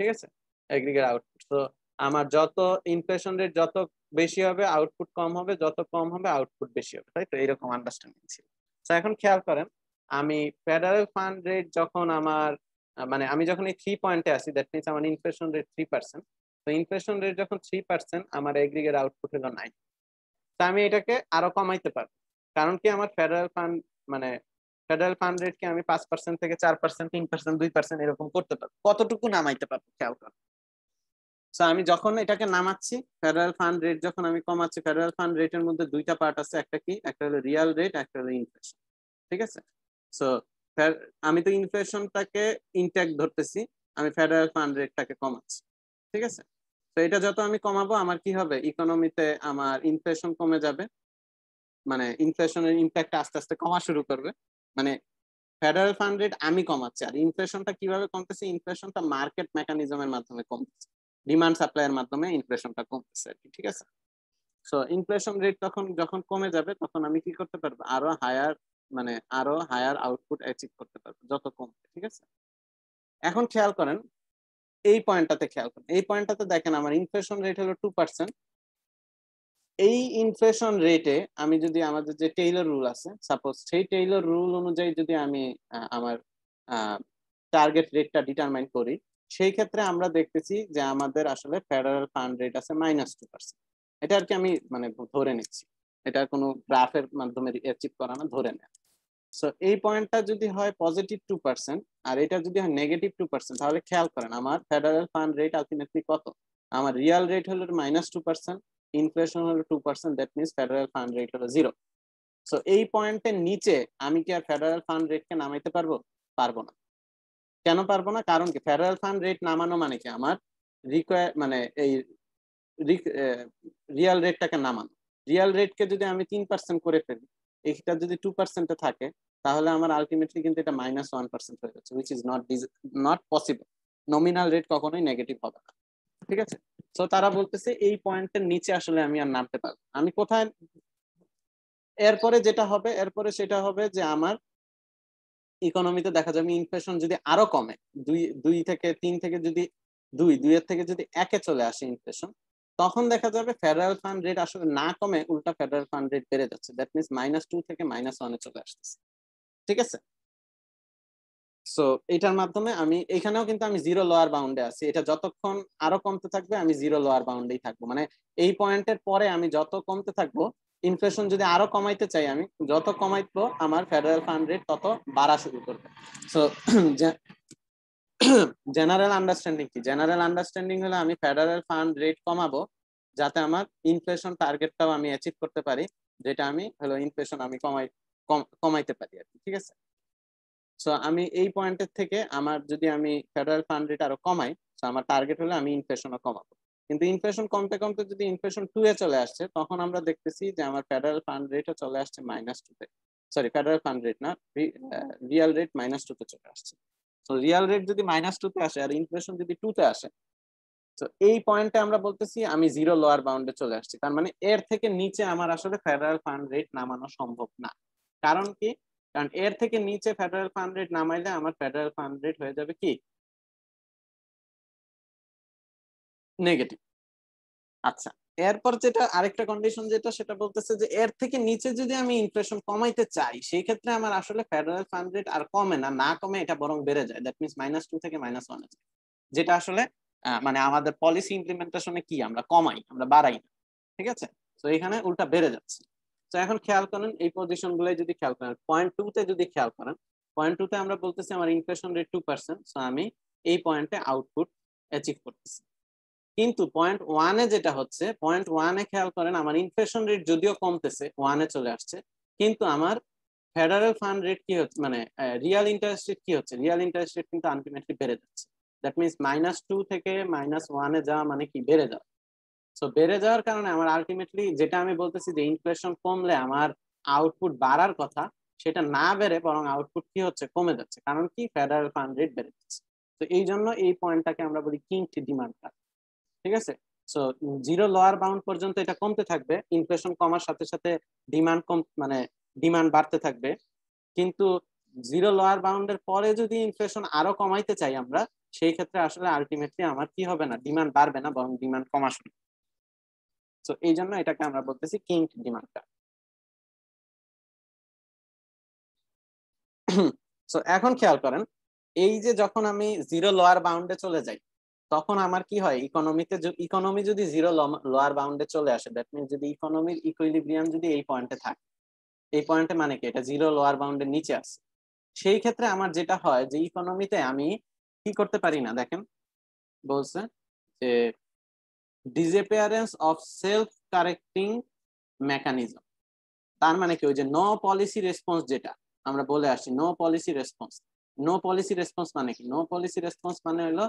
ঠিক আছে, এগ্রিগেট আউটপুট। তো আমার যত ইনফ্লেশন রেট যত বেশি হবে আউটপুট কম হবে, যত কম হবে আউটপুট বেশি হবে, তাই তো? এরকম আন্ডারস্ট্যান্ডিং ছিল। তো এখন খেয়াল করেন, আমি ফেডারেল ফান্ড রেট যখন আমার মানে আমি যখন এই 3 পয়েন্টে আসি, দ্যাট মিনস আমার ইনফ্লেশন রেট 3%। তো ইনফ্লেশন রেট যখন 3%, আমার এগ্রিগেট আউটপুট হলো 9। তো আমি এটাকে আরো কমাইতে পারবো, কারণ কি আমার ফেডারেল ফান্ড মানে ফেডারেল ফান্ড রেটকে আমি 5% থেকে 4%, 3%, 2% এরকম করতে পারবো। কতটুকু নামাইতে পারবো খেয়াল করো। তো আমি যখন এটাকে নামাচ্ছি, ফেডারেল ফান্ড রেট যখন আমি কমাচ্ছি, ফেডারেল ফান্ড রেটের মধ্যে দুইটা পার্ট আছে, একটা কি, একটা হলো রিয়াল রেট, একটা হলো ইনফ্লেশন। ঠিক আছে, সো আমি তো ইনফ্লেশনটাকে ইনট্যাক্ট ধরতেছি, আমি ফেডারেল ফান্ড রেটটাকে কমাচ্ছি। ঠিক আছে, তো এটা যত আমি কমাবো আমার কি হবে, ইকোনমিতে আমার ইনফ্লেশন কমে যাবে, মানে ইনফ্লেশনের ইম্প্যাক্ট আস্তে আস্তে কমা শুরু করবে। মানে ফেডারেল ফান্ড রেট আমি কমাচ্ছি, আর ইনফ্লেশনটা কিভাবে কমতেছে, ইনফ্লেশনটা মার্কেট মেকানিজমের মাধ্যমে কমতেছে, ডিমান্ড সাপ্লাইয়ের মাধ্যমে ইনফ্লেশনটা কমতেছে আর কি। ঠিক আছে, সো ইনফ্লেশন রেট তখন যখন কমে যাবে তখন আমি কি করতে পারবো, আরো হায়ার মানে আরো হায়ার আউটপুট অ্যাচিভ করতে পারবো যত কমবে। ঠিক আছে, এখন খেয়াল করেন এই পয়েন্টটাতে, খেয়াল করেন এই পয়েন্টটাতে, দেখেন আমার ইনফ্লেশন রেট হলো 2%। এই ইনফ্লেশন রেটে আমি যদি আমাদের যে টেইলর রুল আছে, সাপোজ সেই টেইলর রুল অনুযায়ী যদি আমি আমার টার্গেট রেটটা ডিটারমাইন করি, সেই ক্ষেত্রে আমরা দেখতেছি যে আমাদের আসলে ফেডারেল ফান্ড রেট আছে -2%। এটা আর কি আমি মানে ধরে নিচ্ছি, এটা কোনো গ্রাফের মাধ্যমে অ্যাচিভ করা না, ধরে নেয়। সো এই পয়েন্টটা যদি হয় +2% আর এটা যদি হয় -2%, তাহলে খেয়াল করেন আমার ফেডারেল ফান্ড রেট আলটিমেটলি কত, আমার রিয়াল রেট হলো -2%, ইনফ্লেশন হলো 2%, that means federal fund rate হলো 0। সো এই পয়েন্টের নিচে আমি কি আর ফেডারেল ফান্ড রেটকে নামাইতে পারবো? পারবো না। কেন পারবো না? কারণ কি, ফেডারেল ফান্ড রেট নামানো মানে কি, আমার মানে এই রিয়াল রেটটাকে নামানো। রিয়াল রেটকে যদি আমি 3% করে ফেলি, এটা যদি 2%-এ থাকে, তাহলে আমার আলটিমেটলি কিন্তু এটা -1% হয়ে যাচ্ছে, which is not possible. Nominal rate কখনোই নেগেটিভ হবে না। ঠিক আছে, তো তারা বলতেছে এই পয়েন্টের নিচে আসলে আমি আর নামতে পারবো। আমি কোথায়, এরপরে যেটা হবে, এরপরে সেটা হবে যে আমার ইকোনমিতে দেখা যাবে ইনফ্লেশন যদি আরো কমে, দুই দুই থেকে তিন থেকে যদি দুইয়ের থেকে যদি একে চলে আসে ইনফ্লেশন, তখন দেখা যাবে ফেডারেল ফান্ড রেট আসলে না কমে উল্টা ফেডারেল ফান্ড রেট বেড়ে যাচ্ছে, দ্যাট মিনস -2 থেকে -1-এ চলে আসতেছে। ঠিক আছে, সো এটার মাধ্যমে আমি এখানেও কিন্তু আমি জিরো লোয়ার বাউন্ডে আছি, এটা যতক্ষণ আরো কমতে থাকবে আমি জিরো লোয়ার বাউন্ডেই থাকবো, মানে এই পয়েন্টের পরে আমি যত কমতে থাকবো, ইনফ্লেশন যদি আরো কমাইতে চাই, আমি যত কমাইবো আমার ফেডারেল ফান্ড রেট তত বাড়া শুরু করবে। সো জেনারেল আন্ডারস্ট্যান্ডিং কি, জেনারেল আন্ডারস্ট্যান্ডিং হলো আমি ফেডারেল ফান্ড রেট কমাবো যাতে আমার ইনফ্লেশন টার্গেটটাও আমি অ্যাচিভ করতে পারি, যেটা আমি হলো ইনফ্লেশন আমি কমাইতে পারি আর কি। ঠিক আছে, সো আমি এই পয়েন্টের থেকে আমার যদি আমি ফেডারেল ফান্ড রেট আরো কমাই, তো আমার টার্গেট হলো আমি ইনফ্লেশনও কমাবো। কিন্তু ইনফ্লেশন কমতে কমতে যদি ইনফ্লেশন 2-এ চলে আসছে, তখন আমরা দেখতেছি যে আমার ফেডারেল ফান্ড রেটও চলে আসছে -2-তে। সরি, ফেডারেল ফান্ড রেট না, রিয়াল রেট -2-তে চলে আসছে। তো রিয়াল রেট যদি -2-তে আসে আর ইনফ্লেশন যদি 2-তে আসে, তো এই পয়েন্টে আমরা বলতেছি আমি জিরো লোয়ার বাউন্ডে চলে আসছি, তার মানে এর থেকে নিচে আমার আসলে ফেডারেল ফান্ড রেট নামানো সম্ভব না। কারণ কি, কারণ এর থেকে নিচে ফেডারেল ফান্ড রেট নামাইলে আমার ফেডারেল ফান্ড রেট হয়ে যাবে কি, নেগেটিভ। আচ্ছা, এরপর যেটা আরেকটা কন্ডিশন যেটা, সেটা বলতেছে যে এর থেকে নিচে যদি আমি ইনফ্লেশন কমাইতে চাই, সেই ক্ষেত্রে আমার আসলে ফেডারেল ফান্ড রেট আর কমে না, না কমে এটা বরং বেড়ে যায়, দ্যাট মিনস -2 থেকে -1, যেটা আসলে মানে আমাদের পলিসি ইমপ্লিমেন্টেশনে কি আমরা কমাই, আমরা বাড়াই না। ঠিক আছে, তো এখানে উল্টা বেড়ে যাচ্ছে। তো এখন খেয়াল করেন এই পজিশন গুলাই যদি খেয়াল করেন, পয়েন্ট 2-তে যদি খেয়াল করেন, পয়েন্ট 2-তে আমরা বলতেছি আমার ইনফ্লেশন রেট 2%, সো আমি এই পয়েন্টে আউটপুট অ্যাচিভ করতেছি। কিন্তু পয়েন্ট 1-এ যেটা হচ্ছে, পয়েন্ট 1-এ খেয়াল করেন আমার ইনফ্লেশন রেট যদিও কমতেছে, 1-এ চলে আসছে, কিন্তু আমার ফেডারেল ফান্ড রেট কি হচ্ছে, মানে রিয়াল ইন্টারেস্ট রেট কি হচ্ছে, রিয়াল ইন্টারেস্ট রেট কিন্তু আলটিমেটলি বেড়ে যাচ্ছে। দ্যাট মিনস -2 থেকে -1-এ যাওয়া মানে কি, বেড়ে যাওয়া। সো বেড়ে যাওয়ার কারণে আমার আলটিমেটলি যেটা আমি বলতেছি যে ইনফ্লেশন কমলে আমার আউটপুট বাড়ার কথা, সেটা না বেড়ে বরং আউটপুট কি হচ্ছে, কমে যাচ্ছে। কারণ কি, ফেডারেল ফান্ড রেট বেড়ে যাচ্ছে। তো এই জন্য এই পয়েন্টটাকে আমরা বলি কিঙ্ক ডিমান্ড কার্ভ। ঠিক আছে, সো জিরো লোয়ার বাউন্ড পর্যন্ত এটা কমতে থাকবে, ইনফ্লেশন কমার সাথে সাথে ডিমান্ড কম, মানে ডিমান্ড বাড়তে থাকবে। কিন্তু জিরো লোয়ার বাউন্ডের পরে যদি ইনফ্লেশন আরো কমাইতে চাই আমরা, সেই ক্ষেত্রে আসলে আলটিমেটলি আমার কি হবে না, ডিমান্ড বাড়বে না, বরং ডিমান্ড কমা শুরু। তো এই জন্য এটাকে আমরা বলতেছি কিঙ্ক ডিমান্ড কার্ভ। তো এখন খেয়াল করেন, এই যে যখন আমি জিরো লোয়ার বাউন্ডে চলে যাই, তখন আমার কি হয়, ইকোনমি যদি জিরো লোয়ার বাউন্ডে চলে আসে, দ্যাট মিনস যদি ইকোনমির ইকুইলিব্রিয়াম যদি এই পয়েন্টে থাকে, এই পয়েন্টে মানে কি, এটা জিরো লোয়ার বাউন্ডের নিচে আছে, সেই ক্ষেত্রে আমার যেটা হয় যে ইকোনমিতে আমি কি করতে পারি না, দেখেন বলছে যে disappearance of self correcting mechanism. তার মানে কি, ওই যে নো পলিসি রেসপন্স, যেটা আমরা বলে আসছি no policy response, no policy response মানে কি, নো পলিসি রেসপন্স মানে হলো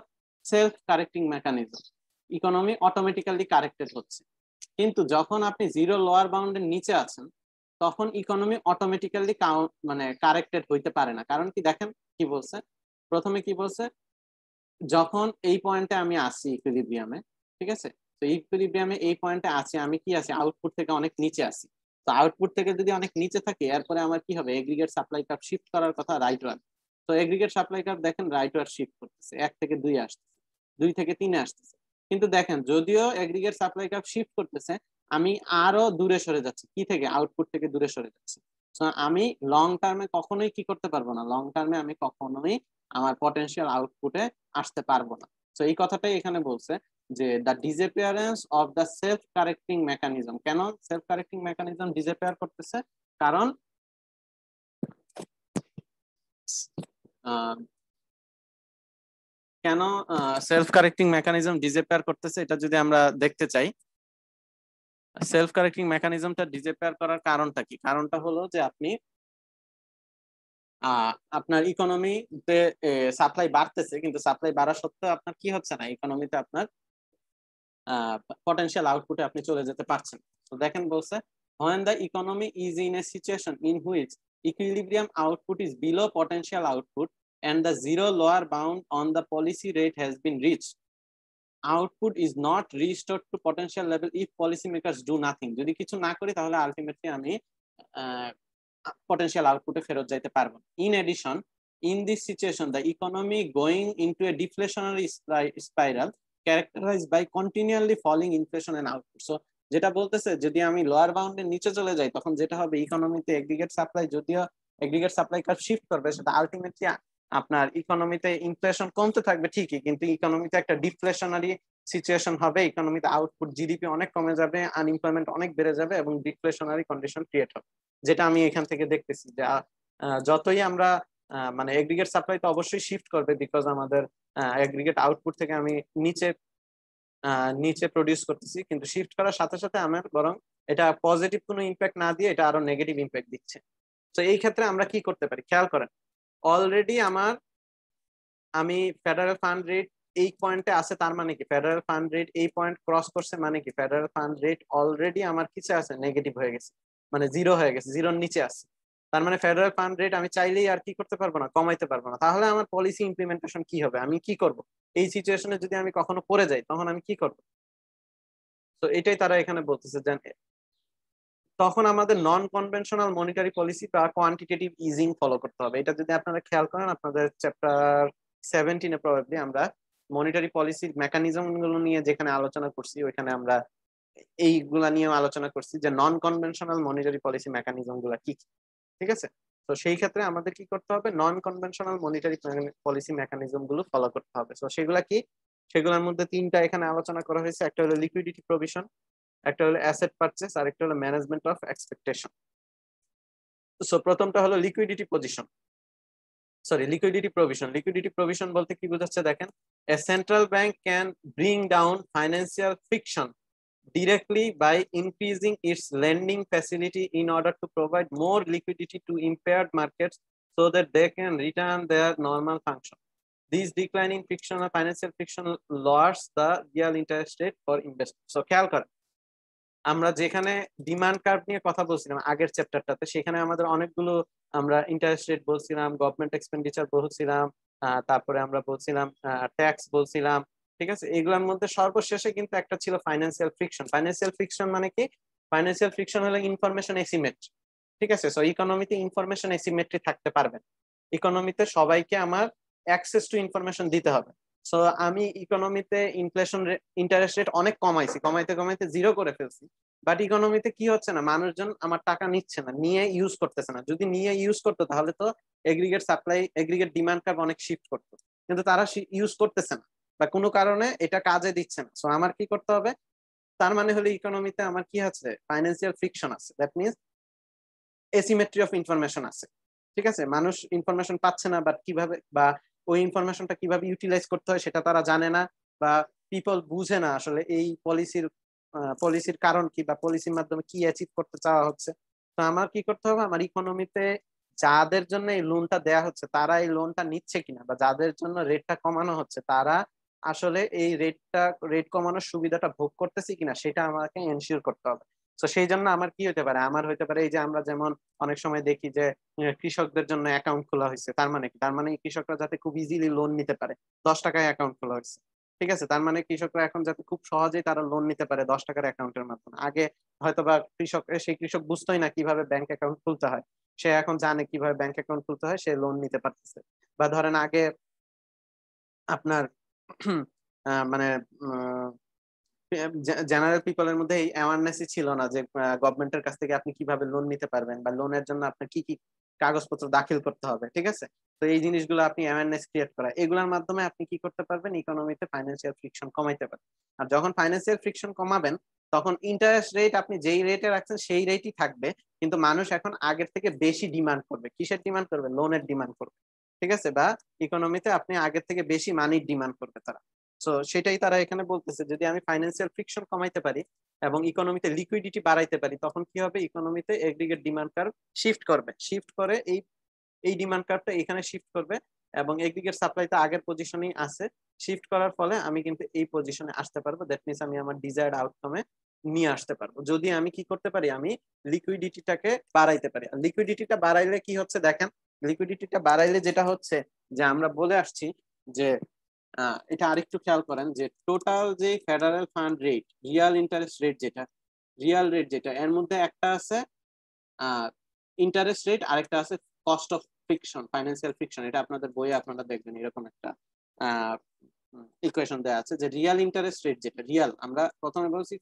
self correcting mechanism, economy automatically corrected হচ্ছে। কিন্তু যখন আপনি জিরো লোয়ার বাউন্ডের নিচে আছেন, তখন ইকোনমি অটোমেটিক্যালি মানে কারেক্টেড হইতে পারে না। কারণ কি, দেখেন কি বলছে, প্রথমে কি বলছে, যখন এই পয়েন্টে আমি আসি ইকুইলিব্রিয়ামে, ঠিক আছে, তো ইকুইলিব্রিয়ামে এই পয়েন্টে আছি, আমি কি আছি, আউটপুট থেকে অনেক নিচে আছি। তো আউটপুট থেকে যদি অনেক নিচে থাকে, এরপরে আমার কি হবে, এগ্রিগেট সাপ্লাই কার্ভ শিফট করার কথা রাইট ওয়ার্ড। তো এগ্রিগেট সাপ্লাই কার্ভ দেখেন রাইট ওয়ার্ড শিফট করতেছে, 1 থেকে 2 আসতেছে, 2 থেকে 3 আসতেছে। কিন্তু দেখেন, যদিও এগ্রিগেট সাপ্লাই কার্ভ শিফট করতেছে, আমি আরো দূরে সরে যাচ্ছি, কি থেকে, আউটপুট থেকে দূরে সরে যাচ্ছি। আমি লং টার্মে কখনোই কি করতে পারবো না, লং টার্মে আমি কখনোই আমার পটেনশিয়াল আউটপুটে আসতে পারবো না। তো এই কথাটাই এখানে বলছে যে the disappearance of the self correcting mechanism. কেন সেলফ কারেক্টিং মেকানিজম ডিসঅ্যাপিয়ার করতেছে, কারণ কেন সেলফ কারেক্টিং মেকানিজম ডিসঅ্যাপিয়ার করতেছে, এটা যদি আমরা দেখতে চাই, সেলফ কারেক্টিং মেকানিজমটা ডিসঅ্যাপিয়ার করার কারণটা কি, কারণটা হলো যে আপনি আপনার ইকোনমিতে সাপ্লাই বাড়তেছে, কিন্তু সাপ্লাই বাড়া সত্ত্বেও আপনার কি হচ্ছে না, ইকোনমিতে আপনার পটেনশিয়াল আউটপুটে আপনি চলে যেতে পারছেন। তো দেখেন বলছে, when the economy is in a situation in which equilibrium output is below potential output and the zero lower bound on the policy rate has been reached, output is not restored to potential level if policymakers do nothing. যদি কিছু না করি, তাহলে ultimately আমি potential output ফেরত যাইতে পারবো। In addition, in this situation, the economy going into a deflationary spiral characterized by continually falling inflation and output. So যেটা বলতেছে, যদি আমি লোয়ার বাউন্ডের নিচে চলে যাই, তখন যেটা হবে, ইকোনমিতে এগ্রিগেট সাপ্লাই, যদিও এগ্রিগেট সাপ্লাই কার্ভ শিফট করবে, সেটা আলটিমেটলি আপনার ইকোনমিতে ইনফ্লেশন কমতে থাকবে ঠিকই, কিন্তু ইকোনমিতে একটা ডিফ্লেশনারি সিচুয়েশন হবে, ইকোনমিতে আউটপুট জিডিপি অনেক কমে যাবে, আনএমপ্লয়মেন্ট অনেক বেড়ে যাবে এবং ডিফ্লেশনারি কন্ডিশন ক্রিয়েট হবে, যেটা আমি এখান থেকে দেখতেছি যে যতই আমরা মানে এগ্রিগেট সাপ্লাই তো অবশ্যই শিফট করবে, বিকজ আমাদের এগ্রিগেট আউটপুট থেকে আমি নিচে নিচে প্রডিউস করতেছি, কিন্তু শিফট করার সাথে সাথে আমার বরং এটা পজিটিভ কোনো ইম্প্যাক্ট না দিয়ে এটা আরো নেগেটিভ ইম্প্যাক্ট দিচ্ছে। তো এই ক্ষেত্রে আমরা কি করতে পারি, খেয়াল করেন, অলরেডি আমি ফেডারেল ফান্ড রেট এই পয়েন্টে আছে, তার মানে কি, ফেডারেল ফান্ড রেট এই পয়েন্ট ক্রস করছে, মানে কি, ফেডারেল ফান্ড রেট অলরেডি আমার কিসে আছে, নেগেটিভ হয়ে গেছে, মানে জিরো হয়ে গেছে, জিরোর নিচে আছে। তার মানে ফেডারেল ফান্ড রেট আমি চাইলেই আর কি করতে পারবো না, কমাইতে পারবো না। তাহলে আমার পলিসি ইমপ্লিমেন্টেশন কি হবে, আমি কি করব, এই সিচুয়েশনে যদি আমি কখনো পড়ে যাই, তখন আমি কি করবো। তো এটাই তারা এখানে বলতেছে যে তখন আমাদের নন কনভেনশনাল মনিটারি পলিসি বা কোয়ান্টিটেটিভ ইজিং ফলো করতে হবে। এটা যদি আপনারা খেয়াল করেন, আপনাদের চ্যাপ্টার 17-এ প্রবাবলি আমরা মনিটারি পলিসির মেকানিজম গুলো নিয়ে যেখানে আলোচনা করছি, ওইখানে আমরা এইগুলা নিয়ে আলোচনা করছি যে নন কনভেনশনাল মনিটারি পলিসি মেকানিজম গুলা কি কি। ঠিক আছে, তো সেই ক্ষেত্রে আমাদের কি করতে হবে, নন কনভেনশনাল মনিটারি পলিসি মেকানিজম গুলো ফলো করতে হবে। তো সেগুলা কি, সেগুলোর মধ্যে 3টা এখানে আলোচনা করা হয়েছে। একটা হলো লিকুইডিটি প্রভিশন, একটা হলো অ্যাসেট পারচেস, আর একটা হলো ম্যানেজমেন্ট অফ এক্সপেকটেশন। সো প্রথমটা হলো liquidity position, sorry liquidity provision. Liquidity provision বলতে কি বোঝাচ্ছে, দেখেন, a central bank can bring down financial friction directly by increasing its lending facility in order to provide more liquidity to impaired markets so that they can return their normal function. This declining friction or financial friction lowers the real interest rate for investors. So খেয়াল করেন, আমরা যেখানে demand curve নিয়ে কথা বলছিলাম আগের চ্যাপ্টারটাতে, সেখানে আমাদের অনেকগুলো আমরা ইন্টারেস্ট রেট বলছিলাম, গভর্নমেন্ট এক্সপেন্ডিচার বলছিলাম, তারপরে আমরা বলছিলাম ট্যাক্স বলছিলাম। ঠিক আছে, এগুলোর মধ্যে সর্বশেষে কিন্তু একটা ছিল ফাইন্যান্সিয়াল ফ্রিকশন। ফাইন্যান্সিয়াল ফ্রিকশন মানে কি, ফাইন্যান্সিয়াল ফ্রিকশন হলো ইনফরমেশন এসিমেট্রি। ঠিক আছে, সো ইকোনমিতে ইনফরমেশন এসিমেট্রি থাকতে পারবে। ইকোনমিতে সবাইকে আমার অ্যাক্সেস টু ইনফরমেশন দিতে হবে। সো আমি ইকোনমিতে ইনফ্লেশন ইন্টারেস্ট রেট অনেক কমাইছি, কমাইতে কমাইতে জিরো করে ফেলছি, বাট ইকোনমিতে কি হচ্ছে না, মানুষজন আমার টাকা নিচ্ছে না, নিয়ে ইউজ করতেছে না। যদি নিয়ে ইউজ করতো তাহলে তো aggregate supply aggregate demand curve অনেক শিফট করতো, কিন্তু তারা ইউজ করতেছে না বা কোনো কারণে এটা কাজে দিচ্ছে না। সো আমার কি করতে হবে, তার মানে হলো ইকোনমিতে আমার কি আছে, ফাইন্যান্সিয়াল ফ্রিকশন আছে, দ্যাট মিনস এসিমেট্রি অফ ইনফরমেশন আছে। ঠিক আছে, মানুষ ইনফরমেশন পাচ্ছে না, বাট কিভাবে বা ওই ইনফরমেশনটা কিভাবে ইউটিলাইজ করতে হয় সেটা তারা জানে না, বা পিপল বুঝে না আসলে এই পলিসির কারণ কি বা পলিসির মাধ্যমে কি অ্যাচিভ করতে চাওয়া হচ্ছে। তো আমার কি করতে হবে, আমার ইকোনমিতে যাদের জন্য এই লোনটা দেয়া হচ্ছে তারা এই লোনটা নিচ্ছে কিনা, বা যাদের জন্য রেটটা কমানো হচ্ছে তারা আসলে এই রেট কমানোর সুবিধাটা ভোগ করতেছি কিনা সেটা আমাকে এনশিওর করতে হবে। তো সেই জন্য আমার কি হতে পারে, আমার হইতে পারে এই যে আমরা যেমন অনেক সময় দেখি যে কৃষকদের জন্য অ্যাকাউন্ট খোলা হয়েছে, তার মানে কি, তার মানে কৃষকরা যাতে খুব ইজিলি লোন নিতে পারে, 10 টাকায় অ্যাকাউন্ট খোলা হয়েছে। ঠিক আছে, তার মানে কৃষকরা এখন যাতে খুব সহজেই তারা লোন নিতে পারে 10 টাকার অ্যাকাউন্টের মাধ্যমে। আগে হয়তো বা সেই কৃষক বুঝতোই না কিভাবে ব্যাংক অ্যাকাউন্ট খুলতে হয়, সে এখন জানে কিভাবে ব্যাংক অ্যাকাউন্ট খুলতে হয়, সে লোন নিতে পারতেছে। বা ধরেন আগে আপনার মানে জেনারেল পিপলের মধ্যে এই অ্যাওয়ারনেসই ছিল না যে গভর্নমেন্টের কাছ থেকে আপনি কিভাবে লোন নিতে পারবেন বা লোনের জন্য আপনার কি কি কাগজপত্র দাখিল করতে হবে। ঠিক আছে, তো এই জিনিসগুলো আপনি অ্যাওয়ারনেস ক্রিয়েট করা, এগুলোর মাধ্যমে আপনি কি করতে পারবেন, ইকোনমিতে ফাইন্যান্সিয়াল ফ্রিকশন কমাইতে পারবেন। আর যখন ফাইন্যান্সিয়াল ফ্রিকশন কমাবেন তখন ইন্টারেস্ট রেট আপনি যেই রেটে রাখছেন সেই রেটই থাকবে, কিন্তু মানুষ এখন আগের থেকে বেশি ডিমান্ড করবে। কিসের ডিমান্ড করবে, লোনের ডিমান্ড করবে। ঠিক আছে, বা ইকোনমিতে আপনি আগের থেকে বেশি মানির ডিমান্ড করবে তারা। তো সেটাই তারা এখানে বলতেছে, যদি আমি ফাইন্যান্সিয়াল ফ্রিকশন কমাইতে পারি এবং ইকোনমিতে লিকুইডিটি বাড়াইতে পারি তখন কি হবে, ইকোনমিতে এগ্রিগেট ডিমান্ড কার্ভ শিফট করবে, শিফট করে এই এই ডিমান্ড কার্ভটা এখানে শিফট করবে এবং এগ্রিগেট সাপ্লাইতে আগের পজিশনেই আছে। শিফট করার ফলে আমি কিন্তু এই পজিশনে আসতে পারবো, দ্যাট মিনস আমি আমার ডিজায়ার্ড আউটকামে নিয়ে আসতে পারবো যদি আমি কি করতে পারি, আমি লিকুইডিটিটাকে বাড়াইতে পারি। আর লিকুইডিটিটা বাড়াইলে কি হচ্ছে দেখেন, লিকুইডিটিটা বাড়াইলে যেটা হচ্ছে যে আমরা বলে আসছি যে এটা আরেকটু খেয়াল করেন যে টোটাল যে federal fund rate, Real interest rate যেটা, রিয়াল রেট যেটা, এর মধ্যে একটা আছে ইন্টারেস্ট রেট, আরেকটা আছে cost of friction, financial friction. এটা আপনাদের বইয়ে আপনারা দেখবেন এরকম একটা ইকুয়েশন দেওয়া আছে যে রিয়াল ইন্টারেস্ট রেট যেটা, রিয়াল আমরা প্রথমে বলছি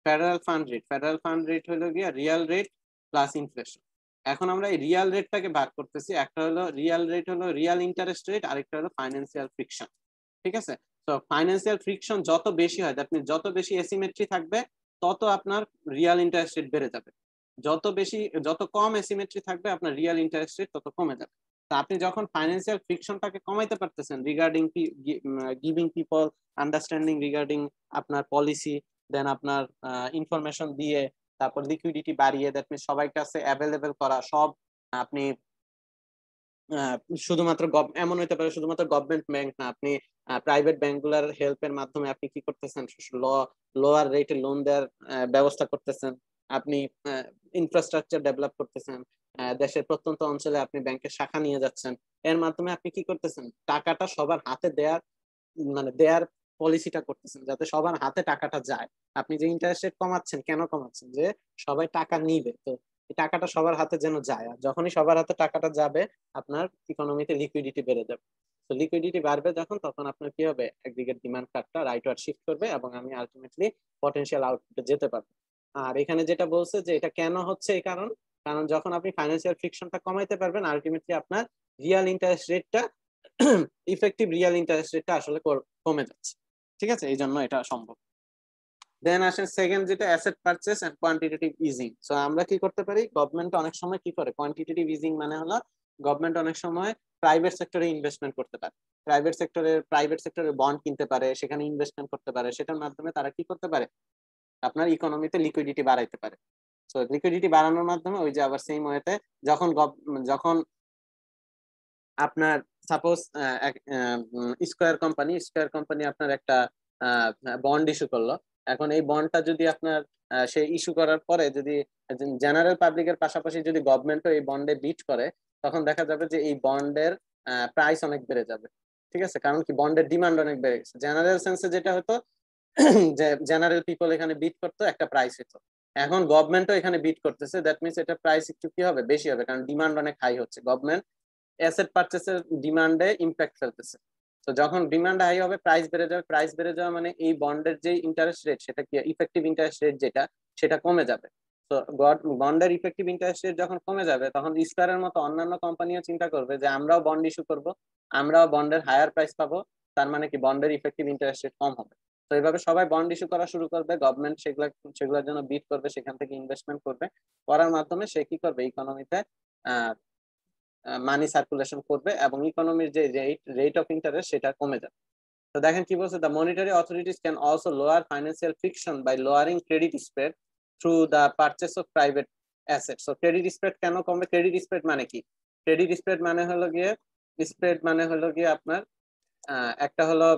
federal fund rate, federal fund rate হলো গিয়া রিয়াল রেট প্লাস ইনফ্লেশন। এখন আমরা এই রিয়াল রেটটাকে ভাগ করতেছি, একটা হলো রিয়াল রেট হলো রিয়াল ইন্টারেস্ট রেট, আরেকটা হলো ফাইন্যান্সিয়াল ফ্রিকশন। ঠিক আছে, তো ফাইন্যান্সিয়াল ফ্রিকশন যত বেশি হয়, দ্যাট মিনস যত বেশি এসিমেট্রি থাকবে তত আপনার রিয়াল ইন্টারেস্ট রেট বেড়ে যাবে। যত কম এসিমেট্রি থাকবে আপনার রিয়াল ইন্টারেস্ট রেট তত কমে যাবে। তা আপনি যখন ফাইন্যান্সিয়াল ফ্রিকশনটাকে কমাইতে পারতেছেন regarding giving people understanding regarding আপনার পলিসি, দেন আপনার ইনফরমেশন দিয়ে, তারপর লিকুইডিটি বাড়িয়ে, দ্যাট মিনস সবাই কাছে অ্যাভেলেবেল করা সব, আপনি শুধুমাত্র এমন হইতে পারে শুধুমাত্র গভর্নমেন্ট ব্যাংক না, আপনি প্রাইভেট ব্যাংকগুলোর হেল্পের মাধ্যমে আপনি কি করতেছেন, লোয়ার রেটে লোন দেওয়ার ব্যবস্থা করতেছেন, আপনি ইনফ্রাস্ট্রাকচার ডেভেলপ করতেছেন, দেশের প্রত্যন্ত অঞ্চলে আপনি ব্যাংকের শাখা নিয়ে যাচ্ছেন। এর মাধ্যমে আপনি কি করতেছেন, টাকাটা সবার হাতে দেয়ার পলিসিটা করতেছেন যাতে সবার হাতে টাকাটা যায়। আপনি যে ইন্টারেস্ট রেট কমাচ্ছেন, কেন কমাচ্ছেন, যে সবাই টাকা নিবে, তো এই টাকাটা সবার হাতে যেন যায়। আর যখনই সবার হাতে টাকাটা যাবে আপনার ইকোনমিতে লিকুইডিটি বেড়ে যাবে। তো লিকুইডিটি বাড়বে যখন, তখন আপনার কি হবে, একদিকে ডিমান্ড কার্ভটা রাইটওয়ার্ড শিফট করবে এবং আমি আলটিমেটলি পটেনশিয়াল আউটপুটে যেতে পারবো। আর এখানে যেটা বলছে যে এটা কেন হচ্ছে, এই কারণ কারণ যখন আপনি ফাইন্যান্সিয়াল ফ্রিকশনটা কমাইতে পারবেন আলটিমেটলি আপনার রিয়াল ইন্টারেস্ট রেটটা ইফেক্টিভ রিয়াল ইন্টারেস্ট রেটটা আসলে কমে যাচ্ছে। ঠিক আছে, এই জন্য এটা সম্ভব। দেন আসেন সেকেন্ড যেটা, asset purchase and quantitative easing. So আমরা কি করতে পারি, গভর্নমেন্ট অনেক সময় কি করে, কোয়ান্টিটেটিভ ইজিং মানে হলো গভর্নমেন্ট অনেক সময় প্রাইভেট সেক্টরে ইনভেস্টমেন্ট করতে পারে, প্রাইভেট সেক্টরে বন্ড কিনতে পারে, সেখানে ইনভেস্টমেন্ট করতে পারে, সেটার মাধ্যমে তারা কি করতে পারে, আপনার ইকোনমিতে লিকুইডিটি বাড়াইতে পারে। সো লিকুইডিটি বাড়ানোর মাধ্যমে ওই যে আবার সেম ওয়েতে যখন আপনার সাপোজ স্কয়ার কোম্পানি আপনার একটা বন্ড ইস্যু করলো। এখন এই বন্ডটা যদি আপনার সে ইস্যু করার পরে যদি জেনারেল পাবলিকের পাশাপাশি যদি গভর্নমেন্টও এই বন্ডে বিট করে, তখন দেখা যাবে যে এই বন্ডের প্রাইস অনেক বেড়ে যাবে। ঠিক আছে, কারণ কি বন্ডের ডিমান্ড অনেক বেড়ে গেছে। জেনারেল সেন্সে যেটা হতো যে জেনারেল পিপল এখানে বিট করতো, একটা প্রাইস হতো, এখন গভর্নমেন্টও এখানে বিট করতেছে, দ্যাট মিনস এটা প্রাইস একটু কি হবে, বেশি হবে, কারণ ডিমান্ড অনেক হাই হচ্ছে। গভর্নমেন্ট অ্যাসেট পারচেসের ডিমান্ডে ইম্প্যাক্ট ফেলতেছে। তো যখন ডিমান্ড হাই হবে প্রাইস বেড়ে যাবে, প্রাইস বেড়ে যাওয়া মানে এই বন্ডের যে ইন্টারেস্ট রেট সেটা কি ইফেক্টিভ ইন্টারেস্ট রেট যেটা সেটা কমে যাবে। তো বন্ডের ইফেক্টিভ ইন্টারেস্ট রেট যখন কমে যাবে তখন স্কয়ারের মতো অন্যান্য কোম্পানিও চিন্তা করবে যে আমরাও বন্ড ইস্যু করব, আমরাও বন্ডের হায়ার প্রাইস পাবো, তার মানে কি বন্ডের ইফেক্টিভ ইন্টারেস্ট রেট কম হবে। তো এইভাবে সবাই বন্ড ইস্যু করা শুরু করবে, গভর্নমেন্ট সেগুলোর জন্য বিড করবে, সেখান থেকে ইনভেস্টমেন্ট করবে, করার মাধ্যমে সে কি করবে ইকোনমিতে মানি সার্কুলেশন করবে এবং ইকোনমির যে রেট অফ ইন্টারেস্ট সেটা কমে যাবে। তো দেখেন কি বলছে, the monetary authorities can also lower financial friction by lowering credit spread through the purchase of private asset. So credit spread কেন কমবে? ক্রেডিট স্প্রেড মানে কি? ক্রেডিট স্প্রেড মানে হলো গিয়ে আপনার একটা হলো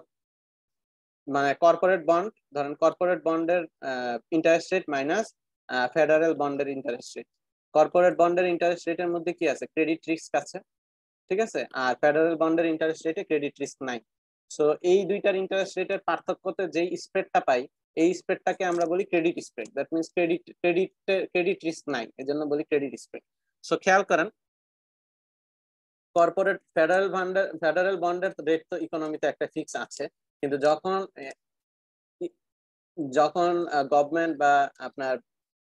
মানে কর্পোরেট বন্ড, ধরেন কর্পোরেট বন্ডের ইন্টারেস্ট রেট মাইনাস ফেডারেল বন্ডের ইন্টারেস্ট রেট। কর্পোরেট বন্ডের ইন্টারেস্ট রেটের মধ্যে কি আছে? ক্রেডিট রিস্ক আছে, ঠিক আছে, আর ফেডারেল বন্ডের ইন্টারেস্ট রেটে ক্রেডিট রিস্ক নাই। সো এই দুইটার ইন্টারেস্ট রেটের পার্থক্যতে যেই স্প্রেডটা পাই এই স্প্রেডটাকে আমরা বলি credit spread. That means credit risk নাই, এজন্য বলি ক্রেডিট স্প্রেড। সো খেয়াল করেন কর্পোরেট ফেডারেল বন্ডের রেট তো ইকোনমিতে একটা ফিক্স আছে, কিন্তু যখন যখন গভর্নমেন্ট বা আপনার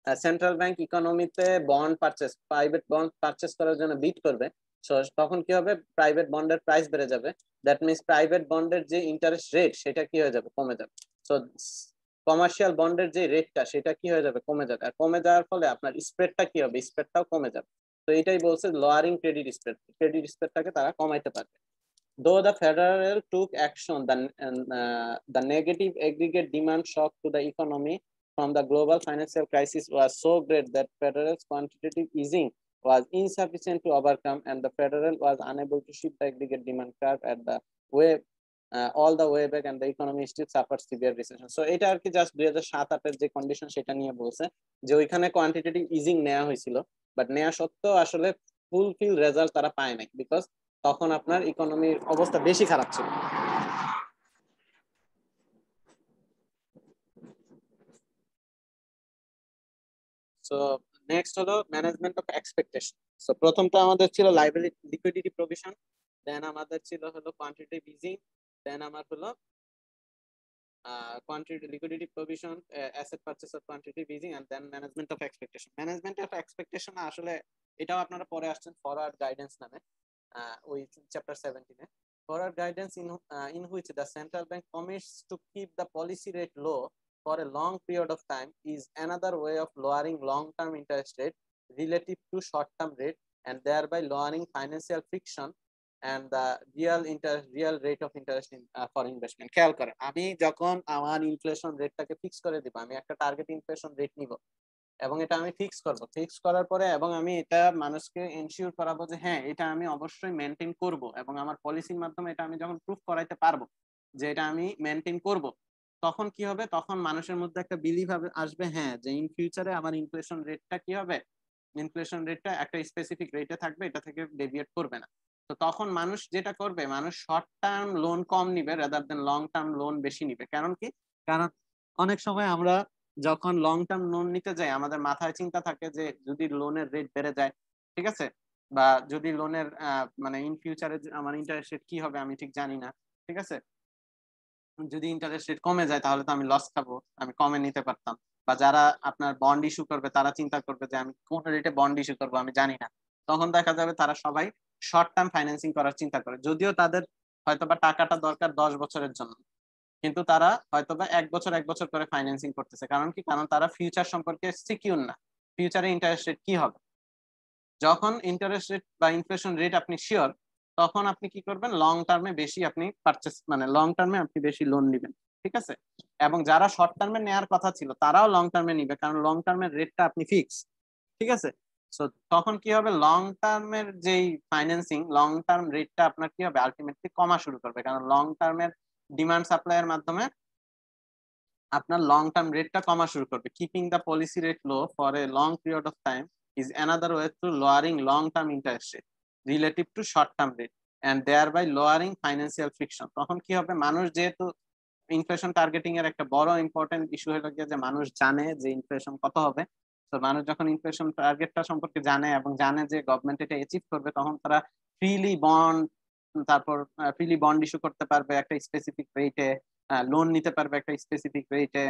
সেন্ট্রাল ব্যাংক ইকোনমিতে bond purchase, private bond purchase করার জন্য বিড করবে, তখন কি হবে? প্রাইভেট বন্ডের প্রাইস বেড়ে যাবে। দ্যাট মিনস প্রাইভেট বন্ডের যে ইন্টারেস্ট রেট সেটা কি হয়ে যাবে? কমে যাবে। সো কমার্শিয়াল বন্ডের যে রেটটা সেটা কি হয়ে যাবে? কমে যাবে। আর কমে যাওয়ার ফলে আপনার স্প্রেডটা কি হবে? স্প্রেডটাও কমে যাবে। তো এটাই বলছে লোয়ারিং ক্রেডিট স্প্রেড, ক্রেডিট স্প্রেডটাকে তারা কমাইতে পারবে। Though the Federal took action, the negative aggregate demand shock to the economy from the global financial crisis was so great that Federal's quantitative easing was insufficient to overcome, and the Federal was unable to shift the aggregate demand curve at the way all the way back, and the economy still suffered severe recession. So এটা আর কি just 2007-08 যে condition সেটা নিয়ে বলছে যে ওইখানে quantitative ইজিং নেওয়া হয়েছিল, বাট নেওয়া সত্ত্বেও আসলে ফুলফিল রেজাল্ট তারা পায় নাই, বিকজ তখন আপনার ইকোনমির অবস্থা বেশি খারাপ ছিল। সো নেক্সট হলো ম্যানেজমেন্ট অফ এক্সপেকটেশন। সো প্রথমটা আমাদের ছিল লাইবিলিটি লিকুইডিটি প্রভিশন, দেন আমাদের ছিল হলো কোয়ান্টিটেটিভ ইজিং, দেন আমার হলো quantity liquidity provision, asset purchase of quantitative easing, and then management of expectation. Management of expectation আসলে এটাও আপনারা পরে আসছেন ফরওয়ার্ড গাইডেন্স নামে ওই chapter 17 A. Forward guidance in which the central bank commits to keep the policy rate low for a long period of time is another way of lowering long-term interest rate relative to short-term rate, and thereby lowering financial friction and the real rate of interest in for investment. খেয়াল করেন আমি যখন আমার inflation রেটটাকে fix করে দিব, আমি একটা target inflation rate নিব এবং এটা আমি ফিক্স করব, ফিক্স করার পরে এবং আমি এটা মানুষকে এনশিওর করাবো যে হ্যাঁ এটা আমি অবশ্যই মেনটেন করব, এবং আমার পলিসির মাধ্যমে এটা আমি যখন প্রুফ করাইতে পারবো যে এটা আমি মেনটেন করব, তখন কি হবে? তখন মানুষের মধ্যে একটা বিলিভ আসবে হ্যাঁ যে ইন ফিউচারে আমার ইনফ্লেশন রেটটা কি হবে, ইনফ্লেশন রেটটা একটা স্পেসিফিক রেটে থাকবে, এটা থেকে ডেভিয়েট করবে না। তো তখন মানুষ যেটা করবে, মানুষ শর্ট টার্ম লোন কম নিবে rather than long term loan বেশি নিবে। কারণ কি? কারণ অনেক সময় আমরা যখন লং টার্ম লোন নিতে যাই আমাদের মাথায় চিন্তা থাকে যে যদি লোনের রেট বেড়ে যায়, ঠিক আছে, বা যদি লোনের মানে ইন ফিউচারে আমার ইন্টারেস্ট রেট কি হবে আমি ঠিক জানি না, ঠিক আছে, যদি ইন্টারেস্ট রেট কমে যায় তাহলে তো আমি লস খাবো, আমি কমে নিতে পারতাম। বা যারা আপনার বন্ড ইস্যু করবে তারা চিন্তা করবে যে আমি কোন রেটে বন্ড ইস্যু করবো আমি জানি না, তখন দেখা যাবে তারা সবাই শর্ট টার্ম ফাইন্যান্সিং করার চিন্তা করে, যদিও তাদের হয়তোবা টাকাটা দরকার 10 বছরের জন্য, কিন্তু তারা হয়তোবা 1 বছর করে ফাইন্যান্সিং করতেছে। কারণ কি? কারণ তারা ফিউচার সম্পর্কে সিকিউর না, ফিউচারে ইন্টারেস্ট রেট কি হবে। যখন ইন্টারেস্ট রেট বা ইনফ্লেশন রেট আপনি শিওর, তখন আপনি কি করবেন? লং টার্মে বেশি আপনি পারচেস মানে লং টার্মে আপনি বেশি লোন নেবেন, ঠিক আছে। এবং যারা শর্ট টার্মে নেওয়ার কথা ছিল তারাও লং টার্মে নিবে, কারণ লং টার্মের রেটটা আপনি ফিক্স, ঠিক আছে। সো তখন কি হবে? লং টার্মের যেই ফাইন্যান্সিং, লং টার্ম রেটটা আপনার কি হবে? আলটিমেটলি কমা শুরু করবে, কারণ লং টার্মের ডিমান্ড সাপ্লাইয়ের মাধ্যমে আপনার লং টার্ম রেটটা কমা শুরু করবে। Keeping the policy rate low for a long period of time is another way to lowering long-term interest rate relative to short-term rate and thereby lowering financial friction. তখন কি হবে? মানুষ যেহেতু ইনফ্লেশন টার্গেটিং এর একটা বড় ইম্পর্টেন্ট ইস্যু হলো গিয়ে যে মানুষ জানে যে ইনফ্লেশন কত হবে, তো মানুষ যখন ইনফ্লেশন টার্গেটটা সম্পর্কে জানে এবং জানে যে গভর্নমেন্ট এটা অ্যাচিভ করবে, তখন তারা ফ্রিলি বন্ড, তারপর ফ্রিলি বন্ড ইস্যু করতে পারবে একটা স্পেসিফিক রেটে, লোন নিতে পারবে একটা স্পেসিফিক রেটে,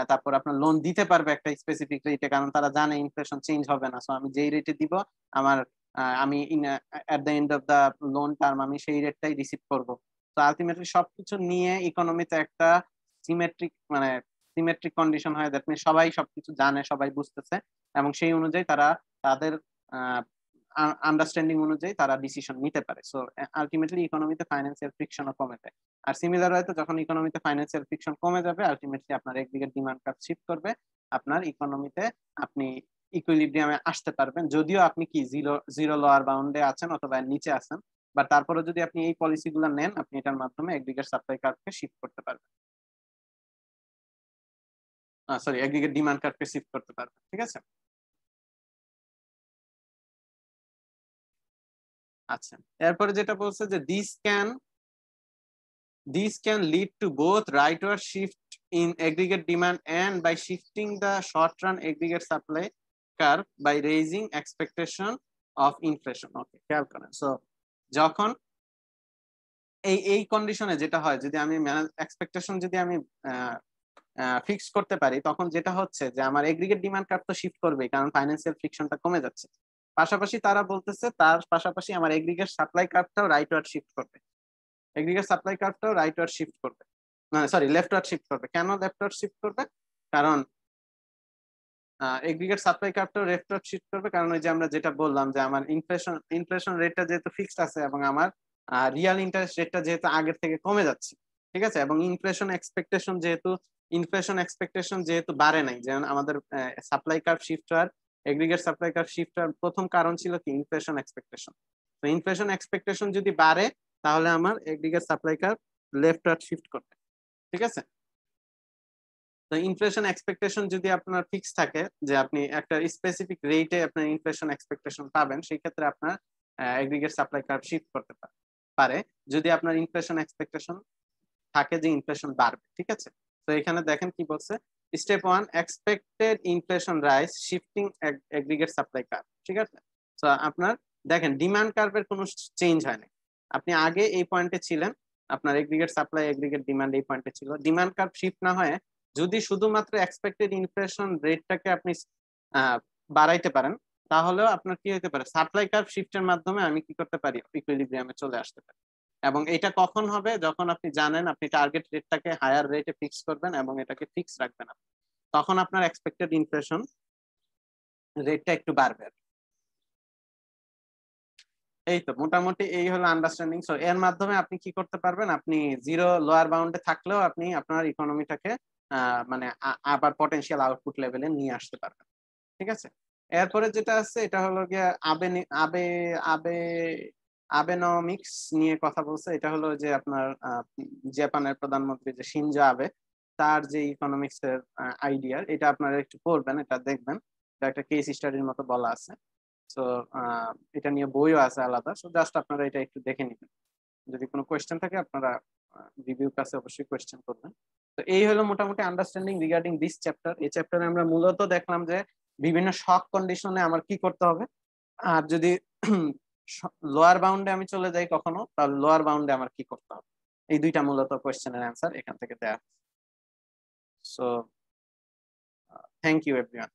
তারপর আপনার লোন দিতে পারবে একটা স্পেসিফিক রেটে, কারণ তারা জানে ইনফ্লেশন চেঞ্জ হবে না। সো আমি যেই রেটে দিব আমার আমি at the end of the loan term আমি সেই রেটটাই রিসিভ করবো। তো আলটিমেটলি সবকিছু নিয়ে ইকোনমিতে একটা সিমেট্রিক কন্ডিশন হয়, দ্যাট মিনস সবাই সবকিছু জানে, সবাই বুঝতেছে, এবং সেই অনুযায়ী তারা তাদের আন্ডারস্ট্যান্ডিং অনুযায়ী তারা ডিসিশন নিতে পারে। সো আলটিমেটলি ইকোনমিতে ফাইন্যান্সিয়াল ফ্রিকশনও কমে যায়। আর সিমিলার হয়তো যখন ইকোনমিতে ফাইন্যান্সিয়াল ফ্রিকশন কমে যাবে, আলটিমেটলি আপনার একদিকে ডিমান্ড কার্ভ শিফট করবে, আপনার ইকোনমিতে আপনি ইকুইলিব্রিয়ামে আসতে পারবেন, যদিও আপনি কি জিরো জিরো লোয়ার বাউন্ডে আছেন অথবা নিচে আছেন, বাট তারপরে যদি আপনি এই পলিসিগুলো নেন, আপনি এটার মাধ্যমে একদিকে সাপ্লাই কার্ভকে শিফট করতে পারবেন, সরি একদিকে ডিমান্ড কার্ভকে শিফট করতে পারবেন। ঠিক আছে, আচ্ছা। এরপরে যেটা বলছে যে these can lead to both rightward shift in aggregate demand and by shifting the short run aggregate supply curve by raising expectation of inflation. ওকে, খেয়াল করেন। সো যখন এই কন্ডিশনে যেটা হয়, যদি আমি এক্সপেকটেশন যদি আমি ফিক্স করতে পারি, তখন যেটা হচ্ছে যে আমার এগ্রিগেট ডিমান্ড কার্ভ তো শিফট করবে, কারণ ফাইন্যান্সিয়াল ফ্রিকশনটা কমে যাচ্ছে। পাশাপাশি তারা বলতেছে তার পাশাপাশি আমার এগ্রিগেট সাপ্লাই কার্ভটাও রাইটওয়ার্ড শিফট করবে, এগ্রিগেট সাপ্লাই কার্ভটাও রাইটওয়ার্ড শিফট করবে, মানে সরি লেফটওয়ার্ড শিফট করবে। কেন লেফটওয়ার্ড শিফট করবে? কারণ এগ্রিগেট সাপ্লাই কার্ভটাও লেফটওয়ার্ড শিফট করবে, কারণ ওই যে আমরা যেটা বললাম যে আমার ইনফ্লেশন রেটটা যেহেতু ফিক্সড আছে এবং আমার রিয়াল ইন্টারেস্ট রেটটা যেহেতু আগের থেকে কমে যাচ্ছে, ঠিক আছে, এবং ইনফ্লেশন এক্সপেকটেশন যেহেতু বাড়ে নাই, যেমন আমাদের সাপ্লাই কার্ভ শিফট হওয়ার এগ্রিগেট সাপ্লাই কার্ভ শিফট হওয়ার প্রথম কারণ ছিল কি ইনফ্লেশন এক্সপেকটেশন। তো ইনফ্লেশন এক্সপেকটেশন যদি বাড়ে, তাহলে আমার aggregate supply curve leftward shift করবে। ঠিক আছে, তো ইনফ্লেশন এক্সপেকটেশন যদি আপনার ফিক্স থাকে যে আপনি একটা স্পেসিফিক রেটে আপনার ইনফ্লেশন এক্সপেকটেশন পাবেন, সেই ক্ষেত্রে আপনার এগ্রিগেট সাপ্লাই কার্ভ শিফট করতে পারে যদি আপনার ইনফ্লেশন এক্সপেকটেশন থাকে যে ইনফ্লেশন বাড়বে। ঠিক আছে, তো এখানে দেখেন কি বলছে, step 1 expected inflation rise shifting aggregate supply curve. ঠিক আছে, তো আপনার দেখেন ডিমান্ড কার্ভের কোনো চেঞ্জ হয় না, আপনি আগে এই পয়েন্টে ছিলেন, আপনার এগ্রিগেট সাপ্লাই এগ্রিগেট ডিমান্ড এই পয়েন্টে ছিল, ডিমান্ড কার্ভ শিফট না হয় যদি শুধুমাত্র এক্সপেক্টেড ইনফ্লেশন রেটটাকে আপনি বাড়াইতে পারেন, তাহলেও আপনার কি হতে পারে, সাপ্লাই কার্ভ শিফটের মাধ্যমে আমি কি করতে পারি, ইকুইলিব্রিয়ামে চলে আসতে পারি। এবং এটা কখন হবে, যখন আপনি জানেন আপনি টার্গেট রেটটাকে হায়ার রেটে ফিক্স করবেন এবং এটাকে ফিক্স রাখবেন, তখন আপনার এক্সপেক্টেড ইনফ্লেশন রেটটা একটু বাড়বে। এই তো মোটামুটি এই হলো আন্ডারস্ট্যান্ডিং। সো এর মাধ্যমে আপনি কি করতে পারবেন, আপনি জিরো লোয়ার বাউন্ডে থাকলেও আপনি আপনার ইকোনমিটাকে মানে আবার পটেনশিয়াল আউটপুট লেভেলে নিয়ে আসতে পারবেন। ঠিক আছে, এরপরে যেটা আছে এটা হলো গিয়ে আবে আবে আবে আবেনমিক্স নিয়ে কথা বলছে। এটা হলো যে আপনার জাপানের প্রধানমন্ত্রী যে শিনজো আবে, তার যে ইকোনমিক্স এর আইডিয়া, এটা আপনারা একটু পড়বেন, এটা দেখবেন, এটা একটা কেস স্টাডির মতো বলা আছে। তো এটা নিয়ে বইও আছে আলাদা, সো জাস্ট আপনারা এটা একটু দেখে নিবেন। যদি কোনো কোয়েশ্চেন থাকে আপনারা রিভিউর কাছে অবশ্যই কোয়েশ্চেন করবেন। তো এই হলো মোটামুটি আন্ডারস্ট্যান্ডিং রিগার্ডিং দিস চ্যাপ্টার। এই চ্যাপ্টারে আমরা মূলত দেখলাম যে বিভিন্ন শক কন্ডিশনে আমার কি করতে হবে, আর যদি লোয়ার বাউন্ডে আমি চলে যাই কখনো, তাহলে লোয়ার বাউন্ডে আমার কি করতে হবে, এই দুইটা মূলত কোয়েশ্চেনের অ্যান্সার এখান থেকে দেয়া। So thank you everyone.